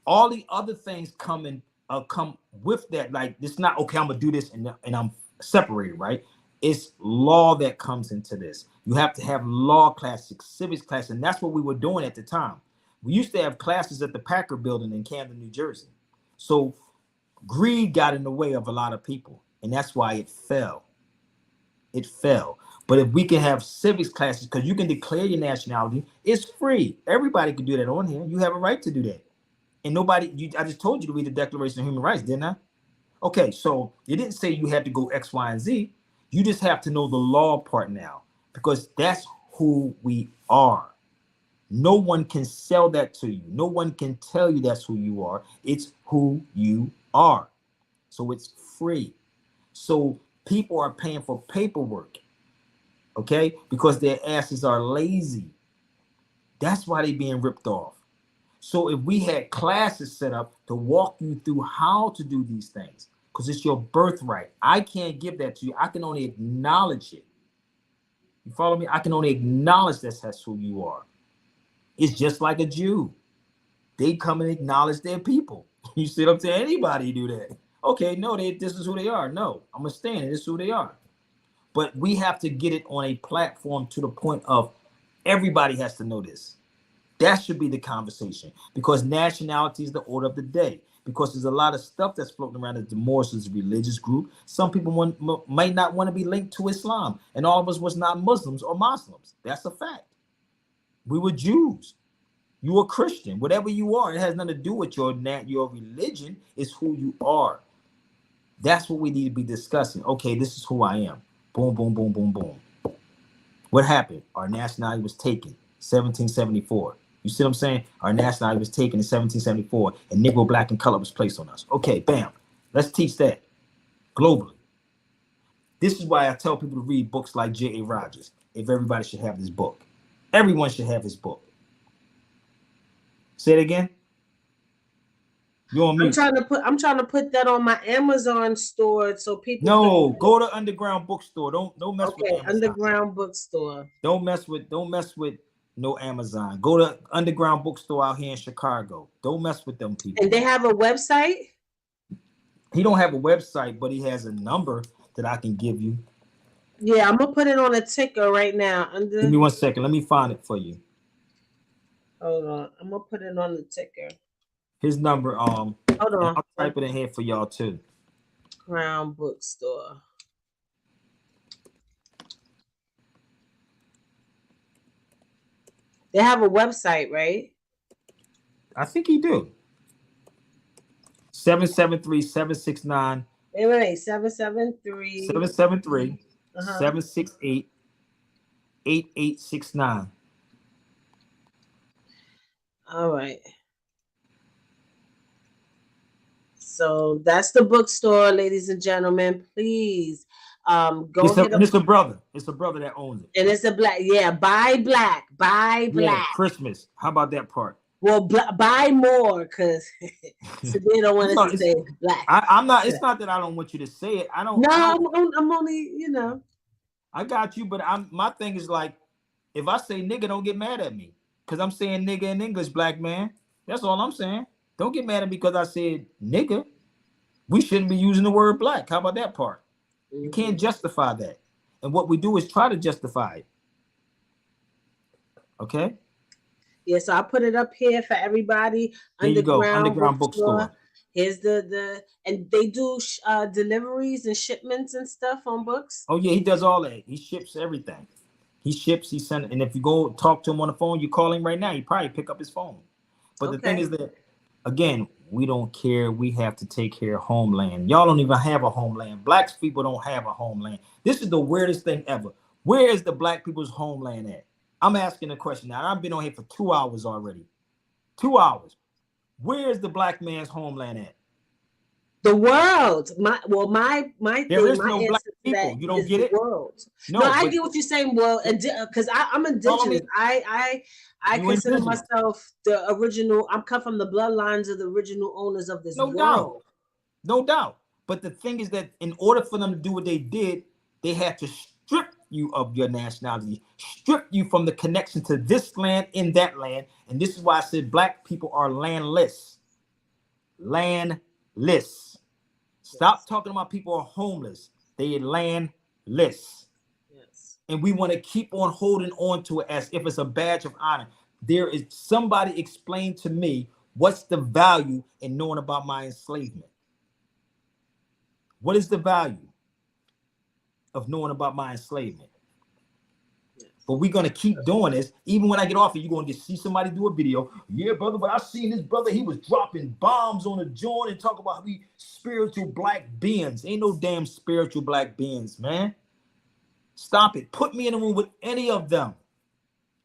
All the other things come with that. Like it's not okay. I'm gonna do this and I'm separated, right? It's law that comes into this. You have to have law classes, civics class, and that's what we were doing at the time. We used to have classes at the Packer Building in Camden, New Jersey. So greed got in the way of a lot of people, and that's why it fell. It fell. But if we can have civics classes, because you can declare your nationality, it's free. Everybody can do that on here. You have a right to do that. And I just told you to read the Declaration of Human Rights, didn't I? Okay, so it didn't say you had to go X, Y, and Z. You just have to know the law part now, because that's who we are. No one can sell that to you. No one can tell you that's who you are. It's who you are. So it's free. So people are paying for paperwork, okay, because their asses are lazy. That's why they're being ripped off. So if we had classes set up to walk you through how to do these things, because it's your birthright. I can't give that to you. I can only acknowledge it. You follow me? I can only acknowledge that's who you are. It's just like a Jew. They come and acknowledge their people. You see what I'm saying? Anybody do that. Okay, no, this is who they are. No, I'm going to stand it. This is who they are. But we have to get it on a platform to the point of everybody has to know this. That should be the conversation, because nationality is the order of the day. Because there's a lot of stuff that's floating around as the Moors is a religious group. Some people might not want to be linked to Islam, and all of us was not Muslims or Muslims. That's a fact. We were Jews. You were Christian. Whatever you are, it has nothing to do with your religion. It's who you are. That's what we need to be discussing. Okay, this is who I am. Boom, boom, boom, boom, boom. What happened? Our nationality was taken 1774. You see what I'm saying? Our nationality was taken in 1774, and Negro, black, and color was placed on us. Okay, bam. Let's teach that globally. This is why I tell people to read books like J.A. Rogers. If everybody should have this book. Everyone should have his book. Say it again. You're on mute. I'm trying to put that on my Amazon store so people No, go to Underground Bookstore. Don't mess with Okay, Amazon. Underground Bookstore. Don't mess with no Amazon. Go to Underground Bookstore out here in Chicago. Don't mess with them people. And they have a website? He don't have a website, but he has a number that I can give you. Yeah, I'm gonna put it on a ticker right now. Give me 1 second. Let me find it for you. Hold on. I'm gonna put it on the ticker. His number, Hold on. I'll type it in here for y'all too. Crown Bookstore. They have a website, right? I think he do. 773-769. Wait. 773. 773 768 8869. All right. So that's the bookstore, ladies and gentlemen. Please go hit And up. it's a brother. It's a brother that owns it. And it's a black, yeah, buy black, buy Yeah, black. Christmas. How about that part? Well, buy more because Sabir don't want us No, to say black. I'm not. It's not that I don't want you to say it. I don't. No, I don't. I'm only, you know. I got you, but my thing is like, if I say nigga, don't get mad at me because I'm saying nigga in English, black man. That's all I'm saying. Don't get mad at me because I said nigga. We shouldn't be using the word black. How about that part? You can't justify that. And what we do is try to justify it. Okay? Yeah, so I put it up here for everybody. There you go. Underground Bookstore. Here's the and they do deliveries and shipments and stuff on books. Oh yeah, he does all that. He ships everything. He ships, he sends, and if you go talk to him on the phone, you call him right now, he probably pick up his phone. But the thing is that, again, we don't care. We have to take care of homeland. Y'all don't even have a homeland. Black people don't have a homeland. This is the weirdest thing ever. Where is the black people's homeland at? I'm asking a question now. I've been on here for 2 hours already. 2 hours. Where is the black man's homeland at? The world. My there thing, is no black people. You don't get it. World. No, I get what you're saying. Well, and because I'm indigenous, I consider myself the original. I'm come from the bloodlines of the original owners of this world. No doubt. But the thing is that in order for them to do what they did, they had to strip you of your nationality, strip you from the connection to this land in that land. And this is why I said black people are landless. Landless. Stop talking about people are homeless. They are landless. Yes. And we want to keep on holding on to it as if it's a badge of honor. There is somebody explain to me what's the value in knowing about my enslavement. What is the value of knowing about my enslavement? But we're going to keep doing this. Even when I get off it, you're going to see somebody do a video. Yeah, brother, but I seen this brother. He was dropping bombs on a joint and talk about how we spiritual black beings. Ain't no damn spiritual black beings, man. Stop it. Put me in a room with any of them.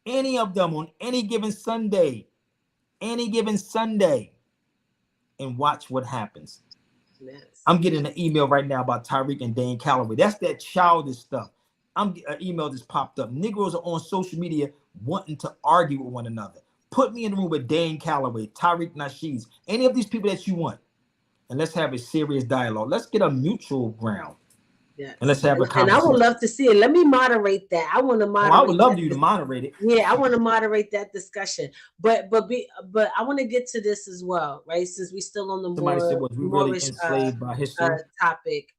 Any of them on any given Sunday. Any given Sunday. And watch what happens. Yes. I'm getting an email right now about Tyreek and Dan Calloway. That's that childish stuff. An email just popped up. Negroes are on social media wanting to argue with one another. Put me in the room with Dane Calloway, Tariq Nasheed, any of these people that you want, and let's have a serious dialogue. Let's get a mutual ground. Yes. And let's have a conversation. And I would love to see it. Let me moderate that. I want to moderate. I would love you to moderate it. Yeah, I want to moderate that discussion. But I want to get to this as well, right? Since we're still on the Moorish enslaved by history topic.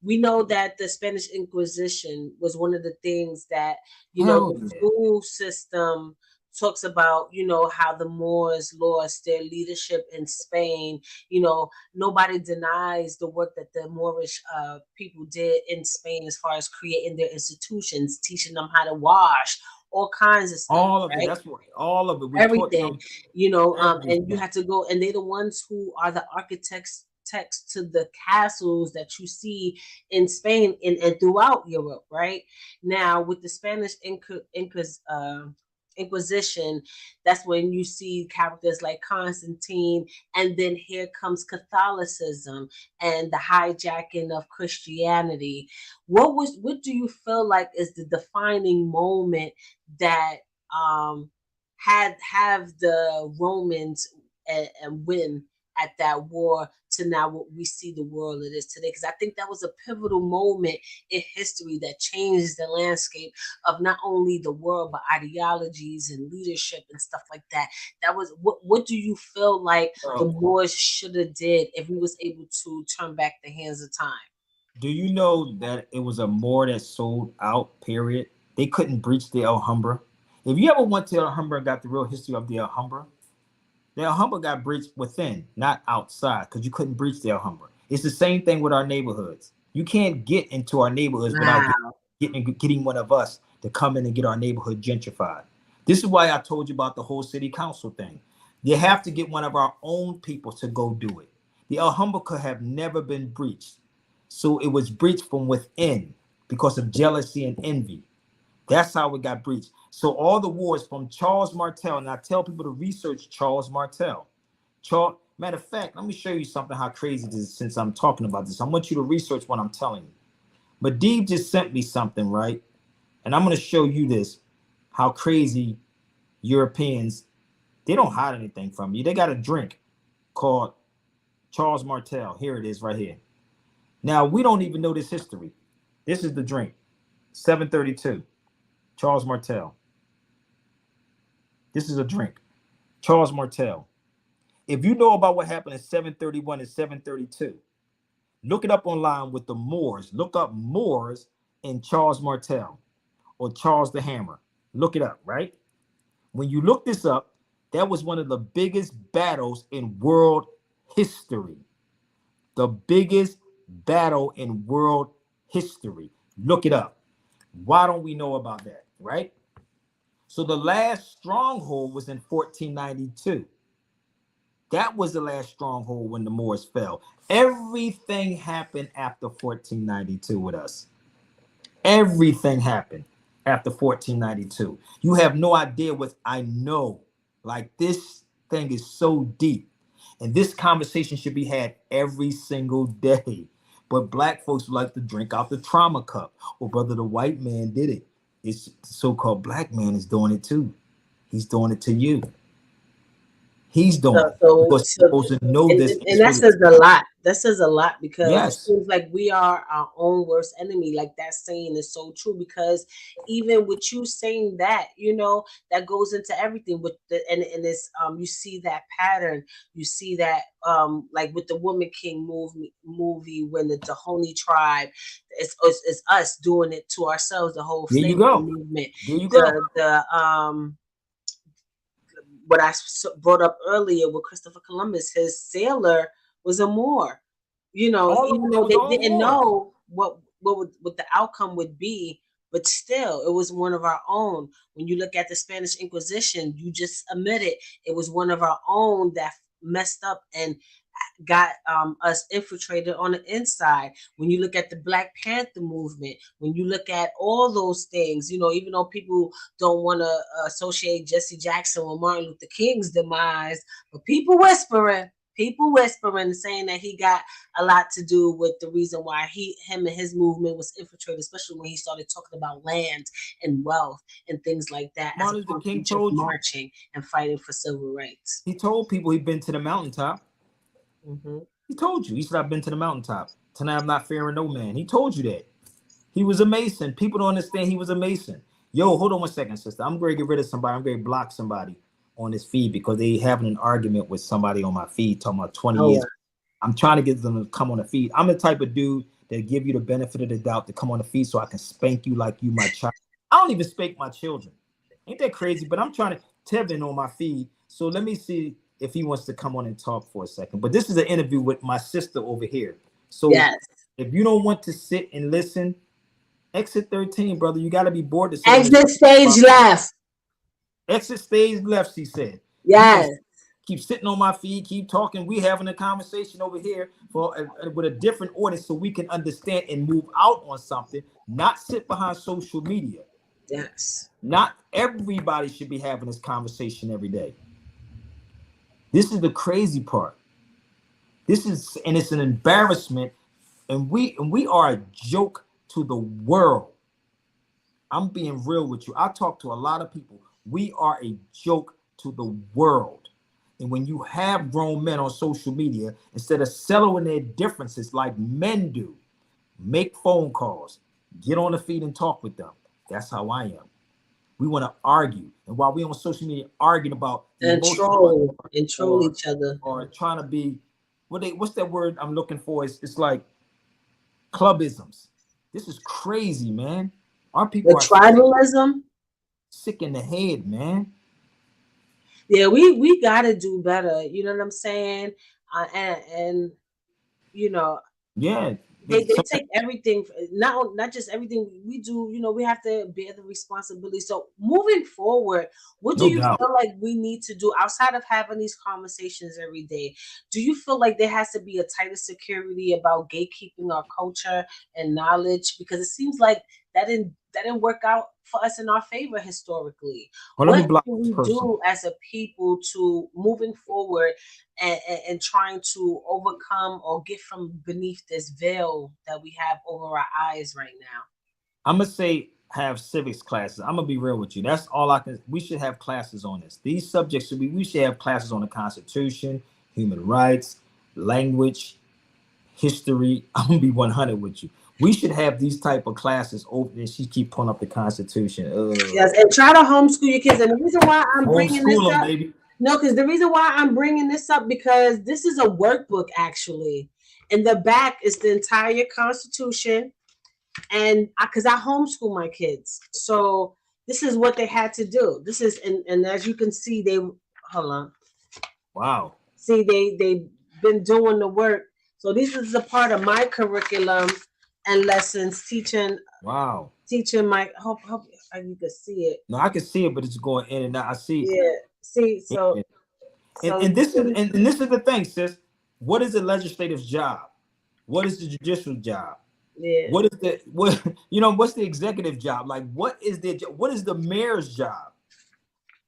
We know that the Spanish Inquisition was one of the things that, the school system talks about, how the Moors lost their leadership in Spain. Nobody denies the work that the Moorish people did in Spain as far as creating their institutions, teaching them how to wash, all kinds of stuff. All of it. That's right. All of it. Everything, and you have to go, and they're the ones who are the architects to the castles that you see in Spain and throughout Europe, right? Now, with the Spanish Inquisition, that's when you see characters like Constantine, and then here comes Catholicism and the hijacking of Christianity. What do you feel like is the defining moment that have the Romans and win at that war to now what we see the world it is today? Because I think that was a pivotal moment in history that changed the landscape of not only the world, but ideologies and leadership and stuff like that. That was what do you feel like the Moors should have did if we was able to turn back the hands of time? Do you know that it was a Moor that sold out, period? They couldn't breach the Alhambra. If you ever went to the Alhambra and got the real history of the Alhambra, the Alhambra got breached within, not outside, because you couldn't breach the Alhambra. It's the same thing with our neighborhoods. You can't get into our neighborhoods without getting one of us to come in and get our neighborhood gentrified. This is why I told you about the whole city council thing. You have to get one of our own people to go do it. The Alhambra could have never been breached. So it was breached from within because of jealousy and envy. That's how it got breached. So all the wars from Charles Martel, and I tell people to research Charles Martel. Matter of fact, let me show you something how crazy this is since I'm talking about this. I want you to research what I'm telling you. Medivh just sent me something, right? And I'm going to show you this, how crazy Europeans, they don't hide anything from you. They got a drink called Charles Martel. Here it is right here. Now, we don't even know this history. This is the drink, 732, Charles Martel. This is a drink, Charles Martel. If you know about what happened in 731 and 732, look it up online with the Moors. Look up Moors and Charles Martel or Charles the Hammer. Look it up, right? When you look this up, that was one of the biggest battles in world history. The biggest battle in world history. Look it up. Why don't we know about that, right? So the last stronghold was in 1492. That was the last stronghold when the Moors fell. Everything happened after 1492 with us. Everything happened after 1492. You have no idea what I know. Like, this thing is so deep. And this conversation should be had every single day. But black folks like to drink out the trauma cup. Well, brother, the white man did it. It's the so-called black man is doing it too. He's doing it to you. He's doing it because he's supposed to know this. And that says a lot. That says a lot because Yes. it seems like we are our own worst enemy. Like, that saying is so true, because even with you saying that, that goes into everything with the and it's you see that pattern. You see that like with the Woman King movie when the Dahomey tribe, it's us doing it to ourselves. The whole There you slavery go. movement. There you go. The what I brought up earlier with Christopher Columbus, his sailor was a Moor. Even though they didn't know what the outcome would be, but still, it was one of our own. When you look at the Spanish Inquisition, you just admitted it was one of our own that messed up and got us infiltrated on the inside. When you look at the Black Panther movement, when you look at all those things, even though people don't want to associate Jesse Jackson with Martin Luther King's demise, but people whispering saying that he got a lot to do with the reason why him and his movement was infiltrated, especially when he started talking about land and wealth and things like that. Martin Luther King told you, marching and fighting for civil rights. He told people he'd been to the mountaintop. Mm-hmm. He told you. He said, I've been to the mountaintop. Tonight I'm not fearing no man. He told you that. He was a Mason. People don't understand he was a Mason. Yo, hold on one second, sister. I'm going to get rid of somebody. I'm going to block somebody on this feed because they having an argument with somebody on my feed talking about 20 years. I'm trying to get them to come on the feed. I'm the type of dude that give you the benefit of the doubt to come on the feed so I can spank you like you my child. I don't even spank my children. Ain't that crazy? But I'm trying to Tevin on my feed. So let me see if he wants to come on and talk for a second. But this is an interview with my sister over here. So if you don't want to sit and listen, exit 13, brother. You got to be bored to sit. Exit stage left. Exit stage left, she said. Yes. Keep sitting on my feed, keep talking. We having a conversation over here with a different audience so we can understand and move out on something, not sit behind social media. Yes. Not everybody should be having this conversation every day. This is the crazy part. It's an embarrassment, and we are a joke to the world. I'm being real with you. I talk to a lot of people. We are a joke to the world. And when you have grown men on social media, instead of settling their differences like men do, make phone calls, get on the feed and talk with them. That's how I am. We want to argue. And while we on social media arguing about and troll each other. Or trying to be, what's that word I'm looking for? It's like clubisms. This is crazy, man. Our people are tribalism? Sick in the head, man. Yeah, we gotta do better. You know what I'm saying? And yeah, they take everything, not just everything we do. We have to bear the responsibility. So moving forward, what do you feel like we need to do outside of having these conversations every day? Do you feel like there has to be a tighter security about gatekeeping our culture and knowledge? Because it seems like that that didn't work out for us in our favor historically. Well, let me What block can this we person. do as a people to moving forward and trying to overcome or get from beneath this veil that we have over our eyes right now? I'm gonna say have civics classes. I'm gonna be real with you. That's all I can. We should have classes on this. These subjects should be. We should have classes on the Constitution, human rights, language, history. I'm gonna be 100 with you. We should have these type of classes open. And she keep pulling up the Constitution. Yes, and try to homeschool your kids. And the reason why I'm bringing this Homeschool them, up, baby. no, because the reason why I'm bringing this up because this is a workbook actually. In the back is the entire Constitution, and because I homeschool my kids, so this is what they had to do. This is and as you can see, they hold on. Wow. See, they've been doing the work. So this is a part of my curriculum and lessons Wow. teaching my hope you can see it. No, I can see it, but it's going in and out. I see. Yeah. See, It. And this is and this is the thing, sis. What is the legislative's job? What is the judicial job? yeah. What is the what you know? What's the executive job? Like, what is the mayor's job?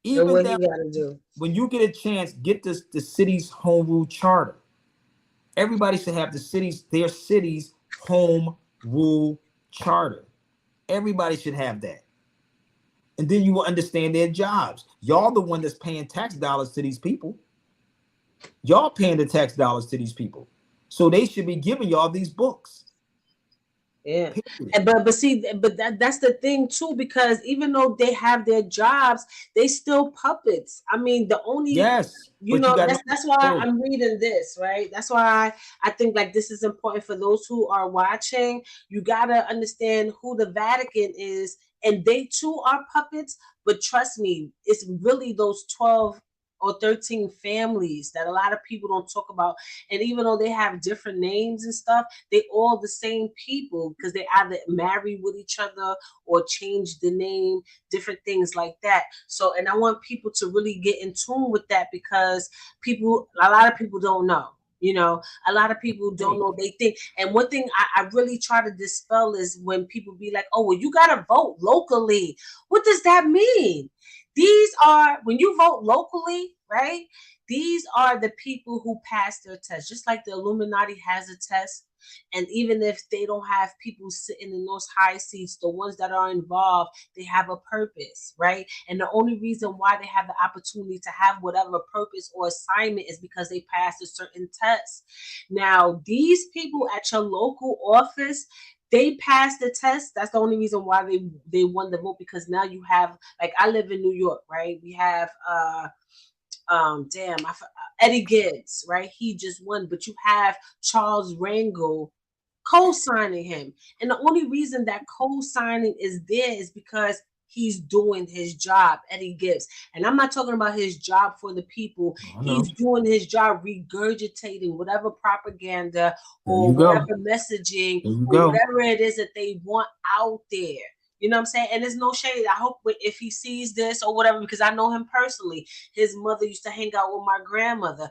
And Even what that, you gotta do. when you get a chance, get the city's home rule charter. Everybody should have their city's home rule charter. Everybody should have that. And then you will understand their jobs. Y'all the one that's paying tax dollars to these people. Y'all paying the tax dollars to these people. So they should be giving y'all these books. Yeah. Period. And but that's the thing too, because even though they have their jobs, they still puppets. I mean, the only Yes, you but you know got that's why to I'm reading this, right? That's why I think like this is important for those who are watching. You gotta understand who the Vatican is, and they too are puppets. But trust me, it's really those 12 or 13 families that a lot of people don't talk about. And even though they have different names and stuff, they all the same people because they either marry with each other or change the name, different things like that. So, and I want people to really get in tune with that because a lot of people don't know. You know, a lot of people don't know. They think, and one thing I really try to dispel is when people be like, "Oh, well, you gotta vote locally." What does that mean? These are when you vote locally, right? These are the people who pass their test, just like the Illuminati has a test. And even if they don't have people sitting in those high seats, the ones that are involved, they have a purpose, right? And the only reason why they have the opportunity to have whatever purpose or assignment is because they passed a certain test. Now, these people at your local office, they passed the test. That's the only reason why they won the vote because now you have like I live in New York, right? We have Eddie Gibbs, right? He just won, but you have Charles Rangel co-signing him. And the only reason that co-signing is there is because he's doing his job, Eddie Gibbs. And I'm not talking about his job for the people. He's doing his job regurgitating whatever propaganda or whatever messaging or whatever it is that they want out there. You know what I'm saying? And there's no shade. I hope if he sees this or whatever, because I know him personally. His mother used to hang out with my grandmother.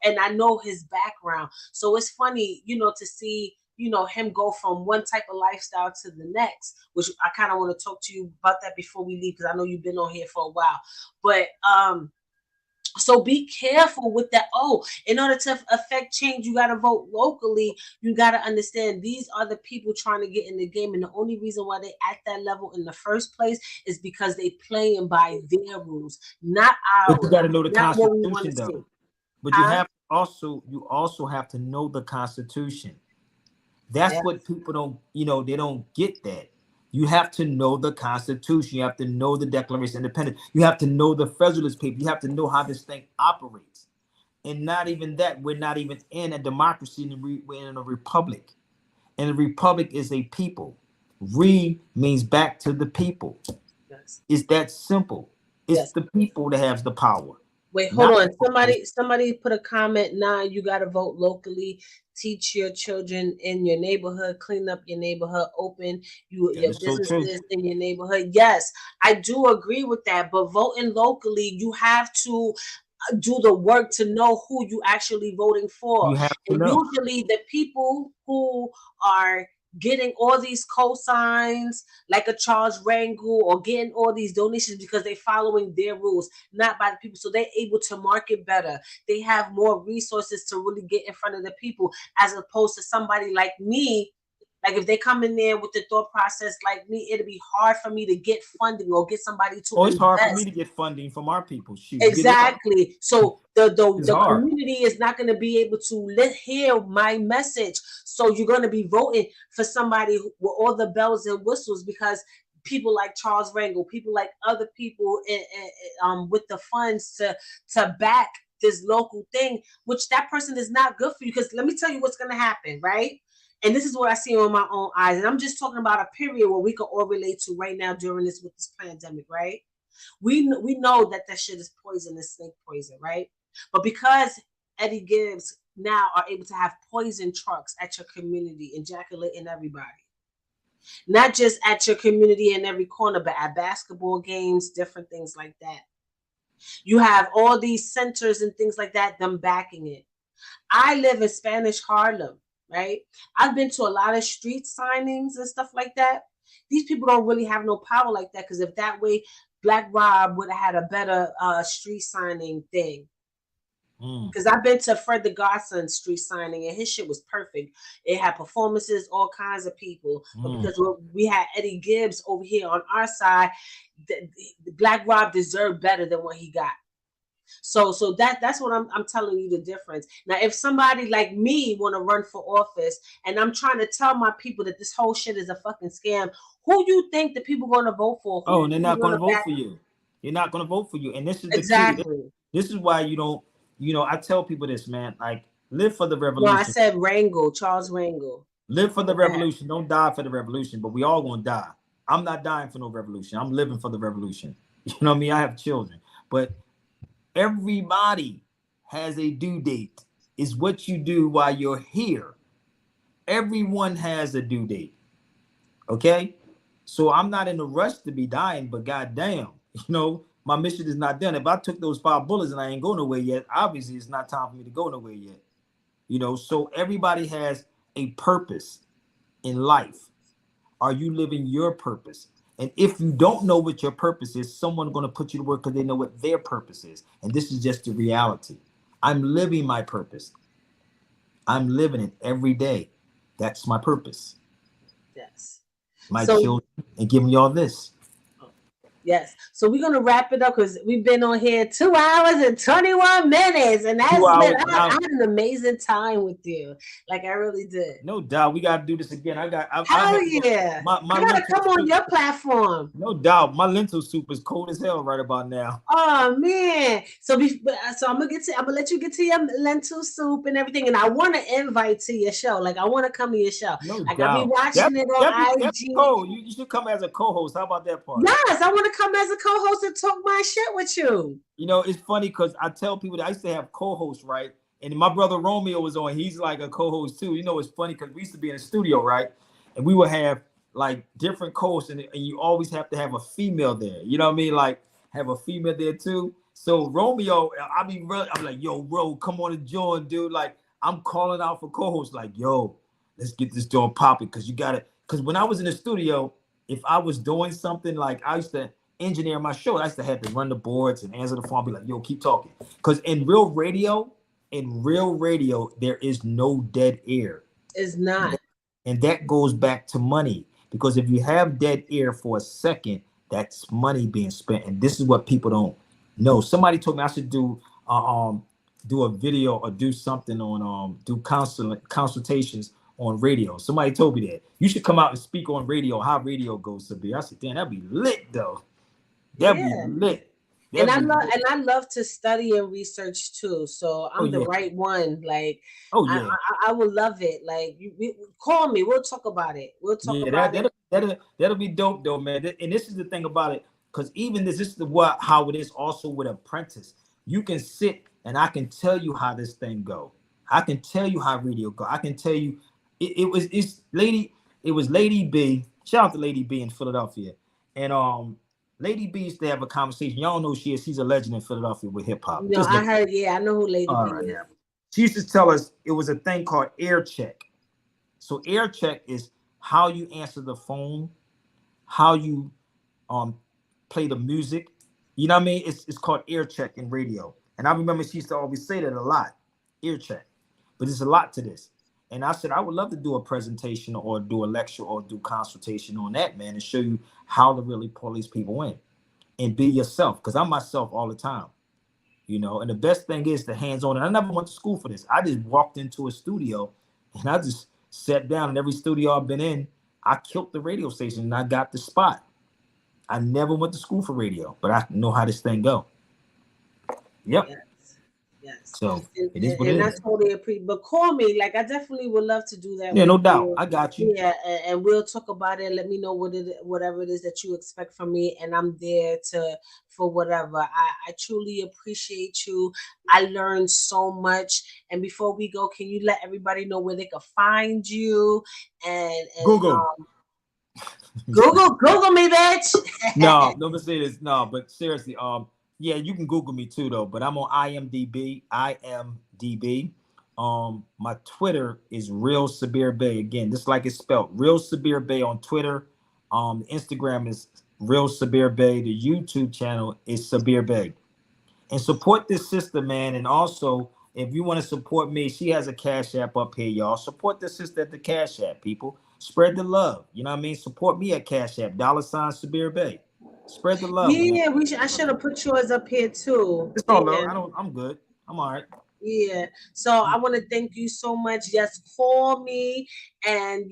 And I know his background. So it's funny, to see, him go from one type of lifestyle to the next, which I kind of want to talk to you about that before we leave, because I know you've been on here for a while. But so be careful with that. Oh, in order to affect change, you got to vote locally. You got to understand these are the people trying to get in the game. And the only reason why they at that level in the first place is because they playing by their rules, not ours. But you got to know the not what we want to Constitution, see. though. But you also have to know the Constitution. That's what people don't, they don't get that. You have to know the Constitution. You have to know the Declaration of Independence. You have to know the Federalist Papers. You have to know how this thing operates. And not even that, we're not even in a democracy. We're in a republic. And a republic is a people. Means back to the people. Yes. It's that simple. It's the people that has the power. Wait, hold on. Somebody put a comment. Nah, you got to vote locally. Teach your children in your neighborhood. Clean up your neighborhood. Open your businesses in your neighborhood. Yes, I do agree with that. But voting locally, you have to do the work to know who you actually voting for. You have to and know. usually the people who are getting all these cosigns like a Charles Rangel, or getting all these donations because they're following their rules, not by the people. So they're able to market better. They have more resources to really get in front of the people, as opposed to somebody like me. Like if they come in there with the thought process like me, it'll be hard for me to get funding or get somebody to Oh, it's hard for me invest. to get funding from our people. Shoot, you get it. Exactly. So the It's the hard. community is not going to be able to hear my message. So you're going to be voting for somebody with all the bells and whistles, because people like Charles Rangel, people like other people with the funds to back this local thing, which that person is not good for you. Because let me tell you what's going to happen, right? And this is what I see with my own eyes. And I'm just talking about a period where we can all relate to right now during this with this pandemic, right? We know that shit is poison, is snake poison, right? But because Eddie Gibbs now are able to have poison trucks at your community, ejaculating everybody, not just at your community in every corner, but at basketball games, different things like that. You have all these centers and things like that, them backing it. I live in Spanish Harlem, right? I've been to a lot of street signings and stuff like that. These people don't really have no power like that, because if that way, Black Rob would have had a better street signing thing. Because I've been to Fred the Godson's street signing and his shit was perfect. It had performances, all kinds of people. But because we had Eddie Gibbs over here on our side, the Black Rob deserved better than what he got. So that's what I'm telling you, the difference. Now, if somebody like me want to run for office and I'm trying to tell my people that this whole shit is a fucking scam, who you think the people going to vote for? Oh, and they're not going to vote for you. They're not going to vote for you. And this is the key. This is why you don't, I tell people this, man, like, live for the revolution. No, I said Rangel, Charles Rangel. Live for the revolution. Don't die for the revolution, but we all going to die. I'm not dying for no revolution. I'm living for the revolution. You know what I mean? I have children, but everybody has a due date. Is what you do while you're here. Everyone has a due date. Okay? So I'm not in a rush to be dying, but goddamn, my mission is not done. If I took those 5 bullets and I ain't going nowhere yet, obviously it's not time for me to go nowhere yet. So everybody has a purpose in life. Are you living your purpose? And if you don't know what your purpose is, someone's going to put you to work because they know what their purpose is. And this is just the reality. I'm living my purpose. I'm living it every day. That's my purpose. Yes. My children, and giving y'all this. Yes. So we're going to wrap it up because we've been on here 2 hours and 21 minutes. And that's I had an amazing time with you. Like, I really did. No doubt. We got to do this again. Hell yeah. I got to come on your platform. No doubt. My lentil soup is cold as hell right about now. Oh, man. So I'm going to let you get to your lentil soup and everything. And I want to invite to your show. Like, I want to come to your show. No like, doubt. I'll be watching it on IG. Cool. You should come as a co-host. How about that part? Yes, I want to come as a co-host and talk my shit with you. It's funny because I tell people that I used to have co-hosts, right? And my brother Romeo was on. He's like a co-host too. It's funny because we used to be in a studio, right? And we would have like different co-hosts, and you always have to have a female there. You know what I mean? Like have a female there too. So Romeo, I'm like, yo, bro, come on and join, dude. Like I'm calling out for co-hosts, like, yo, let's get this door popping because you got it. Because when I was in the studio, if I was doing something, like I used to engineer my show, I used to have to run the boards and answer the phone, be like, yo, keep talking. Because in real radio, there is no dead air. It's not. And that goes back to money. Because if you have dead air for a second, that's money being spent. And this is what people don't know. Somebody told me I should do a video or do something on do consultations on radio. Somebody told me that you should come out and speak on radio, how radio goes, Sabir. I said, damn, that'd be lit though. That'd be lit. And I love to study and research too. So I'm the right one. Like, I would love it. Like, you call me. We'll talk about it. That'll be dope though, man. And this is the thing about it, because even this is how it is also with Apprentice. You can sit and I can tell you how this thing go. I can tell you how radio go. I can tell you it was Lady B. Shout out to Lady B in Philadelphia. And Lady B used to have a conversation. Y'all know who she is. She's a legend in Philadelphia with hip hop. No, I heard. Yeah, I know who Lady B is. She used to tell us it was a thing called air check. So air check is how you answer the phone, how you um play the music. You know what I mean? It's called ear check in radio. And I remember she used to always say that a lot, ear check. But there's a lot to this. And I said I would love to do a presentation or do a lecture or do consultation on that, man, and show you how to really pull these people in and be yourself. Because I'm myself all the time, you know. And the best thing is the hands-on. And I never went to school for this. I just walked into a studio and I just sat down. In every studio I've been in, I killed the radio station and I got the spot. I never went to school for radio, but I know how this thing go. Yep. Yes. Yes. So And, it is and, what it and I is. totally appreciate. But call me. Like I definitely would love to do that Yeah, with no doubt. you. I got you. Yeah, and we'll talk about it. Let me know whatever it is that you expect from me, and I'm there to for whatever. I truly appreciate you. I learned so much. And before we go, can you let everybody know where they can find you? And Google. Google me, bitch. No, don't say this. No, but seriously, yeah, you can Google me too though. But I'm on IMDb. IMDb. My Twitter is Real Sabir Bey. Again, just like it's spelled, Real Sabir Bey on Twitter. Instagram is Real Sabir Bey. The YouTube channel is Sabir Bey. And support this sister, man. And also, if you want to support me, she has a Cash App up here, y'all. Support the sister at the Cash App, people. Spread the love. You know what I mean? Support me at Cash App, $ Sabir Bey. Spread the love, man. Yeah, I should have put yours up here too. It's all Yeah. love. I'm good. I'm all right. Yeah. So I want to thank you so much. Yes, call me. And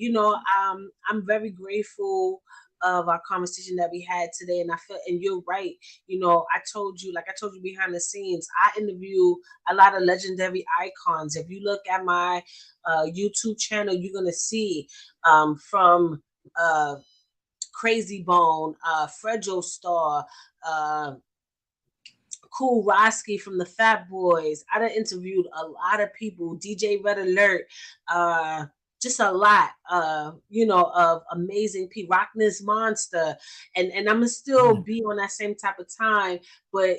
I'm very grateful of our conversation that we had today. And I feel, and you're right. I told you, like I told you behind the scenes, I interview a lot of legendary icons. If you look at my YouTube channel, you're gonna see from Crazy Bone, Fredro Starr, Cool Roski from the Fat Boys. I done interviewed a lot of people, DJ Red Alert, just a lot, of amazing people, Rockness Monster. And I'm gonna still be on that same type of time, but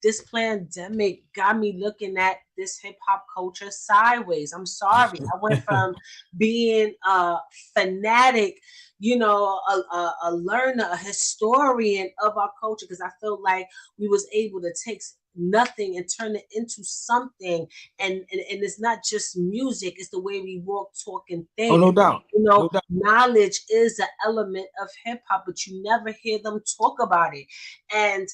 this pandemic got me looking at this hip hop culture sideways. I'm sorry. I went from being a fanatic, a learner, a historian of our culture, because I felt like we was able to take nothing and turn it into something. And it's not just music, it's the way we walk, talk, and think. Oh, no doubt. No doubt. Knowledge is an element of hip hop, but you never hear them talk about it. And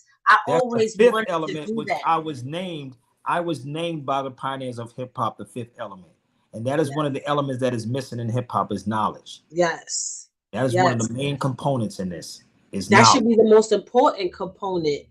That's always the fifth wanted element, to do which that. I was named by the pioneers of hip hop, the fifth element. And that is one of the elements that is missing in hip hop is knowledge. Yes. That is one of the main components in this. That should be the most important component,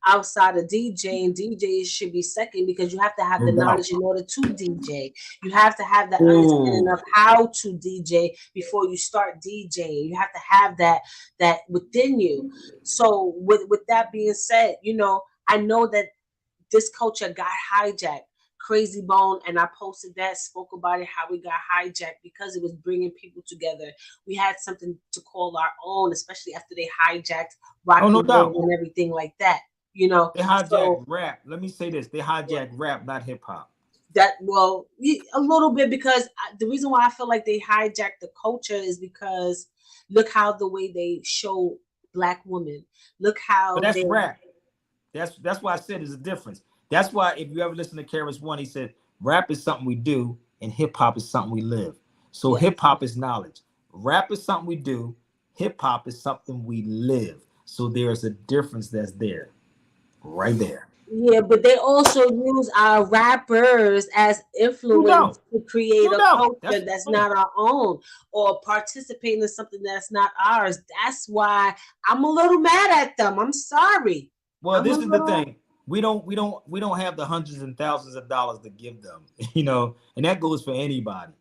outside of DJing. DJ should be second, because you have to have the knowledge in order to DJ. You have to have the understanding of how to DJ before you start DJing. You have to have that within you. So with that being said, I know that this culture got hijacked. Crazy Bone, and I posted that, spoke about it, how we got hijacked because it was bringing people together. We had something to call our own, especially after they hijacked rock and roll and everything like that. They hijacked rap. Let me say this: they hijacked rap, not hip hop. A little bit, because the reason why I feel like they hijacked the culture is because look how the way they show Black women. Look how that's rap. That's why I said there's a difference. That's why if you ever listen to KRS One, he said rap is something we do and hip hop is something we live. So hip hop is knowledge. Rap is something we do. Hip hop is something we live. So there's a difference that's there, right there. Yeah, but they also use our rappers as influence to create a culture that's not our own, or participate in something that's not ours. That's why I'm a little mad at them. I'm sorry. Well, this is the thing. We don't have the hundreds and thousands of dollars to give them, and that goes for anybody.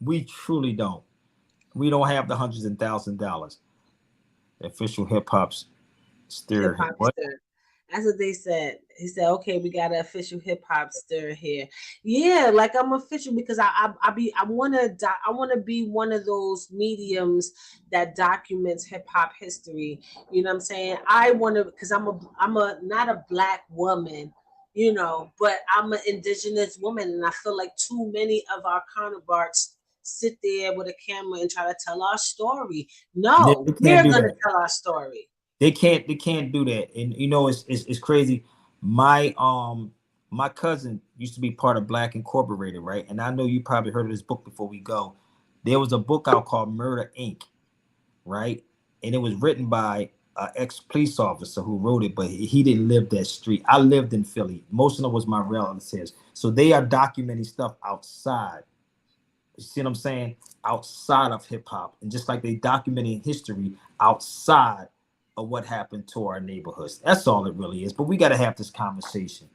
We truly don't. We don't have the hundreds and thousands of dollars. Official hip hop's stir. What? That's what they said. He said, "Okay, we got an official hip hop stir here." Yeah, like I'm official because I wanna be one of those mediums that documents hip hop history. You know what I'm saying? I wanna, because I'm not a Black woman, but I'm an indigenous woman, and I feel like too many of our counterparts sit there with a camera and try to tell our story. They No, can't we're do gonna that. tell our story. They can't do that. And you know, it's crazy. My cousin used to be part of Black Incorporated, right? And I know you probably heard of this book before we go. There was a book out called Murder Inc., right? And it was written by an ex police officer who wrote it, but he didn't live that street. I lived in Philly. Most of them was my relatives. So they are documenting stuff outside. You see what I'm saying? Outside of hip hop. And just like they documenting history outside of what happened to our neighborhoods. That's all it really is. But we got to have this conversation.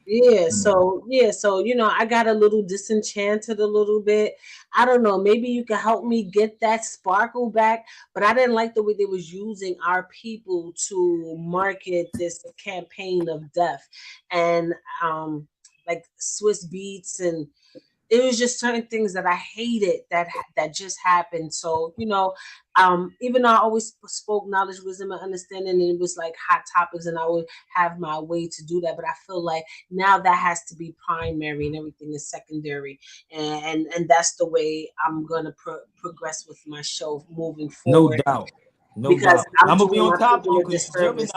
Yeah, You know? so I got a little disenchanted a little bit. I don't know, maybe you could help me get that sparkle back, but I didn't like the way they was using our people to market this campaign of death. And like Swiss Beats, and it was just certain things that I hated that just happened. So even though I always spoke knowledge, wisdom, and understanding, and it was like hot topics, and I would have my way to do that. But I feel like now that has to be primary, and everything is secondary, and that's the way I'm gonna progress with my show moving No forward, doubt. No because doubt. I'm I'm gonna be doing on my top of people you a because Gemini, disservice.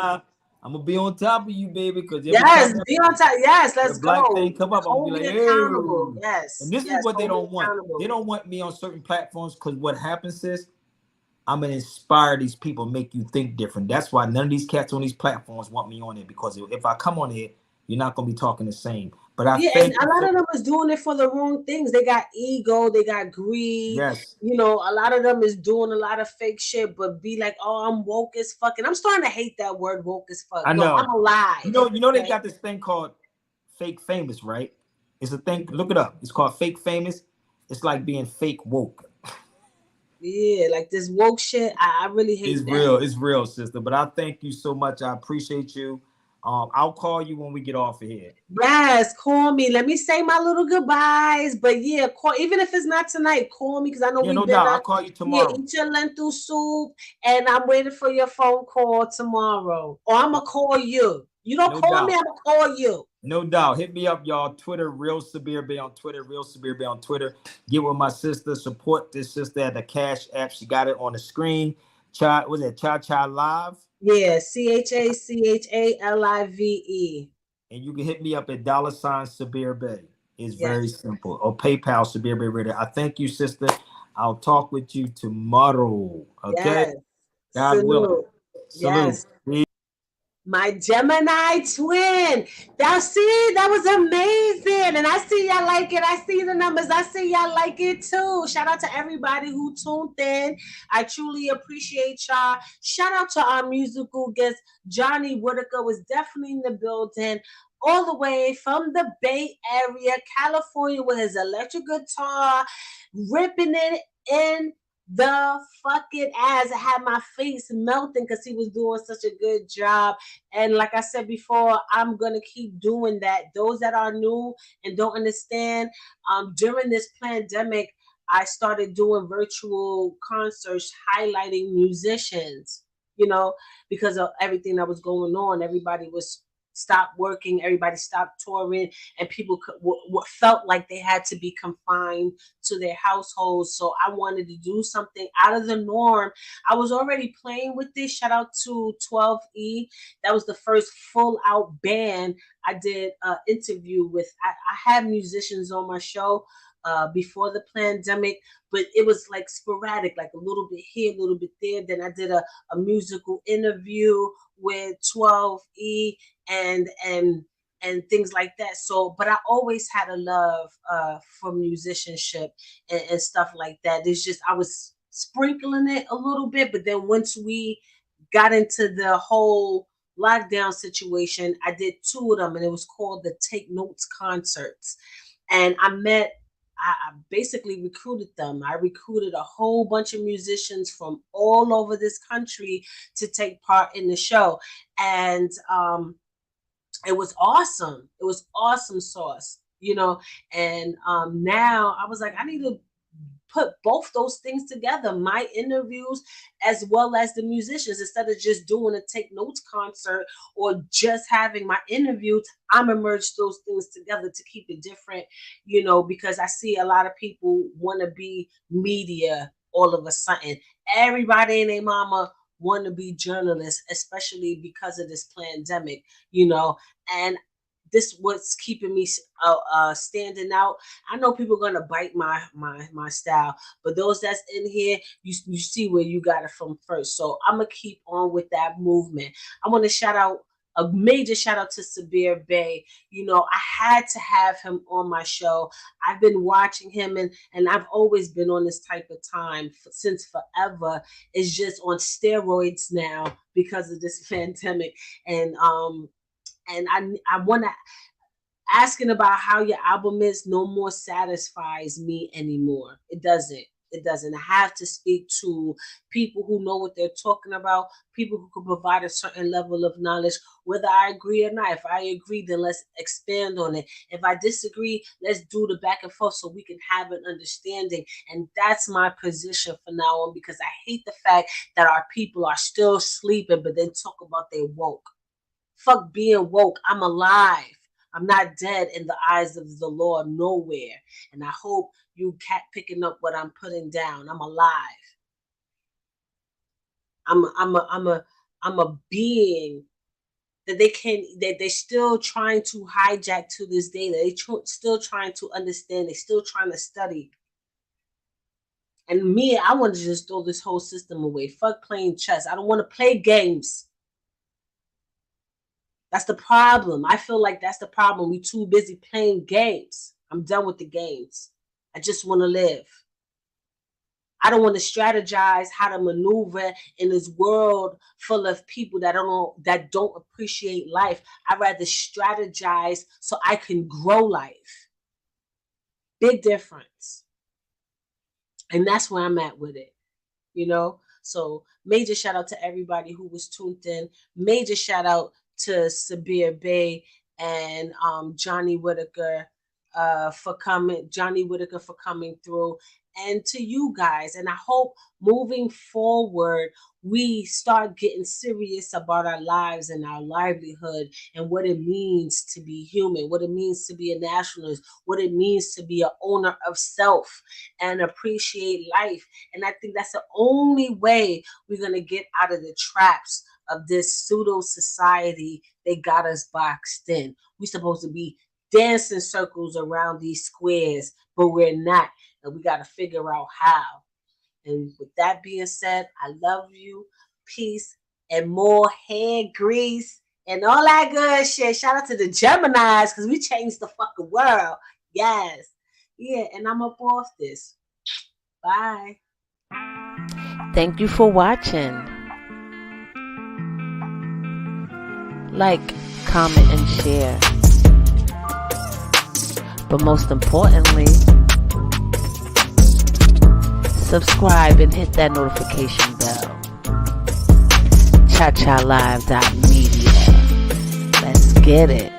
I'm gonna be on top of you, baby. Because every time Yes, be on time. Yes, the let's black go. thing come up, I'm gonna Hold be me like, accountable. oh. And Yes, this is yes, what they hold me don't want. They accountable. don't want me on certain platforms because what happens is I'm gonna inspire these people, make you think different. That's why none of these cats on these platforms want me on it, because if I come on here, you're not gonna be talking the same. But I Yeah, and thank a you lot so of them is doing it for the wrong things. They got ego, they got greed. yes. A lot of them is doing a lot of fake shit, but be like, "Oh, I'm woke as fuck." And I'm starting to hate that word, woke as fuck. I No, I'm know. alive. They Like, got this thing called fake famous, right? It's a thing, look it up. It's called fake famous. It's like being fake woke. yeah, like this woke shit. I really hate that. It's real, sister. But I thank you so much. I appreciate you. I'll call you when we get off of here. Yes, call me. Let me say my little goodbyes. But yeah, call, even if it's not tonight, call me because I know Yeah, we've no been doubt. on. I'll call you Yeah, tomorrow. eat your lentil soup, and I'm waiting for your phone call tomorrow. Or I'm gonna call you. You don't No call me, doubt. I'm gonna call you. No doubt. Hit me up, y'all. Twitter, Real Sabir Bey on Twitter, Real Sabir Bey on Twitter. Get with my sister. Support this sister at the Cash App. She got it on the screen. Was it Cha Cha Live? Yeah, CHACHALIVE. And you can hit me up at dollar sign Sabir Bey. It's very Yes, simple. Or PayPal Sabir Bey Radio. I thank you, sister. I'll talk with you tomorrow. Okay? yes. God willing. Salute. Salute. Yes. My Gemini twin. That was amazing. And I see y'all like it. I see the numbers. I see y'all like it too. Shout out to everybody who tuned in. I truly appreciate y'all. Shout out to our musical guest, Johnny Whitaker, was definitely in the building. All the way from the Bay Area, California, with his electric guitar, ripping it in the fucking ass. I had my face melting because he was doing such a good job. And like I said before, I'm gonna keep doing that. Those that are new and don't understand, during this pandemic, I started doing virtual concerts highlighting musicians, you know, because of everything that was going on. Everybody was stopped working, everybody stopped touring, and people felt like they had to be confined to their households. So I wanted to do something out of the norm. I was already playing with this. Shout out to 12E. That was the first full out band I did an interview with. I had musicians on my show before the pandemic, but it was like sporadic, like a little bit here, a little bit there. Then I did a musical interview with 12E and things like that. So, but I always had a love for musicianship and stuff like that. It's just I was sprinkling it a little bit, but then once we got into the whole lockdown situation, I did two of them, and it was called the Take Notes concerts. And I basically recruited them. I recruited a whole bunch of musicians from all over this country to take part in the show. And it was awesome. It was awesome sauce, you know. And now I was like, I need to put both those things together, my interviews as well as the musicians. Instead of just doing a take notes concert or just having my interviews, I'm merge those things together to keep it different, because I see a lot of people want to be media all of a sudden. Everybody and their mama want to be journalists, especially because of this pandemic, and this what's keeping me standing out. I know people are gonna bite my style, but those that's in here, you see where you got it from first. So I'm gonna keep on with that movement. I want to shout out a major shout out to Sabir Bey. I had to have him on my show. I've been watching him, and I've always been on this type of time since forever. It's just on steroids now because of this pandemic. And I want to asking about how your album is no more satisfies me anymore. It doesn't. I have to speak to people who know what they're talking about, people who can provide a certain level of knowledge, whether I agree or not. If I agree, then let's expand on it. If I disagree, let's do the back and forth so we can have an understanding. And that's my position for now on, because I hate the fact that our people are still sleeping, but then talk about they woke. Fuck being woke. I'm alive. I'm not dead in the eyes of the Lord nowhere. And I hope you picking up what I'm putting down. I'm alive. I'm a being that they're still trying to hijack to this day. They still trying to understand. They're still trying to study. And me, I want to just throw this whole system away. Fuck playing chess. I don't want to play games. That's the problem. I feel like that's the problem. We too busy playing games. I'm done with the games. I just want to live. I don't want to strategize how to maneuver in this world full of people that don't appreciate life. I'd rather strategize so I can grow life. Big difference. And that's where I'm at with it. So major shout out to everybody who was tuned in. Major shout out to Sabir Bey and Johnny Whitaker for coming through, and to you guys. And I hope moving forward we start getting serious about our lives and our livelihood and what it means to be human, what it means to be a nationalist, what it means to be an owner of self and appreciate life. And I think that's the only way we're going to get out of the traps of this pseudo society they got us boxed in. We're supposed to be dancing circles around these squares, but we're not. And we got to figure out how. And with that being said, I love you. Peace and more hair grease and all that good shit. Shout out to the Geminis because we changed the fucking world. Yes. Yeah, and I'm up off this. Bye. Thank you for watching. Like, comment, and share. But most importantly, subscribe and hit that notification bell. ChaChaLive.media. Let's get it.